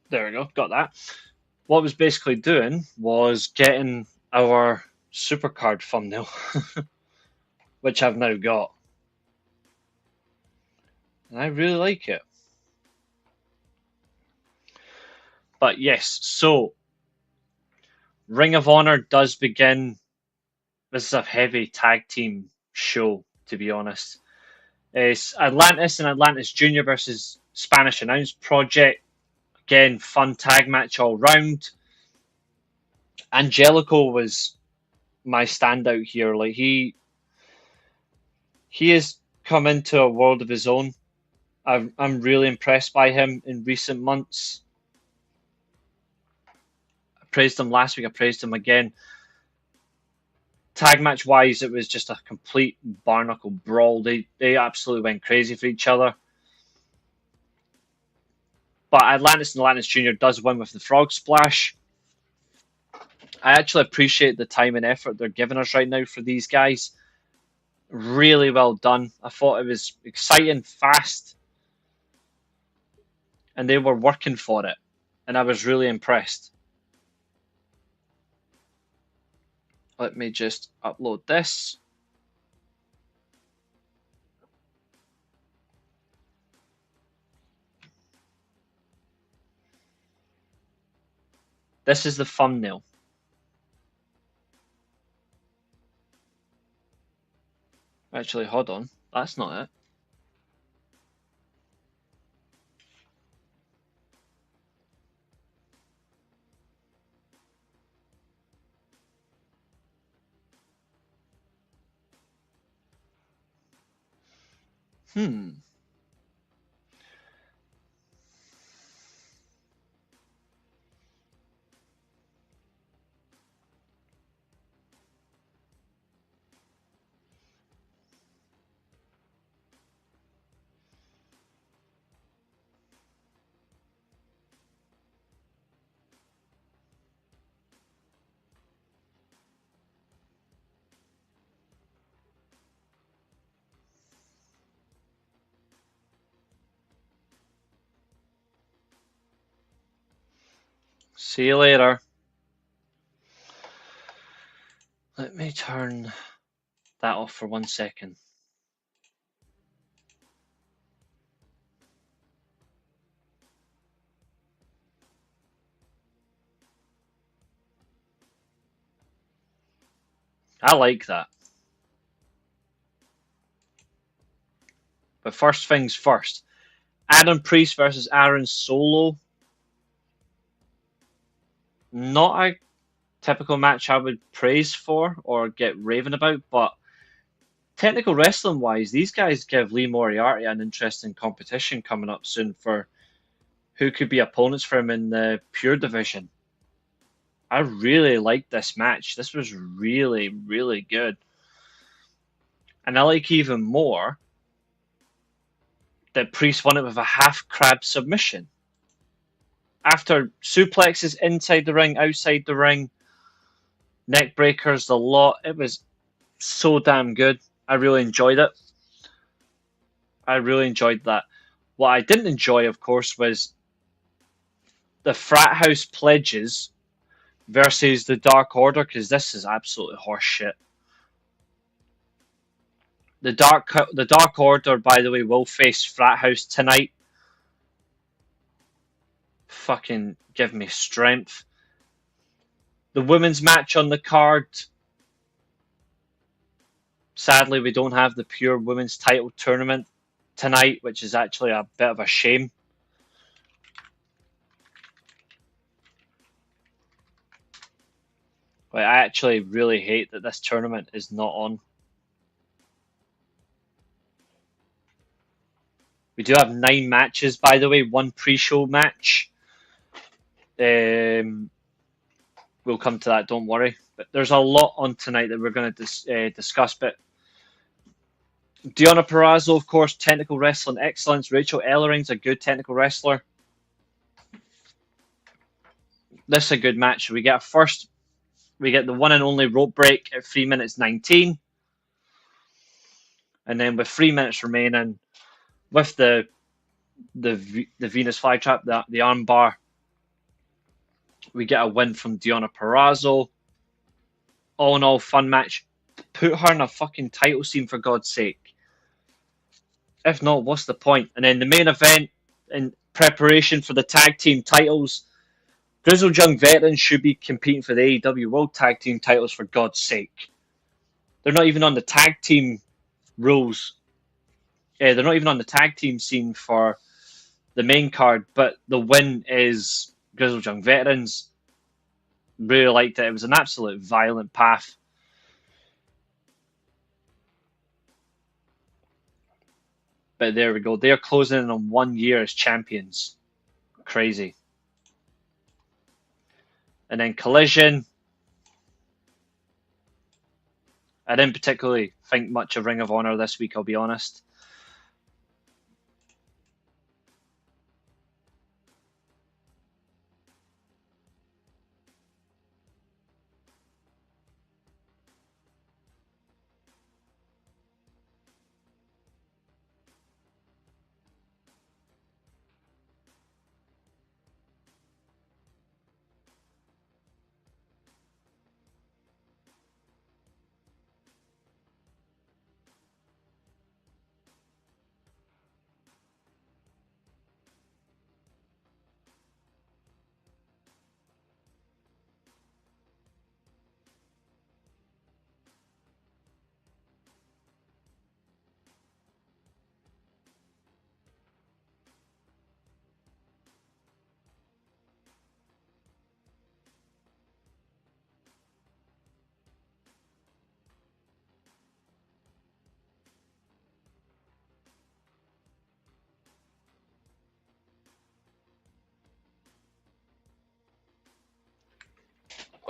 There we go, got that. What I was basically doing was getting our supercard thumbnail, which I've now got. And I really like it. But yes, so Ring of Honor does begin. This is a heavy tag team show, to be honest. It's Atlantis and Atlantis Junior versus Spanish Announce Project. Again, fun tag match all round. Angelico was my standout here. Like he has come into a world of his own. I'm really impressed by him in recent months. I praised him last week. I praised him again. Tag match wise, it was just a complete barnacle brawl. They absolutely went crazy for each other. But Atlantis and Atlantis Junior does win with the frog splash. I actually appreciate the time and effort they're giving us right now for these guys. Really well done. I thought it was exciting, fast. and they were working for it, and I was really impressed. Let me just upload this. This is the thumbnail. Actually, hold on. That's not it. See you later. Let me turn that off for 1 second. I like that. But first things first. Adam Priest versus Aaron Solo. Not a typical match I would praise for or get raving about, but technical wrestling wise, these guys give Lee Moriarty an interesting competition coming up soon for who could be opponents for him in the pure division. I really liked this match. This was really, really good. And I like even more that Priest won it with a half crab submission. After suplexes inside the ring, outside the ring, neck breakers, the lot, it was so damn good. I really enjoyed it. I really enjoyed that. What I didn't enjoy, of course, was the frat house pledges versus the Dark Order, because this is absolutely horseshit. The Dark Order, by the way, will face Frat House tonight. Fucking give me strength. The women's match on the card. Sadly, we don't have the pure women's title tournament tonight, which is actually a bit of a shame. But I actually really hate that this tournament is not on. We do have 9 matches, by the way, 1 pre-show match. We'll come to that, don't worry. But there's a lot on tonight that we're going to discuss. But Deonna Purrazzo, of course, technical wrestling excellence. Rachel Ellering's a good technical wrestler. This is a good match. We get the one and only rope break at 3 minutes 19. And then with 3 minutes remaining, with the Venus flytrap, the arm bar, we get a win from Deonna Purrazzo. All in all, fun match. Put her in a fucking title scene, for God's sake. If not, what's the point? And then the main event, in preparation for the tag team titles, Grizzled Young Veterans should be competing for the AEW World Tag Team titles, for God's sake. They're not even on the tag team rules. They're not even on the tag team scene for the main card, but the win is Grizzled Young Veterans. Really liked it. It was an absolute violent path. But there we go. They're closing in on 1 year as champions. Crazy. And then Collision. I didn't particularly think much of Ring of Honor this week, I'll be honest.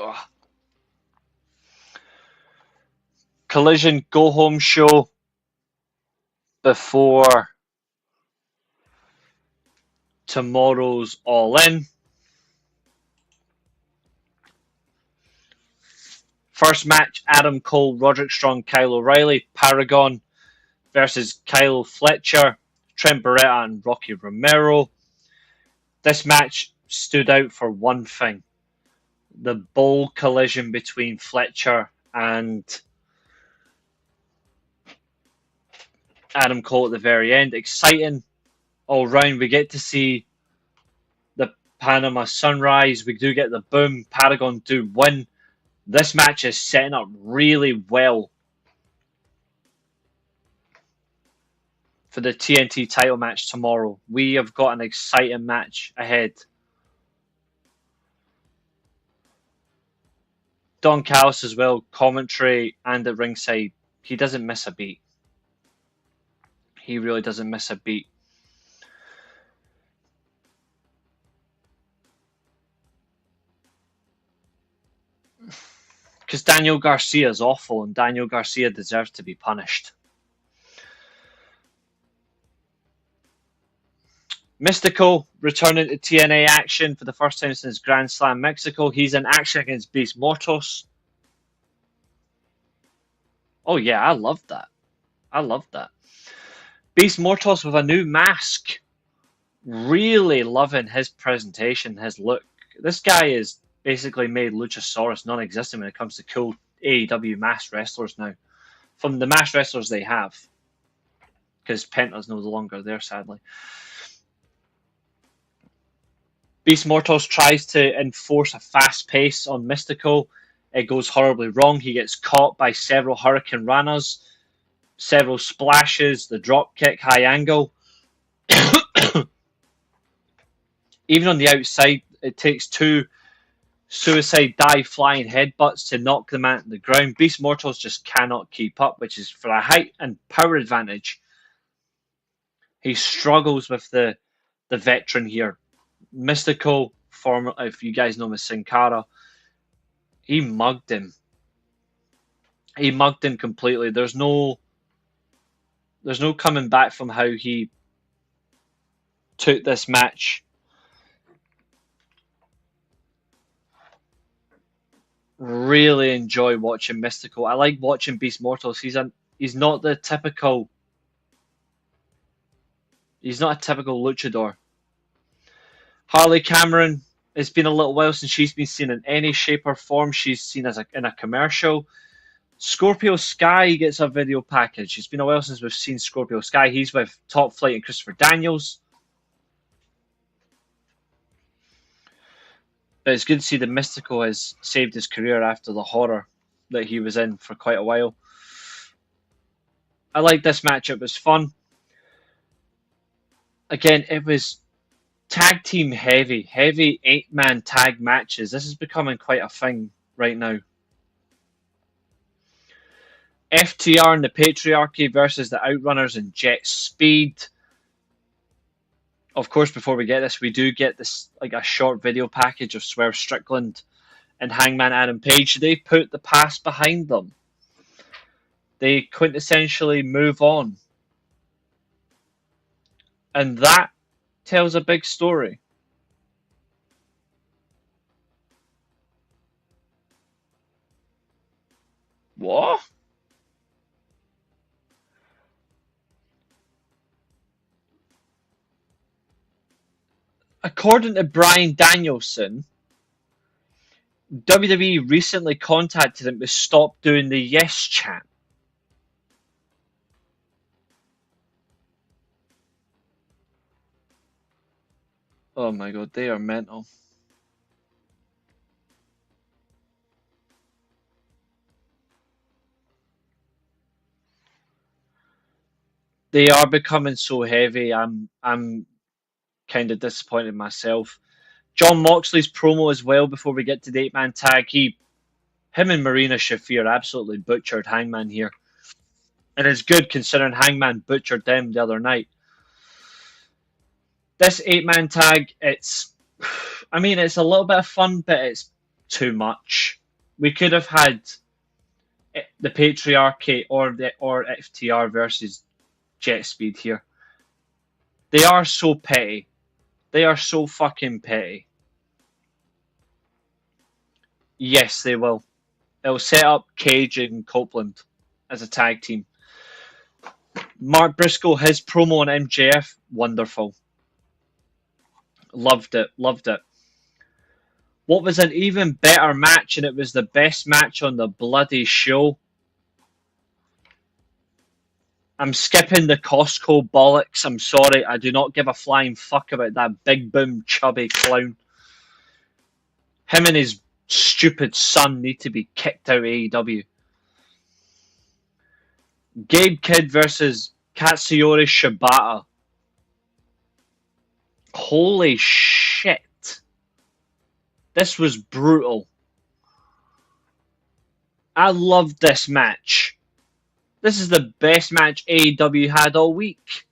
Ugh. Collision go home show before tomorrow's All In. First match, Adam Cole, Roderick Strong, Kyle O'Reilly, Paragon versus Kyle Fletcher, Trent Beretta, and Rocky Romero. This match stood out for one thing: the bold collision between Fletcher and Adam Cole at the very end. Exciting all round. We get to see the Panama Sunrise. We do get the boom. Paragon do win. This match is setting up really well for the TNT title match tomorrow. We have got an exciting match ahead. Don Callis as well, commentary and at ringside. He doesn't miss a beat. He really doesn't miss a beat. Because Daniel Garcia is awful, and Daniel Garcia deserves to be punished. Mystico returning to TNA action for the first time since Grand Slam Mexico. He's in action against Beast Mortos. Oh yeah, I love that. I love that. Beast Mortos with a new mask. Really loving his presentation, his look. This guy is basically made Luchasaurus non-existent when it comes to cool AEW masked wrestlers now. From the masked wrestlers they have. Because Penta's no longer there, sadly. Beast Mortos tries to enforce a fast pace on Mystico. It goes horribly wrong. He gets caught by several Hurricane Ranas, several splashes, the drop kick, high angle. Even on the outside, it takes two suicide dive flying headbutts to knock the man to the ground. Beast Mortos just cannot keep up, which is for a height and power advantage. He struggles with the veteran here. Mystico, former, if you guys know him as Sin Cara, he mugged him. He mugged him completely. There's no coming back from how he took this match. Really enjoy watching Mystico. I like watching Beast Mortos. He's not a typical luchador. Harley Cameron, it's been a little while since she's been seen in any shape or form. She's seen in a commercial. Scorpio Sky gets a video package. It's been a while since we've seen Scorpio Sky. He's with Top Flight and Christopher Daniels. But it's good to see that Mystico has saved his career after the horror that he was in for quite a while. I like this match. It was fun. Again, it was tag team heavy 8-man tag matches. This is becoming quite a thing right now. FTR and the Patriarchy versus the Outrunners and Jet Speed. Of course, before we get this, we do get this like a short video package of Swerve Strickland and Hangman Adam Page. They put the past behind them. They quintessentially move on. And that tells a big story. What? According to Bryan Danielson, WWE recently contacted him to stop doing the yes chant. Oh my god, they are mental. They are becoming so heavy. I'm kind of disappointed myself. John Moxley's promo as well before we get to the 8-man tag. Him and Marina Shafir absolutely butchered Hangman here. And it's good considering Hangman butchered them the other night. This 8-man tag, it's a little bit of fun, but it's too much. We could have had the Patriarchy or FTR versus Jet Speed here. They are so petty. They are so fucking petty. Yes, they will. It'll set up Cage and Copeland as a tag team. Mark Briscoe, his promo on MJF, wonderful. Loved it. What was an even better match, and it was the best match on the bloody show. I'm skipping the Costco bollocks. I'm sorry. I do not give a flying fuck about that big boom chubby clown. Him and his stupid son need to be kicked out of AEW. Gabe Kidd versus Katsuyori Shibata. Holy shit. This was brutal. I loved this match. This is the best match AEW had all week.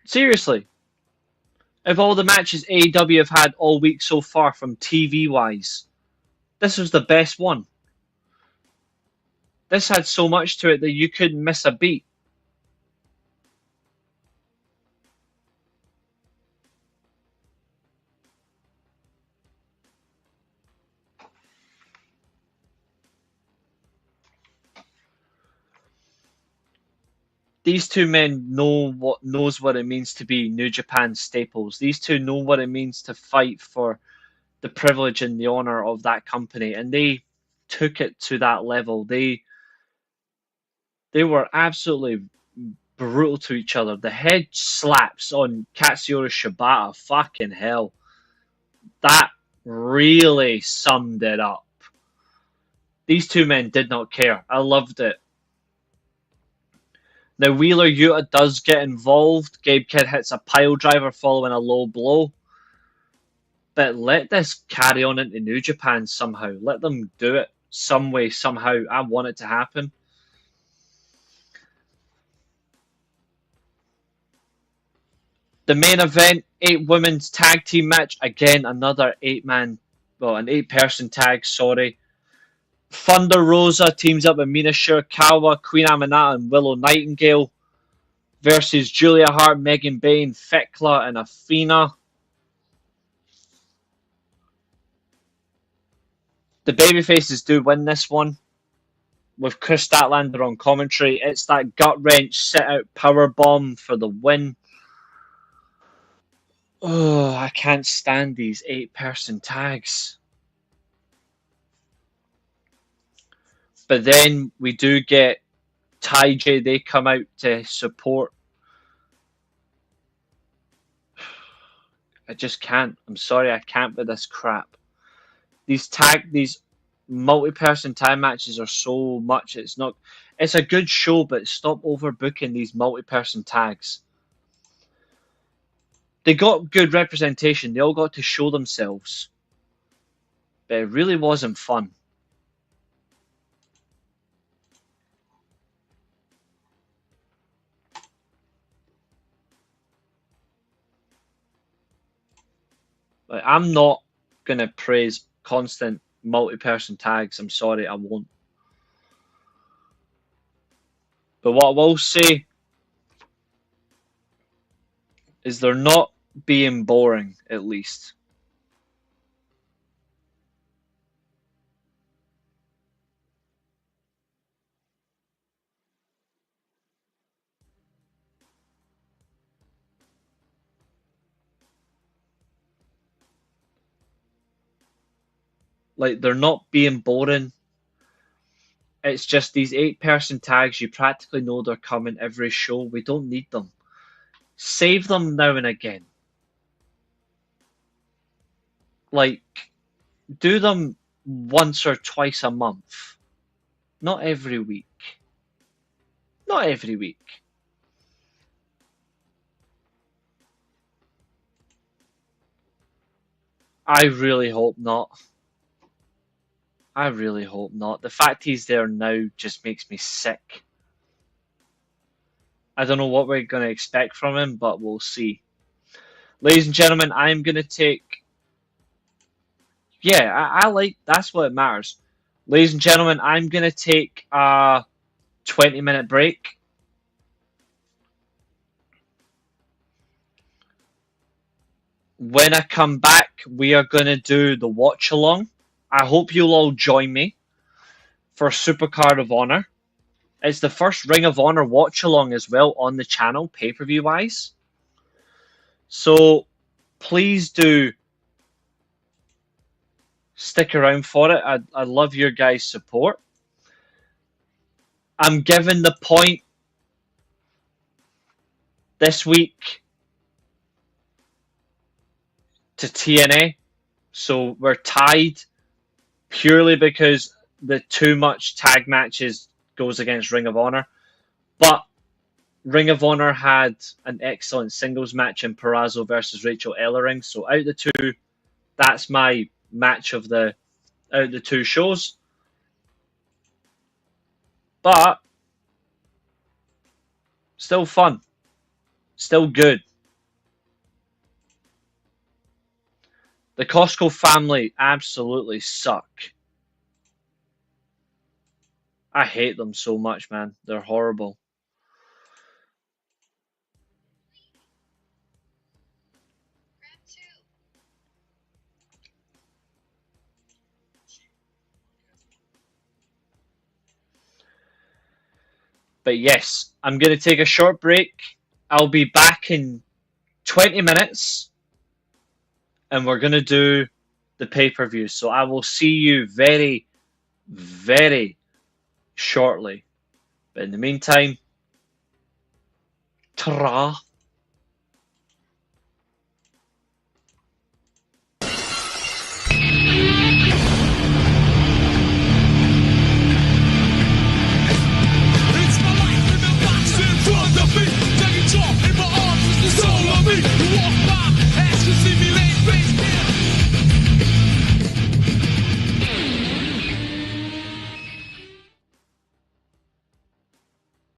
Seriously. Of all the matches AEW have had all week so far from TV-wise, this was the best one. This had so much to it that you couldn't miss a beat. These two men knows what it means to be New Japan staples. These two know what it means to fight for the privilege and the honor of that company, and they took it to that level. They were absolutely brutal to each other. The head slaps on Katsuyori Shibata, fucking hell. That really summed it up. These two men did not care. I loved it. Now Wheeler Yuta does get involved. Gabe Kidd hits a pile driver following a low blow. But let this carry on into New Japan somehow. Let them do it some way, somehow. I want it to happen. The main event, 8 women's tag team match. Again, another an 8-person tag, sorry. Thunder Rosa teams up with Mina Shirakawa, Queen Aminata, and Willow Nightingale versus Julia Hart, Megan Bayne, Thekla, and Athena. The babyfaces do win this one with Chris Statlander on commentary. It's that gut wrench sit out power bomb for the win. Oh, I can't stand these 8-person tags. But then we do get Ty J. They come out to support. I just can't. I'm sorry, I can't with this crap. These multi-person tag matches are so much. It's a good show, but stop overbooking these multi-person tags. They got good representation. They all got to show themselves. But it really wasn't fun. Like, I'm not going to praise constant multi-person tags. I'm sorry, I won't. But what I will say is they're not being boring, at least. Like, they're not being boring. It's just these 8-person tags, you practically know they're coming every show. We don't need them. Save them now and again. Like, do them once or twice a month. Not every week. Not every week. I really hope not. I really hope not. The fact he's there now just makes me sick. I don't know what we're going to expect from him, but we'll see. Ladies and gentlemen, I'm going to take... Yeah, I like... That's what matters. Ladies and gentlemen, I'm going to take a 20-minute break. When I come back, we are going to do the watch-along. I hope you'll all join me for Supercard of Honor. It's the first Ring of Honor watch-along as well on the channel, pay-per-view wise. So, please do stick around for it. I love your guys' support. I'm giving the point this week to TNA. So we're tied purely because the too much tag matches goes against Ring of Honor. But Ring of Honor had an excellent singles match in Purrazzo versus Rachel Ellering. So out of the two, that's my match of the out of the two shows. But still fun. Still good. The Costco family absolutely suck. I hate them so much, man. They're horrible. But yes, I'm going to take a short break. I'll be back in 20 minutes. And we're going to do the pay-per-view. So I will see you very, very shortly. But in the meantime, ta-ra.